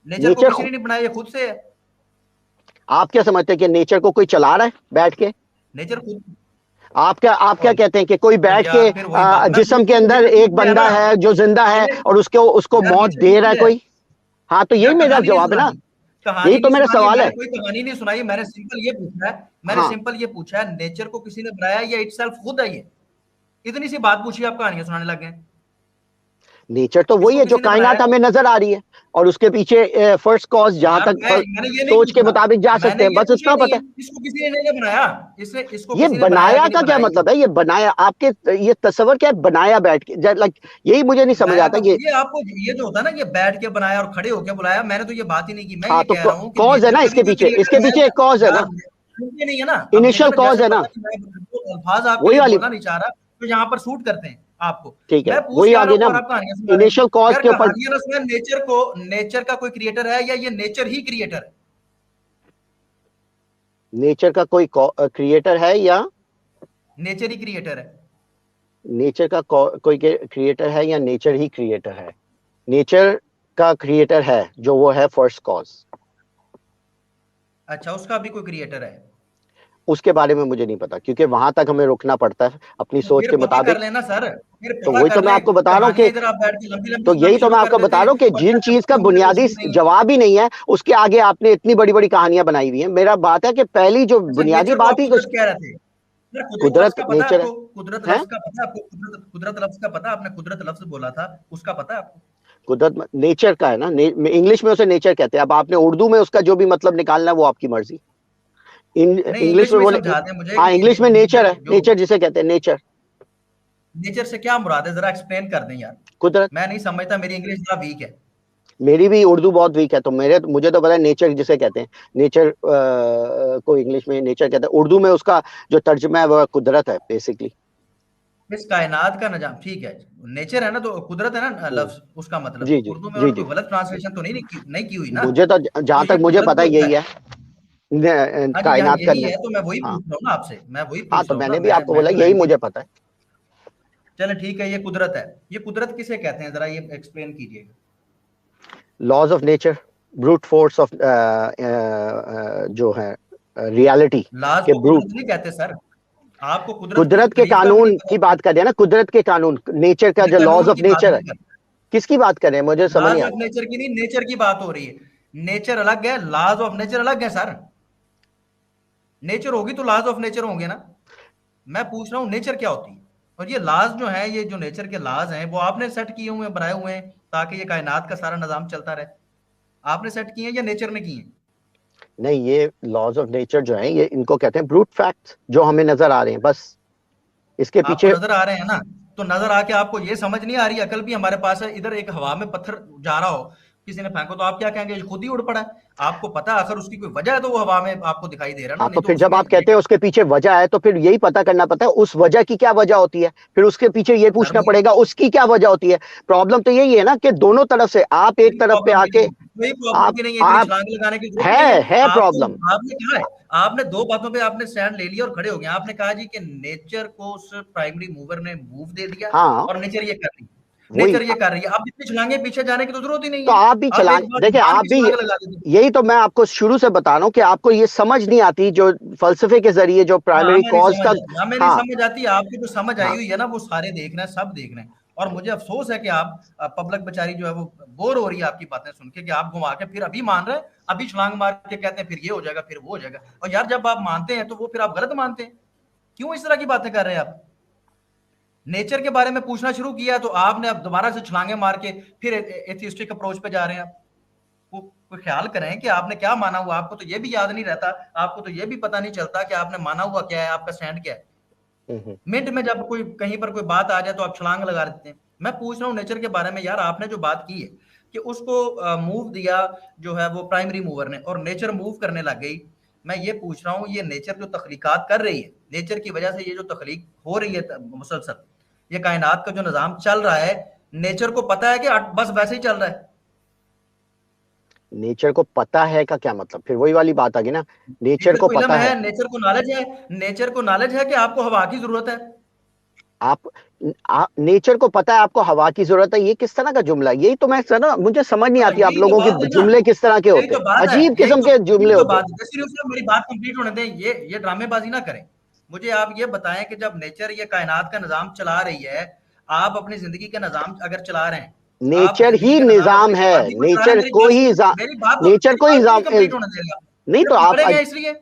नेचर को किसी ने नहीं बनाया, ये खुद से है। आप क्या समझते हैं कि नेचर को कोई चला रहा है बैठ के? नेचर खुद। आप क्या कहते हैं कि कोई बैठ के जिस्म के अंदर एक बंदा है जो जिंदा है और उसको मौत दे रहा है कोई? हाँ, तो यही मेरा जवाब है ना, यही तो मेरा सवाल है। कोई कहानी नहीं सुनाई, मैंने सिंपल ये पूछा है, नेचर को किसी ने बनाया या इटसेल्फ खुद है? ये इतनी सी बात पूछी, आप कहानियां सुनाने लग गए। नेचर तो वही है जो कायनात हमें नजर आ रही है, और उसके पीछे फर्स्ट कॉज जहां तक सोच के मुताबिक जा सकते हैं, बस इतना पता है। इसको किसी ने नहीं बनाया, इसको ये बनाया का क्या मतलब है? ये बनाया, आपके ये तस्वर क्या है, बनाया बैठ के? लाइक यही मुझे नहीं समझ आता। ये आपको ये जो होता है ना, ये बैठ के बनाया और खड़े होके बुलाया, मैंने तो ये बात ही नहीं की। मैं ये कह रहा हूँ कॉज है ना इसके पीछे एक कॉज है ना, नहीं है ना, इनिशियल कॉज है ना, अल्फाज आप बोलना नहीं चाह रहा, तो यहाँ पर सूट करते हैं आपको, ठीक है, वही आगे ना, इनिशियल कॉज के ऊपर। नेचर का कोई क्रिएटर है या ये नेचर ही क्रिएटर है? नेचर का कोई क्रिएटर है या नेचर ही क्रिएटर है? नेचर का कोई क्रिएटर है या नेचर ही क्रिएटर है? नेचर का क्रिएटर है जो वो है फर्स्ट कॉज। अच्छा, उसका भी कोई क्रिएटर है? उसके बारे में मुझे नहीं पता, क्योंकि वहां तक हमें रुकना पड़ता है अपनी सोच के मुताबिक। कर लेना सर, तो वही तो मैं आपको बता रहा हूँ कि तो यही तो मैं आपको बता रहा हूँ कि जिन चीज का बुनियादी जवाब ही नहीं है, उसके आगे आपने इतनी बड़ी बड़ी कहानियां बनाई हुई हैं। मेरा बात है कि पहली जो बुनियादी बात ही कुदरत नेचर है। कुदरत लफ्ज का पता आपको? कुदरत लफ्ज का पता? आपने कुदरत लफ्ज बोला था, उसका पता है आपको? कुदरत नेचर का है ना, इंग्लिश में उसे नेचर कहते हैं। अब आपने उर्दू में उसका जो भी मतलब निकालना है वो आपकी मर्जी। इंग्लिश में बोले, हाँ, इंग्लिश में नेचर है, नेचर जिसे कहते हैं नेचर। नेचर से क्या मुराद है, जरा एक्सप्लेन कर दें यार। कुदरत। मैं नहीं समझता, मेरी इंग्लिश जरा वीक है। मेरी भी उर्दू बहुत वीक है, तो मुझे तो पता है नेचर जिसे कहते हैं। नेचर को इंग्लिश में नेचर कहते हैं, उर्दू में उसका जो तर्जुमा है वो कुदरत है बेसिकली। इस कायनात का निजाम, ठीक है, नेचर है ना, तो कुदरत है ना लफ्ज, उसका मतलब जी, उर्दू में कोई गलत ट्रांसलेशन तो नहीं की हुई ना? मुझे तो जहां तक मुझे पता यही है, कायनात का है, तो मैं वही पूछ रहा हूँ ना आपसे, मैं वही पूछ रहा हूँ। तो मैंने भी आपको बोला यही मुझे पता है। चलो ठीक है, ये कुदरत है, ये कुदरत किसे कहते हैं, जरा ये एक्सप्लेन कीजिएगा। Laws of nature, brute force of जो है रियलिटी के ब्रूट नहीं कहते सर, आपको कुदरत के कानून की बात कर रहे हैं ना, कुदरत के कानून, नेचर का जो लॉज ऑफ नेचर है। किसकी बात कर रहे हैं, मुझे समझ नहीं आ रहा। नेचर की नहीं, नेचर की बात हो रही है। नेचर अलग है, लॉज ऑफ नेचर अलग है सर। नेचर होगी तो लॉज ऑफ नेचर होंगे ना। मैं पूछ रहा हूँ नेचर क्या होती है, और ये लॉज जो है, ये जो नेचर के लॉज हैं, वो आपने सेट किए हुए हैं, बनाए हुए हैं, ताकि ये कायनात का सारा निजाम चलता रहे। आपने सेट किए हैं या नेचर ने किए हैं? नहीं, ये लॉज ऑफ नेचर जो है, ये इनको कहते हैं ब्रूट फैक्ट्स, जो हमें नजर आ रहे हैं। बस इसके पीछे नजर आ रहे हैं ना, तो नजर आके आपको ये समझ नहीं आ रही, अकल भी हमारे पास है, इधर एक हवा में पत्थर जा रहा हो किसी ने फेंको तो आप क्या कहेंगे, खुद ही उड़ पड़ा है। आपको पता है अगर उसकी कोई वजह है तो वो हवा में आपको दिखाई दे रहा है ना। हाँ, तो नहीं फिर जब उसमें आप कहते हैं उसके पीछे वजह है तो फिर यही पता करना पड़ता है उस वजह की क्या वजह होती है, फिर उसके पीछे ये पूछना पड़ेगा उसकी क्या वजह होती है। प्रॉब्लम तो यही है ना कि दोनों तरफ से आप एक तरफ पे आके कोई प्रॉब्लम की नहीं है, इतनी छलांग लगाने की जरूरत नहीं है प्रॉब्लम। आपने कहा है, आपने दो बातों पे आपने स्टैंड ले लिया और खड़े हो गए। आपने कहा जी कि नेचर को उस प्राइमरी मूवर ने मूव दे दिया, हाँ, और नेचर ये कर रही है, नेचर ये कर रही है। अब इतनी छलांगे पीछे जाने की तो जरूरत ही नहीं है। तो आप भी छलांग, देखिए आप भी, यही तो मैं आपको शुरू से बता रहा हूँ कि आपको ये समझ नहीं आती जो फलसफे के जरिए जो प्राइमरी कॉज का। हमें नहीं समझ आती, आपको जो समझ आई हुई है ना वो सारे देख रहे हैं, सब देख रहे हैं। और मुझे अफसोस है कि आप पब्लिक बेचारी जो है वो बोर हो रही है आपकी बातें सुन के, कि आप घुमा के फिर अभी मान रहे हैं, अभी छलांग मार के कहते हैं फिर ये हो जाएगा फिर वो हो जाएगा। और यार जब आप मानते हैं तो वो फिर आप गलत मानते हैं, क्यों इस तरह की बातें कर रहे हैं आप। नेचर के बारे में पूछना शुरू किया तो आपने अब दोबारा से छलांगे मार के फिर एथिस्टिक अप्रोच पे जा रहे हैं आप। कोई ख्याल करें कि आपने क्या माना हुआ, आपको तो ये भी याद नहीं रहता, आपको तो ये भी पता नहीं चलता कि आपने माना हुआ क्या है, आपका स्टैंड क्या है। मिनट में जब कोई कहीं पर कोई बात आ जाए तो आप छलांग लगा देते हैं। मैं पूछ रहा हूँ नेचर के बारे में, यार आपने जो बात की है कि उसको मूव दिया जो है वो प्राइमरी मूवर ने और नेचर मूव करने लग गई। मैं ये पूछ रहा हूँ ये नेचर जो तख्लीकात कर रही है, नेचर की वजह से ये जो तख्लीक हो रही है मुसलसल, ये कायनात का जो निजाम चल रहा है, नेचर को पता है कि बस वैसे ही चल रहा है। नेचर को पता है का क्या मतलब, फिर वही वाली बात आ गई ना। नेचर को पता है, नेचर को नॉलेज है, नेचर को नॉलेज है कि आपको हवा की जरूरत है। आप नेचर को पता है आपको हवा की जरूरत है, ये किस तरह का जुमला है? यही तो मैं सर मुझे समझ नहीं आती आप लोगों के जुमले किस तरह के होते हैं, अजीब किस्म के जुमले होते हैं। मेरी बात कंप्लीट होने दें, ये ड्रामेबाजी ना करें। मुझे आप ये बताएं कि जब नेचर ये कायनात का निजाम चला रही है, आप अपनी जिंदगी का निजाम अगर चला रहे हैं, नेचर ही निजाम है, नेचर को ही नेचर को ही नहीं तो आप इसलिए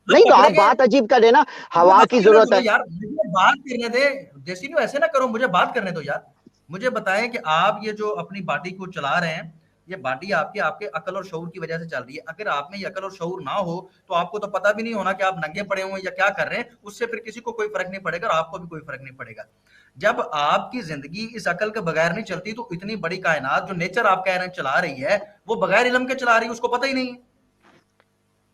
नहीं तो आप बात अजीब कर देना, हवा की जरूरत है यार। मुझे बात करने दे जैसी, ऐसे ना करो, मुझे बात करने दो यार। मुझे बताएं कि आप ये जो अपनी बॉडी को चला रहे हैं, ये बॉडी आपके अकल और शऊर की वजह से चल रही है। अगर आप में ये अकल और शऊर ना हो तो आपको तो पता भी नहीं होना कि आप नंगे पड़े हुए या क्या कर रहे हैं। उससे फिर किसी को कोई फर्क नहीं पड़ेगा और आपको भी कोई फर्क नहीं पड़ेगा। जब आपकी जिंदगी इस अकल के बगैर नहीं चलती तो इतनी बड़ी कायनात जो नेचर आप कह रहे हैं चला रही है, वो बगैर इल्म के चला रही है, उसको पता ही नहीं है।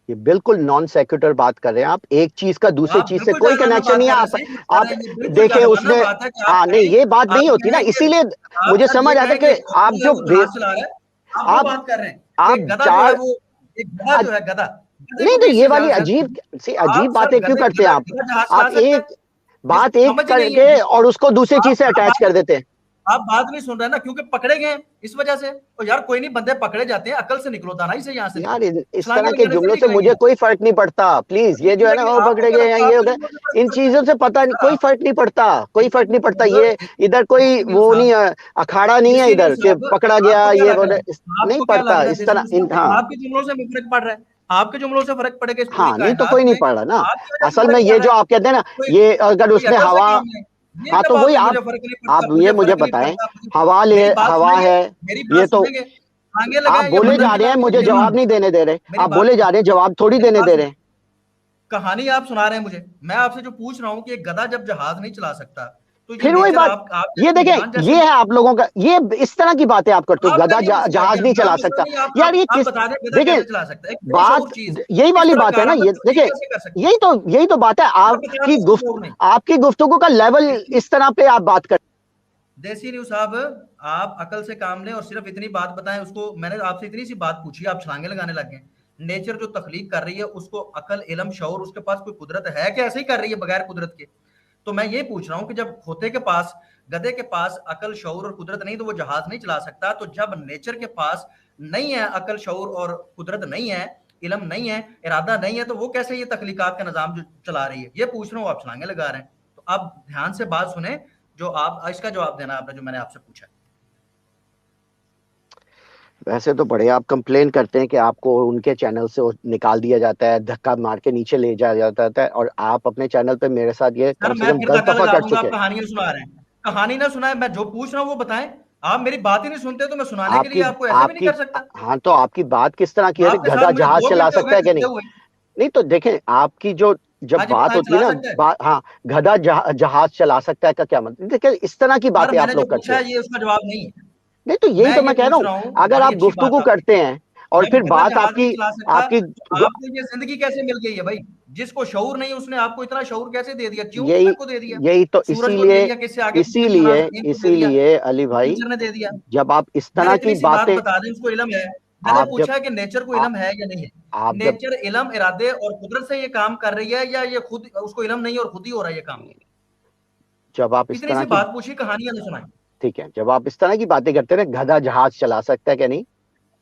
ये बिल्कुल नॉन सेक्युलर बात कर रहे हैं आप, एक चीज का दूसरी चीज से कोई कनेक्शन नहीं है। आप देखे उसने, हाँ नहीं ये बात नहीं होती ना, इसीलिए मुझे समझ आता है कि आप जो आप बात कर रहे हैं, आप चार गधा जो है गधा, नहीं तो ये वाली अजीब बातें क्यों करते हैं आप एक बात एक करके और उसको दूसरी चीज से अटैच कर देते हैं। आप बात नहीं सुन रहे ना, क्योंकि पकड़े गए इस वजह से। तो यार कोई नहीं, बंदे पकड़े जाते हैं, अकल से निकलो, दानाई से यहाँ से। यार इस तरह के जुमलों से मुझे कोई फर्क नहीं पड़ता, प्लीज। ये जो है ना वो पकड़े गए या ये हो गए, इन चीजों से पता नहीं, कोई फर्क नहीं पड़ता, कोई फर्क नहीं पड़ता। ये इधर कोई वो नहीं है, अखाड़ा नहीं है इधर कि पकड़ा गया, ये नहीं पड़ता इस तरह। हाँ आपके जुमलों से फर्क पड़ रहा है, आपके जुमलों से फर्क पड़ेगा। हाँ नहीं तो कोई नहीं पड़ रहा ना। असल में ये जो आप कहते हैं ना, ये अगर उसने हवा, हाँ तो वही आप ये मुझे बताएं, हवा है, ये तो आप बोले जा रहे हैं, मुझे जवाब नहीं देने दे रहे, आप बोले जा रहे हैं, जवाब थोड़ी देने दे रहे हैं। कहानी आप सुना रहे हैं मुझे, मैं आपसे जो पूछ रहा हूँ कि एक गधा जब जहाज नहीं चला सकता तो फिर वही बात, ये देखें, ये है आप लोगों का, ये इस तरह की बातें आप करते हो, गधा जहाज नहीं चला सकता। यार ये किस, देखिए बात यही वाली बात है ना, ये देखिए यही तो बात है। आपकी गुफ्तगू का लेवल इस तरह पे आप बात कर। देसी न्यूज़ साहब, आप अकल से काम लें और सिर्फ इतनी बात बताएं उसको। मैंने आपसे इतनी सी बात पूछी, आप छलांगे लगाने लग गए। नेचर जो तख्लीक कर रही है उसको अकल, इल्म, शऊर, उसके पास कोई कुदरत है कि ऐसे ही कर रही है बगैर कुदरत के? तो मैं ये पूछ रहा हूं कि जब खोते के पास, गधे के पास अकल, शऊर और कुदरत नहीं तो वो जहाज नहीं चला सकता। तो जब नेचर के पास नहीं है अकल, शऊर और कुदरत नहीं है, इल्म नहीं है, इरादा नहीं है, तो वो कैसे ये तख्लीकात का निजाम जो चला रही है? ये पूछ रहा हूँ, आप छलांगे लगा रहे हैं। तो आप ध्यान से बात सुने, जो आप इसका जवाब देना आपने जो मैंने आपसे पूछा। वैसे तो बड़े आप कंप्लेन करते हैं कि आपको उनके चैनल से निकाल दिया जाता है, धक्का मार के नीचे ले जाया जाता है, और आप अपने चैनल पे मेरे साथ ये कम से कम 10 दफा कर चुके हैं। कहानियां सुना रहे हैं, कहानी ना सुनाए, मैं जो पूछ रहा हूँ वो बताएं। आप मेरी बात ही नहीं सुनते तो मैं सुनाने के लिए आपको ऐसे भी नहीं कर सकता। हाँ तो आपकी बात किस तरह की है, गधा जहाज चला सकता है कि नहीं? नहीं तो देखें, आपकी जो जब बात होती है ना, हाँ गधा जहाज चला सकता है का क्या मतलब? देखिए इस तरह की बातें आप लोग करते हैं, ये उसका जवाब नहीं है। नहीं तो यही तो मैं कह रहा हूँ, अगर आप गुफ्तगू करते हैं और फिर बात आपकी आपको ये जिंदगी कैसे मिल गई है भाई? जिसको शऊर नहीं उसने आपको इतना शऊर कैसे दे दिया? यही को दे दिया, यही तो इसीलिए अली भाई, ने दे दिया। जब आप इस तरह की बातें बता दें, उसको इल्म है। मैंने पूछा कि नेचर को इल्म है या नहीं है? नेचर इल्म, इरादे और कुदरत से ये काम कर रही है या ये खुद उसको इल्म नहीं और खुद ही हो रहा है ये काम? जब आप इस तरह की बात पूछी, कहानियां ना सुनाई। ठीक है, जब आप इस तरह की बातें करते हैं, गधा जहाज चला सकता है क्या नहीं,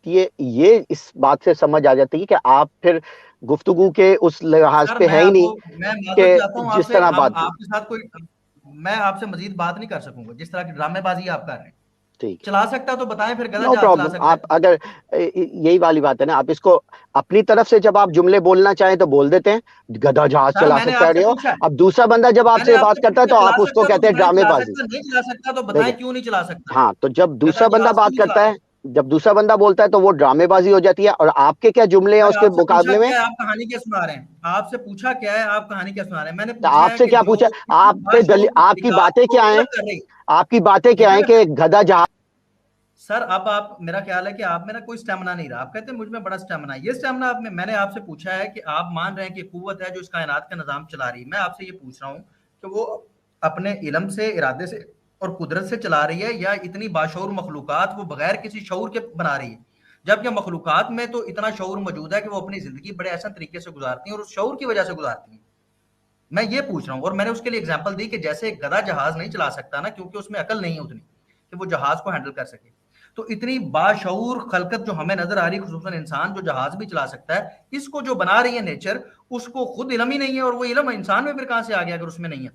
ये इस बात से समझ आ जाती है कि आप फिर गुफ्तगू के उस लिहाज पे है ही नहीं कि जिस तरह बात आपके साथ कोई, मैं आपसे मजीद बात नहीं कर सकूंगा जिस तरह की ड्रामेबाजी आप कर रहे हैं। ठीक, चला सकता तो बताएं, फिर गधा नो प्रॉब्लम। आप अगर यही वाली बात है ना, आप इसको अपनी तरफ से जब आप जुमले बोलना चाहें तो बोल देते हैं, गधा जहाज चला सकता है। अब दूसरा बंदा जब आपसे बात करता है तो आप उसको कहते हैं ड्रामेबाजी। नहीं चला सकता तो बताएं क्यों नहीं चला सकता? हाँ, तो जब दूसरा बंदा बात करता है, जब दूसरा बंदा बोलता है तो वो ड्रामेबाजी हो जाती है। और आपके क्या जुमले हैं उसके मुकाबले में? आप कहानी क्या सुना रहे हैं? आपसे पूछा क्या है, आप कहानी क्या सुना रहे हैं? मैंने पूछा आपसे क्या पूछा? आपकी बातें क्या हैं? आपकी बातें क्या हैं कि गधा जहाज? सर अब आप, मेरा ख्याल है कि आप में ना कोई स्टेमिना नहीं रहा। आप कहते हैं मुझ में बड़ा स्टेमिना है। ये स्टेमिना आप में, मैंने आपसे पूछा है कि आप मान रहे हैं कि कुव्वत है जो इस कायनात का निजाम चला रही है। मैं आपसे ये पूछ रहा हूँ कि वो अपने इल्म से, इरादे से और कुदरत से चला रही है या इतनी बाशऊर मखलूकात वो बगैर किसी शऊर के बना रही है? जबकि मखलूकात में तो इतना शऊर मौजूद है कि वो अपनी जिंदगी बड़े ऐसा तरीके से गुजारती हैं और उस शऊर की वजह से गुजारती हैं। मैं ये पूछ रहा हूँ, और मैंने उसके लिए एग्जाम्पल दी कि जैसे एक गधा जहाज नहीं चला सकता ना, क्योंकि उसमें अकल नहीं है उतनी कि वो जहाज को हैंडल कर सके, तो इतनी बाशऊर खलकत जो हमें नजर आ रही है, खुसूसन इंसान जो जहाज भी चला सकता है, इसको जो बना रही है नेचर, उसको खुद इल्म ही नहीं है। और वो इल्म इंसान में फिर कहां से आ गया अगर उसमें नहीं है?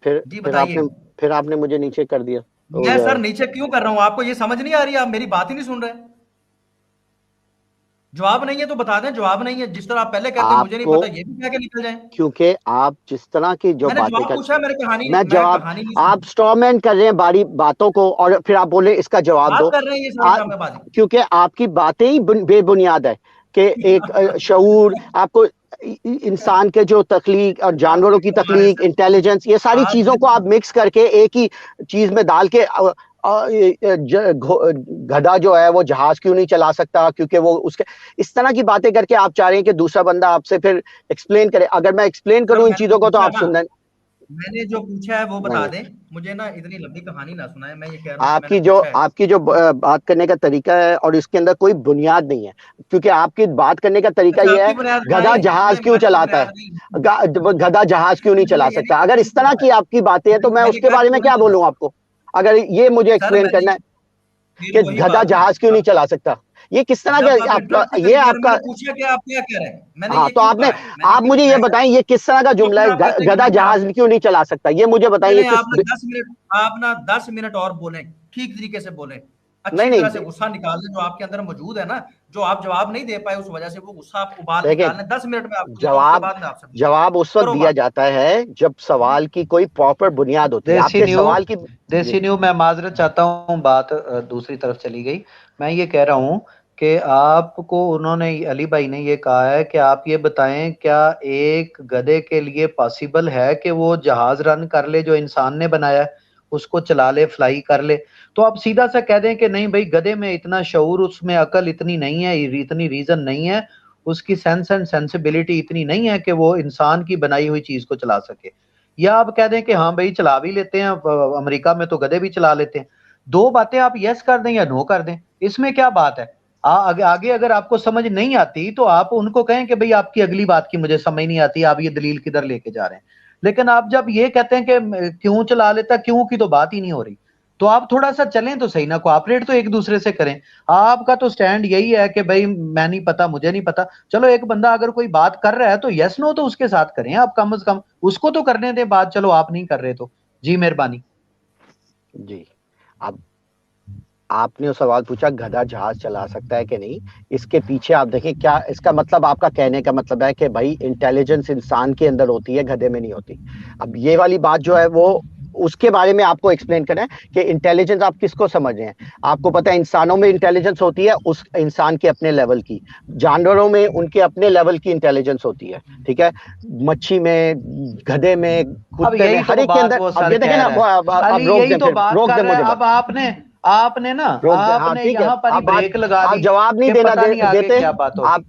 फिर आपने मुझे नीचे कर दिया। मैं सर नीचे क्यों कर रहा हूं? आपको ये समझ नहीं आ रही? आप मेरी बात ही नहीं सुन रहे। जवाब नहीं है तो बता दें जवाब नहीं है। जिस तरह आप पहले कहते हैं मुझे नहीं पता, ये भी कह के निकल जाएं। क्योंकि आप जिस तरह की जो बातें पूछा, मेरे कहानी मैं जवाब, आप स्टॉर्मैन कर रहे हैं बारी बातों को और फिर आप बोले इसका जवाब दो। कर रहे हैं ये क्योंकि आपकी बातें ही बेबुनियाद है कि एक शऊर, आपको इंसान के जो तख्लीक और जानवरों की तख्लीक, इंटेलिजेंस, ये सारी चीजों को आप मिक्स करके एक ही चीज में डाल के गधा जो है वो जहाज क्यों नहीं चला सकता, क्योंकि वो उसके, इस तरह की बातें करके आप चाह रहे हैं कि दूसरा बंदा आपसे फिर एक्सप्लेन करे। अगर मैं एक्सप्लेन करूं इन चीजों को तो आप सुन रहे। मैंने जो पूछा है वो बता दें, मुझे ना इतनी लंबी कहानी ना सुनाए। मैं ये कह रहा हूं आपकी जो बात करने का तरीका है और इसके अंदर कोई बुनियाद नहीं है, क्योंकि आपकी बात करने का तरीका ये है गधा जहाज क्यों चलाता है, गधा जहाज क्यों नहीं चला सकता। अगर इस तरह की आपकी बातें हैं तो मैं उसके बारे में क्या बोलूं आपको? अगर ये मुझे एक्सप्लेन करना है कि गधा जहाज क्यों नहीं चला सकता, ये किस तरह का आपका, ये आपका पूछा कि आप क्या कह रहे हैं? हाँ, तो आप मुझे ये बताएं ये किस तरह का जुमला है, गधा जहाज क्यों नहीं चला सकता, ये मुझे बताइए। आप ना 10 मिनट और बोले, ठीक तरीके से बोले, अच्छी तरह से गुस्सा निकाल लें जो आपके अंदर मौजूद है ना, जो आप जवाब नहीं दे पाए उस वजह से वो गुस्सा आप उबाल निकाल लें। 10 मिनट में आपको जवाब उस वक्त दिया जाता है जब सवाल की कोई प्रॉपर बुनियाद होती है। आपके सवाल की देसी न्यू, मैं माजरत चाहता हूँ, बात दूसरी तरफ चली गई। मैं ये कह रहा हूँ कि आपको उन्होंने, अली भाई ने ये कहा है कि आप ये बताएं क्या एक गधे के लिए पॉसिबल है कि वो जहाज रन कर ले जो इंसान ने बनाया है, उसको चला ले, फ्लाई कर ले? तो आप सीधा सा कह दें कि नहीं भाई गधे में इतना शऊर, उसमें अकल इतनी नहीं है, इतनी रीजन नहीं है, उसकी सेंस एंड सेंसिबिलिटी इतनी नहीं है कि वो इंसान की बनाई हुई चीज को चला सके। या आप कह दें कि हाँ भाई चला भी लेते हैं, अमेरिका में तो गधे भी चला लेते हैं। दो बातें आप यस कर दें या नो कर दें, इसमें क्या बात है? आगे अगर आपको समझ नहीं आती तो आप उनको कहें कि भाई आपकी अगली बात की मुझे समझ नहीं आती, आप ये दलील किधर लेके जा रहे हैं। लेकिन आप जब ये कहते हैं कि क्यों चला लेता, क्यों की तो बात ही नहीं हो रही, तो आप थोड़ा सा चलें तो सही ना, कोऑपरेट तो एक दूसरे से करें। आपका तो स्टैंड यही है कि भाई मैं नहीं पता, मुझे नहीं पता। चलो एक बंदा अगर कोई बात कर रहा है तो यस नो तो उसके साथ करें, आप कम से कम उसको तो करने दें बात। चलो आप नहीं कर रहे तो जी मेहरबानी। जी, अब आपने सवाल पूछा गधा जहाज चला सकता है कि नहीं, इसके पीछे आप देखें क्या इसका मतलब, आपका कहने का मतलब है कि भाई इंटेलिजेंस इंसान के अंदर होती है, गधे में नहीं होती। अब ये वाली बात जो है वो उसके बारे में आपको एक्सप्लेन करना है कि इंटेलिजेंस आप किसको समझ रहे हैं। आपको पता है इंसानों में इंटेलिजेंस होती है उस इंसान के अपने लेवल की, जानवरों में उनके अपने लेवल की इंटेलिजेंस होती है, ठीक है, मच्छी में, गधे में, कुत्ते में, हर एक के अंदर। अब ये देखें ना, अब रोक दे मुझे, अब आपने ना आपने यहाँ पर ब्रेक लगा दी, आप जवाब नहीं देना देते आप।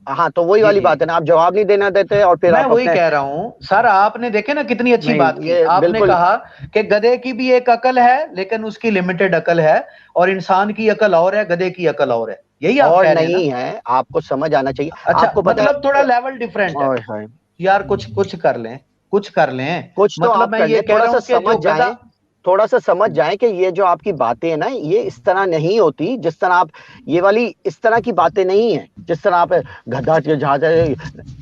हाँ, तो वही वाली बात है ना, आप जवाब नहीं देना देते और फिर मैं वही कह रहा हूँ सर, आपने देखे ना कितनी अच्छी बात की। आपने कहा कि गधे की भी एक अकल है लेकिन उसकी लिमिटेड अकल है, और इंसान की अकल और है, गधे की अकल और है, यही आप और कह रहे नहीं है, आपको समझ आना चाहिए। अच्छा, आपको पता मतलब थोड़ा लेवल डिफरेंट है यार, कुछ कर लें, कुछ कर लें, कुछ तो मतलब मैं ये कह रहा हूँ कि जो गधा, थोड़ा सा समझ जाए कि ये जो आपकी बातें हैं ना, ये इस तरह नहीं होती जिस तरह आप, ये वाली इस तरह की बातें नहीं है जिस तरह आप गधा जहाज,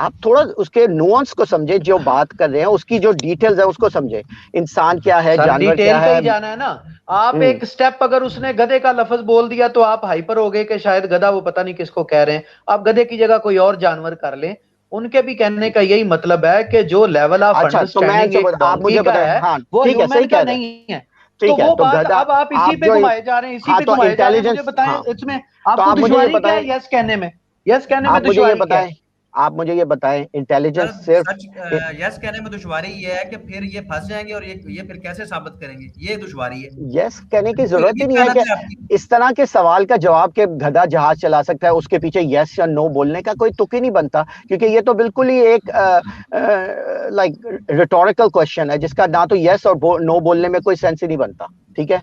आप थोड़ा उसके नुआंस को समझे, जो बात कर रहे हैं उसकी जो डिटेल्स है उसको समझे, इंसान क्या है, जानवर क्या है। जाना है ना आप, एक स्टेप अगर उसने गधे का लफ्ज बोल दिया तो आप हाइपर हो गए कि शायद गधा वो पता नहीं किसको कह रहे हैं। आप गधे की जगह कोई और जानवर कर लें, उनके भी कहने का यही मतलब है कि जो लेवल ऑफ अंडरस्टैंडिंग आप मुझे बताएं, हाँ वो ठीक है, सही कह रहे नहीं है। ठीक है, वो तो बात अब आप इसी पे घुमाए जा रहे हैं, इसी पे घुमाए जा रहे हैं। मुझे बताएं इसमें आपको दुश्वारी क्या है यस कहने में? यस कहने में दुश्वारी क्या है? आप मुझे ये बताएं, इंटेलिजेंस सिर्फ यस कहने में दुश्वारी ये है कि फिर ये फंस जाएंगे और ये फिर कैसे साबित करेंगे, ये दुश्वारी है। यस कहने की जरूरत ही नहीं है कि इस तरह के सवाल का जवाब के गधा जहाज चला सकता है, उसके पीछे यस या नो बोलने का कोई तुक ही नहीं बनता, क्योंकि ये तो बिल्कुल ही एक लाइक रिटोरिकल क्वेश्चन है जिसका ना तो यस और नो बोलने में कोई सेंस ही नहीं बनता, ठीक है।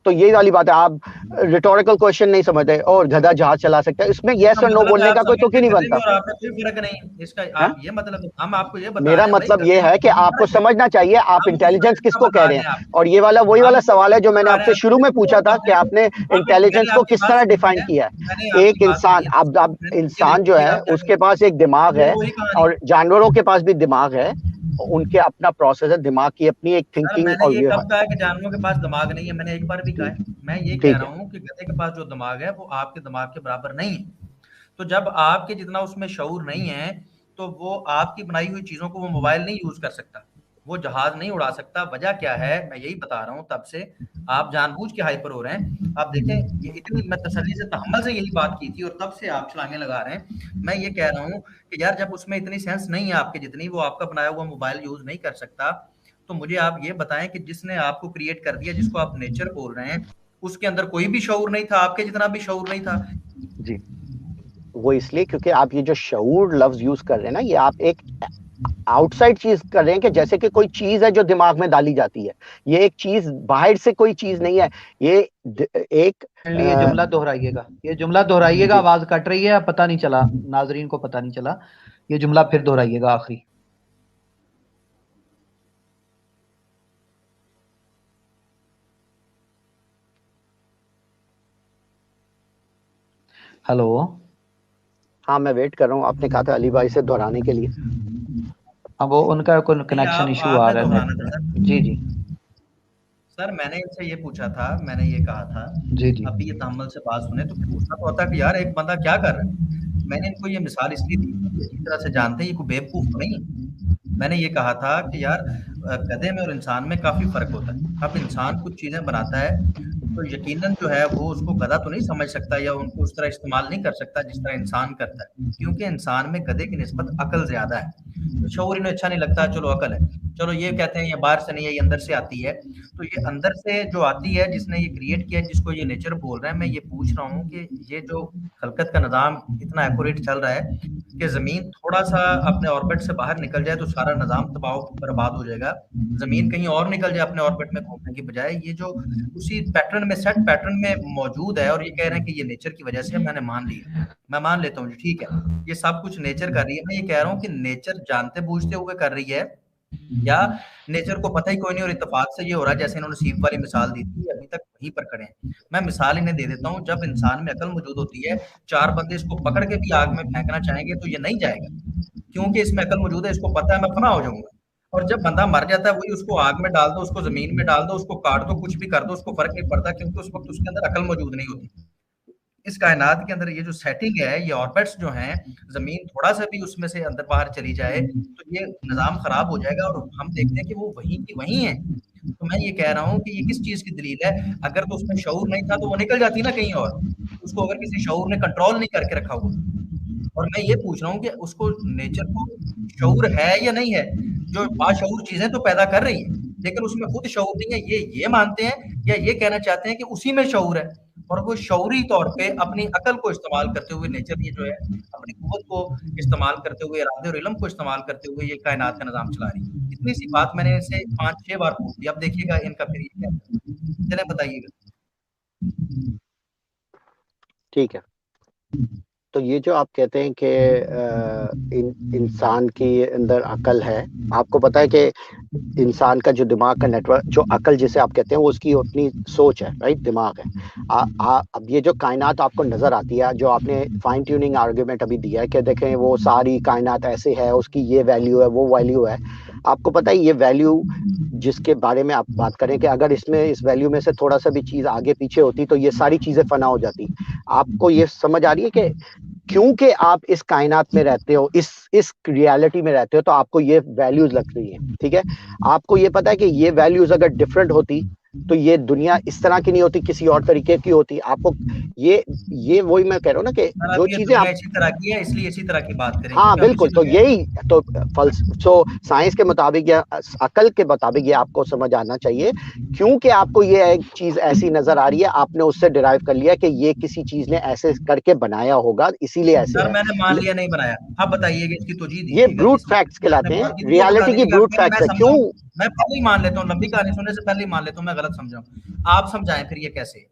तो यही वाली बात है, आप रिटोरिकल क्वेश्चन नहीं समझते और गधा जहाज चला सकता है, इसमें यस और नो बोलने का कोई तुक ही नहीं बनता। फर्क नहीं इसका, आप ये मतलब, हम आपको ये बता मेरा मतलब ये है कि आपको समझना चाहिए आप इंटेलिजेंस किसको कह रहे हैं, और ये वाला वही वाला सवाल है जो मैंने आपसे शुरू में पूछा था कि आपने इंटेलिजेंस को किस तरह डिफाइन किया है। एक इंसान, अब इंसान जो है उसके पास एक दिमाग है और जानवरों के पास भी दिमाग है, उनके अपना प्रोसेस है, दिमाग की अपनी एक थिंकिंग। मैंने ये कब कहा है कि जानवरों के पास दिमाग नहीं है? मैंने एक बार भी कहा है। मैं ये कह रहा हूँ कि गधे के पास जो दिमाग है वो आपके दिमाग के बराबर नहीं है। तो जब आपके जितना उसमें शऊर नहीं है तो वो आपकी बनाई हुई चीजों को, वो मोबाइल नहीं यूज कर सकता, वो जहाज नहीं उड़ा सकता। वजह क्या है मैं यही बता रहा हूँ। तब से आप जानबूझ के हाइपर हो रहे हैं। आप देखें, ये इतनी मैं तसल्ली से तहम्मुल से यही बात की थी और तब से आप छलांगे लगा रहे हैं। मैं ये कह रहा हूँ कि यार जब उसमें इतनी सेंस नहीं है आपके जितनी, वो आपका बनाया हुआ मोबाइल यूज नहीं कर सकता, तो मुझे आप ये बताएं कि जिसने आपको क्रिएट कर दिया, जिसको आप नेचर बोल रहे हैं, उसके अंदर कोई भी शऊर नहीं था, आपके जितना भी शऊर नहीं था। जी, वो इसलिए क्योंकि आप ये जो शऊर लफ्ज यूज कर रहे हैं ना, ये आप एक आउटसाइड चीज कर रहे हैं कि जैसे कि कोई चीज है जो दिमाग में डाली जाती है। ये एक चीज बाहर से कोई चीज नहीं है, ये एक ये जुमला दोहराइएगा, ये जुमला दोहराइएगा। आवाज कट रही है, पता नहीं चला, नाजरीन को पता नहीं चला, ये जुमला फिर दोहराइएगा आखिरी। हेलो, हाँ मैं वेट कर रहा हूँ, आपने कहा था अली भाई से दोहराने के लिए। अब वो उनका कोई कनेक्शन इशू आ रहा है। जी जी सर, मैंने इनसे ये पूछा था, मैंने ये कहा था जी जी, अभी ये तहम्मुल से बात सुने तो पूछना तो होता कि यार एक बंदा क्या कर रहा है। मैंने इनको ये मिसाल इसलिए दी, इसी तरह से जानते हैं ये कोई बेवकूफ तो नहीं है। मैंने ये कहा था कि यार गधे में और इंसान में काफी फर्क होता है। अब इंसान कुछ चीजें बनाता है तो यकीनन जो है वो उसको गधा तो नहीं समझ सकता या उनको उस तरह इस्तेमाल नहीं कर सकता जिस तरह इंसान करता है, क्योंकि इंसान में गधे की निस्बत अकल ज्यादा है। तो शऊर इन्हें अच्छा नहीं लगता, चलो अकल है, चलो ये कहते हैं ये बाहर से नहीं है, ये अंदर से आती है। तो ये अंदर से जो आती है, जिसने ये क्रिएट किया है, जिसको ये नेचर बोल रहे हैं, मैं ये पूछ रहा हूँ कि ये जो खलकत का निज़ाम इतना एक्यूरेट चल रहा है कि ज़मीन थोड़ा सा अपने ऑर्बिट से बाहर निकल जाए तो सारा निज़ाम तबाह बर्बाद हो जाएगा। ज़मीन कहीं और निकल जाए अपने ऑर्बिट में घूमने की बजाय, ये जो उसी पैटर्न में, सेट पैटर्न में मौजूद है, और ये कह रहे हैं कि ये नेचर की वजह से, मैंने मान लिया, मैं मान लेता हूँ जी, ठीक है, ये सब कुछ नेचर कर रही है। मैं ये कह रहा हूँ कि नेचर जानते बूझते हुए कर रही है या नेचर को पता ही कोई नहीं और इत्तेफाक से ये हो रहा है, जैसे इन्होंने सीप वाली मिसाल दी थी, अभी तक वहीं पर खड़े हैं। मैं मिसाल इन्हें दे देता हूँ, जब इंसान में अकल मौजूद होती है, चार बंदे इसको पकड़ के भी आग में फेंकना चाहेंगे तो ये नहीं जाएगा, क्योंकि इसमें अकल मौजूद है, इसको पता है मैं फना हो जाऊंगा। और जब बंदा मर जाता है, वही उसको आग में डाल दो, उसको जमीन में डाल दो, उसको काट दो, कुछ भी कर दो, उसको फर्क नहीं पड़ता, क्योंकि उस वक्त उसके अंदर अकल मौजूद नहीं होती। इस कायनात के अंदर ये जो सेटिंग है, ये ऑर्बिट्स जो हैं, जमीन थोड़ा सा भी उसमें से अंदर बाहर चली जाए तो ये निजाम खराब हो जाएगा और हम देखते हैं कि वो वहीं की वहीं है। तो मैं ये कह रहा हूँ कि ये किस चीज की दलील है? अगर तो उसमें शऊर नहीं था तो वो निकल जाती ना कहीं और, उसको अगर किसी शऊर ने कंट्रोल नहीं करके रखा हुआ। और मैं ये पूछ रहा हूँ कि उसको नेचर को शऊर है या नहीं है? जो बाशऊर चीजें तो पैदा कर रही है, लेकिन उसमें खुद शऊर नहीं है, ये मानते हैं या ये कहना चाहते हैं कि उसी में शऊर है, और वो शऊरी तौर पे अपनी अकल को इस्तेमाल करते हुए नेचर ये जो है अपनी कुव्वत को इस्तेमाल करते हुए, इरादे और इल्म को इस्तेमाल करते हुए ये कायनात का निजाम चला रही है। इतनी सी बात मैंने इनसे 5-6 बार पूछ दी, अब देखिएगा इनका फिर ये क्या है। चलें बताइएगा। ठीक है, तो ये जो आप कहते हैं कि इंसान के अंदर अकल है, आपको पता है कि इंसान का जो दिमाग का नेटवर्क, जो अकल जिसे आप कहते हैं, वो उसकी अपनी सोच है, राइट, दिमाग है। अब ये जो कायनात आपको नजर आती है, जो आपने फाइन ट्यूनिंग आर्ग्यूमेंट अभी दिया है कि देखें वो सारी कायनात ऐसे है, उसकी ये वैल्यू है, वो वैल्यू है, आपको पता है ये वैल्यू जिसके बारे में आप बात करें कि अगर इसमें इस वैल्यू में से थोड़ा सा भी चीज आगे पीछे होती तो ये सारी चीजें फना हो जाती। आपको ये समझ आ रही है कि क्योंकि आप इस कायनात में रहते हो, इस रियलिटी में रहते हो, तो आपको ये वैल्यूज लग रही है, ठीक है। आपको ये पता है कि ये वैल्यूज अगर डिफरेंट होती तो ये दुनिया इस तरह की नहीं होती, किसी और तरीके की होती। आपको ये वही मैं कह रहा हूँ ना कि जो चीजें आप इसी तरह की है इसलिए इसी तरह की बात करें। हाँ बिल्कुल, तो यही तो साइंस के मुताबिक या अकल के मुताबिक ये आपको समझ आना चाहिए, क्योंकि आपको ये एक चीज ऐसी नजर आ रही है, आपने उससे डिराइव कर लिया कि ये किसी चीज ने ऐसे करके बनाया होगा, इसीलिए ऐसे सर मैंने मान लिया नहीं बनाया, आप बताइएगा इसकी तौजीह दीजिएगा। ये ब्रूट फैक्ट्स कहलाते हैं, रियलिटी की ब्रूट फैक्ट्स है। क्यों? मैं पहले ही मान लेता हूँ, लंबी कहानी सुनने से पहले ही मान लेता हूँ मैं गलत समझा हूँ, आप समझाएं फिर ये कैसे।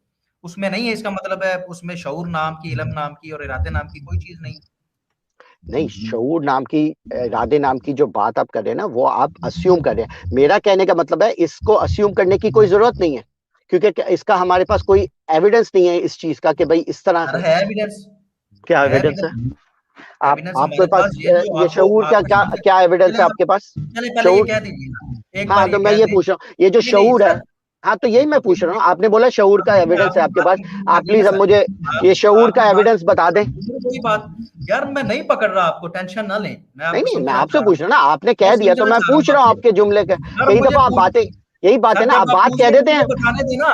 उसमें नहीं है, इसका मतलब है उसमें शऊर नाम की, इल्म नाम की और इरादे नाम की कोई चीज नहीं। शऊर नाम की, इरादे नाम की जो बात आप कर रहे हैं ना, वो आप अस्यूम कर रहे हैं। मेरा कहने का मतलब है इसको अस्यूम करने की कोई जरूरत नहीं है, क्योंकि इसका हमारे पास कोई एविडेंस नहीं है इस चीज का कि भाई इस तरह है। एविडेंस क्या एविडेंस है? आपके पास ये शऊर का क्या एविडेंस है आपके पास? शऊर कह दीजिए। हाँ, तो मैं ये पूछ रहा हूँ, ये जो शऊर है, हाँ तो यही मैं पूछ रहा हूँ, आपने बोला शऊर का एविडेंस है आपके पास, आप प्लीज अब मुझे ये शऊर का एविडेंस बता दें। कोई बात यार, मैं नहीं पकड़ रहा आपको, टेंशन ना लें। नहीं, मैं आपसे पूछ रहा हूँ ना, आपने कह दिया तो मैं पूछ रहा हूँ आपके जुमले का। कई दफा आप बातें, यही बात है ना, आप बात कह देते हैं,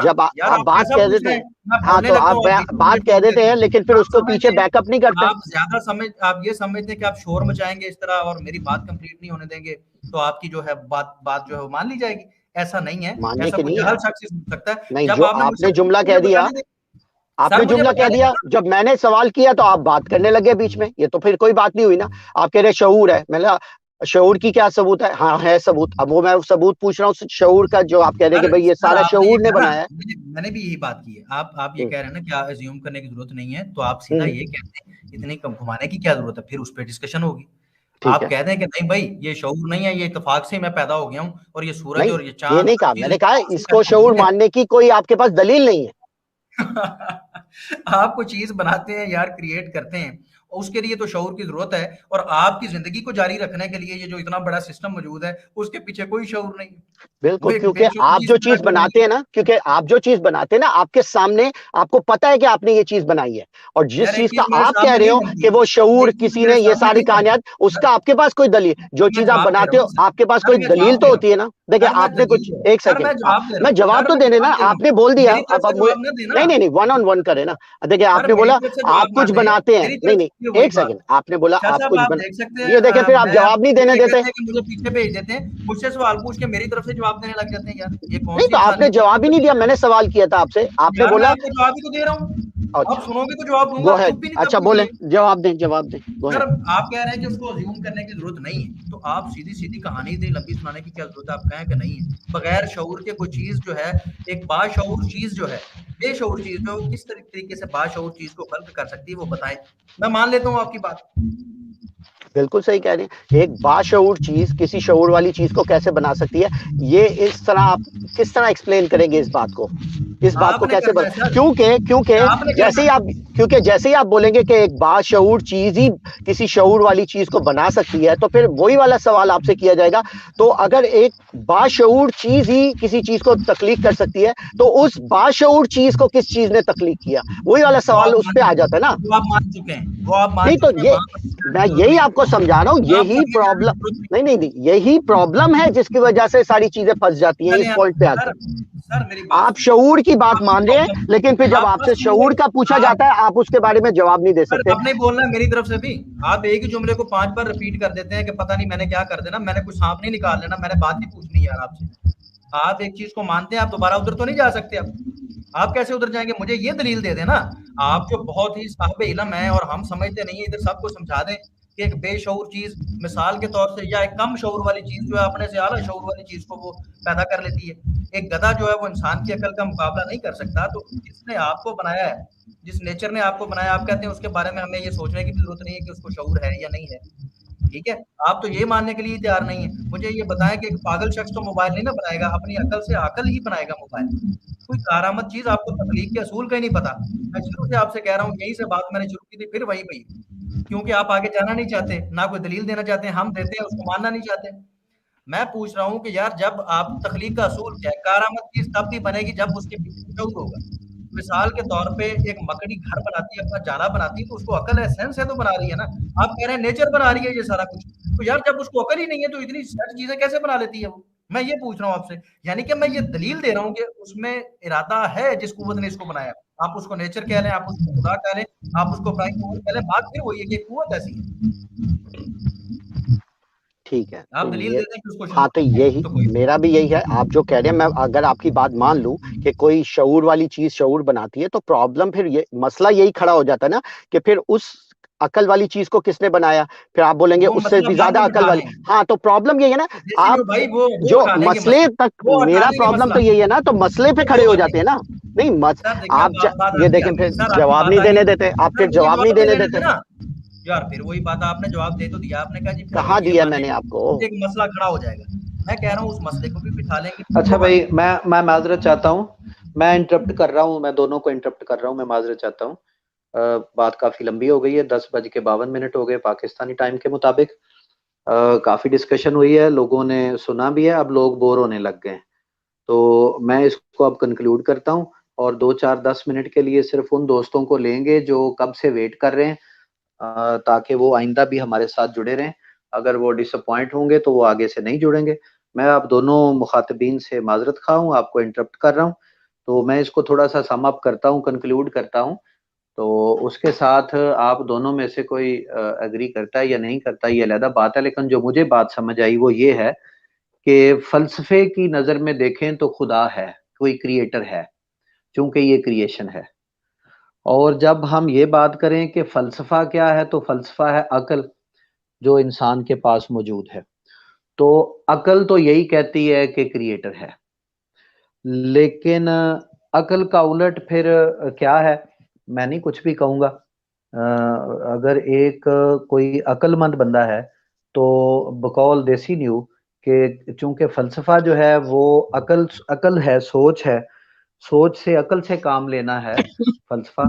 जब आप बात कह देते हैं, हाँ तो आप बात कह देते हैं, लेकिन फिर उसको पीछे बैकअप नहीं करते। आप ज्यादा आप ये समझते हैं कि आप शोर मचाएंगे इस तरह और मेरी बात कंप्लीट नहीं होने देंगे तो आपकी जो है बात जो है वो मान ली जाएगी। ऐसा नहीं है, मानने ऐसा के कोई नहीं जहल शख्स सुन सकता है। नहीं, जो आपने जुमला कह दिया, आपने जुमला कह दिया, जब मैंने सवाल किया तो आप बात करने लगे बीच में, ये तो फिर कोई बात नहीं हुई ना। आप कह रहे शऊर है, मैंने शऊर की क्या सबूत है? हाँ है सबूत, अब वो मैं सबूत पूछ रहा हूँ शऊर का, जो आप कह रहे हैं कि भाई ये सारा शऊर ने बनाया है। मैंने भी यही बात की है। आप ये कह रहे हैं ना कि अज्यूम करने की जरूरत नहीं है, तो आप सीधा ये कहते हैं इतनी कम घुमाने की क्या जरूरत है, फिर उस पर डिस्कशन होगी। आप कहते हैं कि नहीं भाई ये शऊर नहीं है, ये इत्तेफाक से मैं पैदा हो गया हूँ और ये सूरज और ये चांद, ये नहीं कहा मैंने, कहा इसको शऊर मानने की कोई आपके पास दलील नहीं है। आप कोई चीज बनाते हैं यार, क्रिएट करते हैं, उसके लिए तो शऊर की जरूरत है, और आपकी जिंदगी को जारी रखने के लिए ये जो इतना बड़ा सिस्टम मौजूद है उसके पीछे कोई शऊर नहीं। बिल्कुल, क्योंकि आप जो चीज बनाते हैं ना, क्योंकि आप जो चीज बनाते हैं ना, आपके सामने आपको पता है कि आपने ये चीज बनाई है, और जिस चीज का आप कह रहे हो कि वो शऊर किसी ने ये सारी कहानियां, उसका आपके पास कोई दलील, जो चीज आप बनाते हो आपके पास कोई दलील तो होती है ना। देखिए आपने कुछ, एक सेकंड मैं जवाब तो देने ना, आपने बोल दिया, नहीं 1 on 1 करे ना। देखिए आपने बोला आप कुछ बनाते हैं, नहीं एक सेकंड, आपने बोला आप कुछ ये देखें, फिर आप जवाब नहीं देने देते, मुझे पीछे भेज देते हैं, मुझसे सवाल पूछ के मेरी तरफ से जवाब देने लग जाते हैं यार। ये कौन नहीं, तो आपने जवाब ही नहीं दिया, मैंने सवाल किया था आपसे, आपने बोला जवाब ही तो दे रहा हूँ, आप सुनोगे तो जवाब दूंगा। अच्छा बोले, जवाब दें। सर आप कह रहे हैं कि उसको अज्यूम करने की जरूरत नहीं है, तो आप सीधी कहानी दे लंबी सुनाने की क्या जरूरत है? आप कहें कि नहीं है, बगैर शऊर के कोई चीज जो है, एक बाशऊर चीज जो है, बेशऊर चीज जो किस तरीके से बाशऊर चीज को खल्क कर सकती है वो बताएं। मैं मान लेता हूँ आपकी बात, बिल्कुल सही कह रहे हैं। एक बाशऊर चीज किसी शऊर वाली चीज को कैसे बना सकती है, ये इस तरह आप किस तरह एक्सप्लेन करेंगे इस बात को? इस बात को आपने कैसे करना है सर, क्योंकि जैसे ही आप बोलेंगे कि एक बाशऊर चीज ही किसी शऊर वाली चीज को बना सकती है, तो फिर वही वाला सवाल आपसे किया जाएगा। तो अगर एक बाशऊर चीज ही किसी चीज को तख्लीक कर सकती है, तो उस बाशऊर चीज को किस चीज ने तख्लीक किया, वही वाला सवाल उस पर आ जाता है ना। वो आप मान चुके हैं, वो आप मान नहीं तो चुके हैं, ये वहां पर मैं जरूरत यही नहीं। आपको समझा रहा हूँ, आप यही आगे जाने की प्रॉब्लम जरूरत नहीं। नहीं, यही प्रॉब्लम है जिसकी वजह से सारी चीजें फंस जाती हैं इस पॉइंट पे सर, आकर। सर मेरी बात आप सुनिए। शऊर की बात आपकी मान रहे हैं, प्रॉब्लम, लेकिन फिर जब आप आपसे बस शऊर का पूछा आप जाता है, आप उसके बारे में जवाब नहीं दे सर सकते। आपने बोलना है मेरी तरफ से भी। आप एक ही जुमले को 5 बार रिपीट कर देते हैं कि पता नहीं मैंने क्या कर देना, मैंने कुछ सांप नहीं निकाल लेना, मैंने बात ही पूछनी है यार आपसे। आप एक चीज को मानते हैं, आप दोबारा उधर तो नहीं जा सकते। आप कैसे उधर जाएंगे? मुझे ये दलील दे देना, आप जो बहुत ही साहिब इल्म है और हम समझते नहीं है, इधर सबको समझा दें कि एक बेशऊर चीज मिसाल के तौर से, या एक कम शऊर वाली चीज जो है अपने से आला शऊर वाली चीज को वो पैदा कर लेती है। एक गधा जो है वो इंसान की अकल का मुकाबला नहीं कर सकता। तो जिसने आपको बनाया है, जिस नेचर ने आपको बनाया, आप कहते हैं उसके बारे में हमें ये सोचने की जरूरत नहीं है कि उसको शऊर है या नहीं है। ठीक है, आप तो ये मानने के लिए तैयार नहीं है। मुझे ये बताएं कि एक पागल शख्स तो मोबाइल नहीं ना बनाएगा, अपनी अकल से अकल ही बनाएगा मोबाइल। कोई कारामत चीज, आपको तकलीफ के असूल का ही नहीं पता। मैं शुरू से आपसे कह रहा हूँ, यही से बात मैंने शुरू की थी, फिर वही वही, क्योंकि आप आगे जाना नहीं चाहते, ना कोई दलील देना चाहते हैं, हम देते हैं उसको मानना नहीं चाहते। मैं पूछ रहा हूँ कि यार जब आप तखलीक का असूल क्या है, कारामत चीज तब भी बनेगी जब उसके पीछे शऊर होगा। मिसाल के तौर पे एक मकड़ी घर बनाती है, अपना जाला बनाती है, तो उसको अकल है, सेंस है, तो बना रही है ना। आप कह रहे हैं नेचर बना रही है ये सारा कुछ, तो यार जब उसको अकल ही नहीं है तो इतनी सारी चीजें कैसे बना लेती है वो? मैं ये पूछ रहा हूँ आपसे। यानी कि मैं ये दलील दे रहा हूँ कि उसमें इरादा है जिस कुव्वत ने इसको बनाया। आप उसको नेचर कह लें, आप उसको खुदा कह लें, आप उसको प्राइम मूवर कह लें, बात फिर वही है कि कुव्वत ऐसी है। ठीक है, आप तो दलील ये, दे दें कि उसको हाँ, तो यही तो कोई मेरा भी यही है। आप जो कह रहे हैं, मैं अगर आपकी बात मान लूं कि कोई शऊर वाली चीज शऊर बनाती है, तो प्रॉब्लम फिर ये मसला यही खड़ा हो जाता है ना कि फिर उस अकल वाली चीज को किसने बनाया। फिर आप बोलेंगे वो उससे मसला भी बाद ज्यादा में अकल बिठा वाली। लेंगे। हाँ, तो प्रॉब्लम यही है ना। जैसे आप भाई वो जो उठा लेंगे मसले मसला, तक, वो हटा मेरा लेंगे प्रॉब्लम मसला, तो यही है ना, तो मसले पे खड़े वो हो कर जाते हैं लेंगे। ना। नहीं सर देखिए, बात ये आपकी आ देखें, गई, फिर सर आपकी जवाब बात नहीं आ गई। देने देते आप, सर फिर मुझे जवाब जवाब नहीं तो देने देने देते। दे ना। यार फिर वही बात, आपने जवाब दे तो दिया, आपने कहा जी फिर कहाँ अगर ये दिया मैंने मानेंगे आपको? तो एक मसला खड़ा हो जाएगा। मैं कह रहा हूँ उस मसले को भी बिठा लेंगे, अच्छा वो भाई, कर मैं माजरत चाहता हूँ, मैं इंटरप्ट कर रहा हूँ, मैं दोनों को इंटरप्ट कर रहा हूँ, मैं माजरत चाहता हूँ। बात काफी लंबी हो गई है, 10:52 हो गए पाकिस्तानी टाइम के मुताबिक। काफी डिस्कशन हुई है, लोगों ने सुना भी है, अब लोग बोर होने लग गए हैं। तो मैं इसको अब कंक्लूड करता हूँ, और 2 4 10 मिनट के लिए सिर्फ उन दोस्तों को लेंगे जो कब से वेट कर रहे हैं, ताकि वो आइंदा भी हमारे साथ जुड़े रहें। अगर वो डिसअपॉइंट होंगे तो वो आगे से नहीं जुड़ेंगे। मैं आप दोनों मुखातबीन से माजरत खा हूँ, आपको इंटरप्ट कर रहा हूँ। तो मैं इसको थोड़ा सा सम अप करता हूँ, कंक्लूड करता हूँ। तो उसके साथ आप दोनों में से कोई एग्री करता है या नहीं करता, ये अलग बात है। लेकिन जो मुझे बात समझ आई वो ये है कि फलसफे की नज़र में देखें तो खुदा है, कोई क्रिएटर है, क्योंकि ये क्रिएशन है। और जब हम ये बात करें कि फलसफा क्या है, तो फलसफा है अकल, जो इंसान के पास मौजूद है। तो अकल तो यही कहती है कि क्रिएटर है, लेकिन अकल का उलट फिर क्या है, मैं नहीं कुछ भी कहूँगा। अगर एक कोई अक्लमंद बंदा है, तो बकौल देसी न्यू कि चूंकि फलसफा जो है वो अकल अकल है, सोच है, सोच से अकल से काम लेना है फलसफा।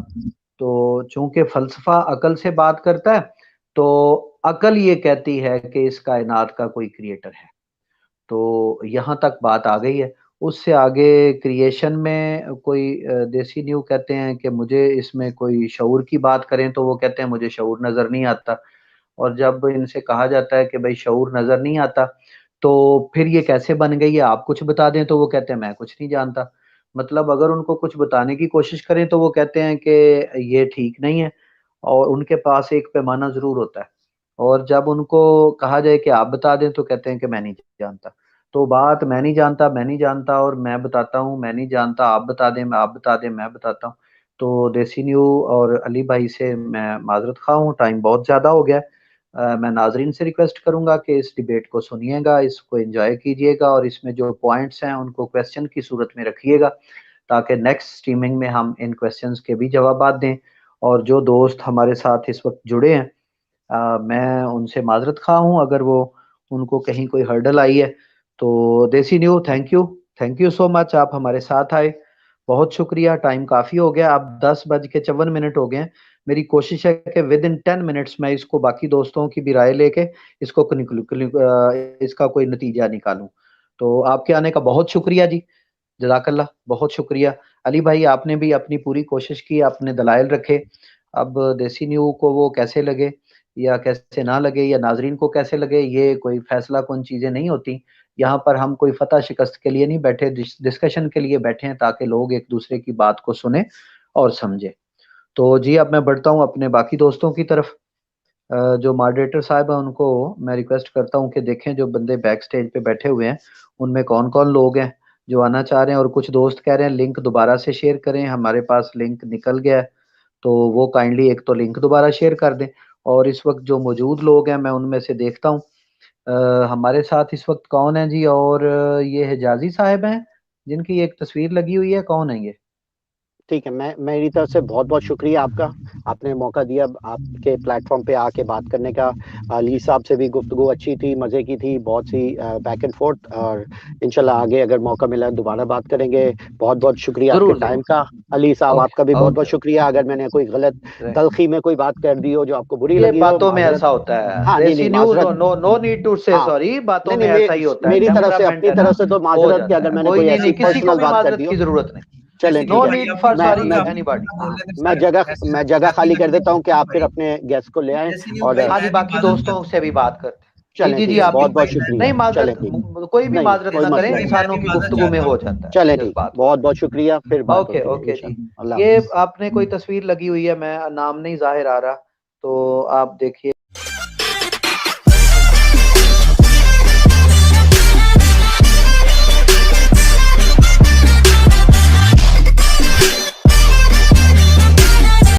तो चूंकि फलसफा अकल से बात करता है, तो अकल ये कहती है कि इस कायनात का कोई क्रिएटर है। तो यहाँ तक बात आ गई है। उससे आगे क्रिएशन में कोई देसी न्यू कहते हैं कि मुझे इसमें कोई शऊर की बात करें, तो वो कहते हैं मुझे शऊर नजर नहीं आता। और जब इनसे कहा जाता है कि भाई शऊर नजर नहीं आता, तो फिर ये कैसे बन गई है, आप कुछ बता दें, तो वो कहते हैं मैं कुछ नहीं जानता। मतलब अगर उनको कुछ बताने की कोशिश करें तो वो कहते हैं कि ये ठीक नहीं है, और उनके पास एक पैमाना जरूर होता है। और जब उनको कहा जाए कि आप बता दें, तो कहते हैं कि मैं नहीं जानता। तो बात मैं नहीं जानता, मैं नहीं जानता, और मैं बताता हूँ, मैं नहीं जानता, आप बता दें, आप बता दें, मैं बताता हूँ। तो देसी न्यू और अली भाई से मैं माजरत खा हूँ, टाइम बहुत ज़्यादा हो गया। मैं नाजरीन से रिक्वेस्ट करूंगा कि इस डिबेट को सुनिएगा, इसको एंजॉय कीजिएगा, और इसमें जो पॉइंट्स हैं उनको क्वेश्चन की सूरत में रखिएगा, ताकि नेक्स्ट स्ट्रीमिंग में हम इन क्वेश्चंस के भी जवाब दें। और जो दोस्त हमारे साथ इस वक्त जुड़े हैं, मैं उनसे माजरत खा हूँ अगर वो उनको कहीं कोई हर्डल आई है। तो देसी new, thank you so much, आप हमारे साथ आए। बहुत शुक्रिया, टाइम काफी हो गया, अब 10:54 हो गए हैं। मेरी कोशिश है कि विद इन 10 मिनट्स मैं इसको बाकी दोस्तों की भी राय लेके इसको इसका कोई नतीजा निकालूं। तो आपके आने का बहुत शुक्रिया जी, जज़ाकल्लाह, बहुत शुक्रिया। अली भाई आपने भी अपनी पूरी कोशिश की, आपने दलाइल रखे। अब देसी न्यू को वो कैसे लगे या कैसे ना लगे या नाजरीन को कैसे लगे, ये कोई फैसला कौन चीजें नहीं होती। यहाँ पर हम कोई फतह शिकस्त के लिए नहीं बैठे, डिस्कशन के लिए बैठे हैं ताकि लोग एक दूसरे की बात को सुने और समझे। तो जी अब मैं बढ़ता हूँ अपने बाकी दोस्तों की तरफ। जो मॉडरेटर साहब हैं उनको मैं रिक्वेस्ट करता हूँ कि देखें जो बंदे बैक स्टेज पे बैठे हुए हैं उनमें कौन कौन लोग हैं जो आना चाह रहे हैं। और कुछ दोस्त कह रहे हैं लिंक दोबारा से शेयर करें, हमारे पास लिंक निकल गया है, तो वो काइंडली एक तो लिंक दोबारा शेयर कर दें। और इस वक्त जो मौजूद लोग हैं मैं उनमें से देखता हूँ हमारे साथ इस वक्त कौन है जी। और ये हिजाजी साहब हैं जिनकी एक तस्वीर लगी हुई है, कौन है ये? ठीक है, मैं मेरी तरफ से बहुत बहुत शुक्रिया आपका, आपने मौका दिया आपके प्लेटफॉर्म पे आके बात करने का। अली साहब से भी गुफ्तगू अच्छी थी, मज़े की थी, बहुत सी बैक एंड फोर्थ, और इंशाल्लाह आगे अगर मौका मिला दोबारा बात करेंगे। बहुत बहुत शुक्रिया आपके टाइम का। अली साहब आपका भी बहुत बहुत शुक्रिया। अगर मैंने कोई गलत तलखी में कोई बात कर दी हो जो आपको बुरी लगी हो, बातों में ऐसा होता है। हाँ, देसी न्यूज़, नो नीड टू से सॉरी, बातों में ऐसा ही होता है। मेरी तरफ से, अपनी तरफ से तो माजरत कि अगर मैंने कोई ऐसी पर्सनल बात कर दी हो, की जरूरत नहीं। चलें, no need for sorry anybody. मैं जगह खाली कर देता हूँ कि आप फिर अपने गेस्ट को ले आए और आज बाकी दोस्तों से भी बात करते हैं। चलें, जी आप बहुत बहुत शुक्रिया। नहीं माजरत, कोई भी माजरत ना करें, इंसानों की गुफ्तगू में हो जाता है। चलें ठीक, बहुत बहुत शुक्रिया, फिर बात ओके ओके जी। ये आपने कोई तस्वीर लगी हुई है, मैं नाम नहीं जाहिर आ रहा, तो आप देखिए।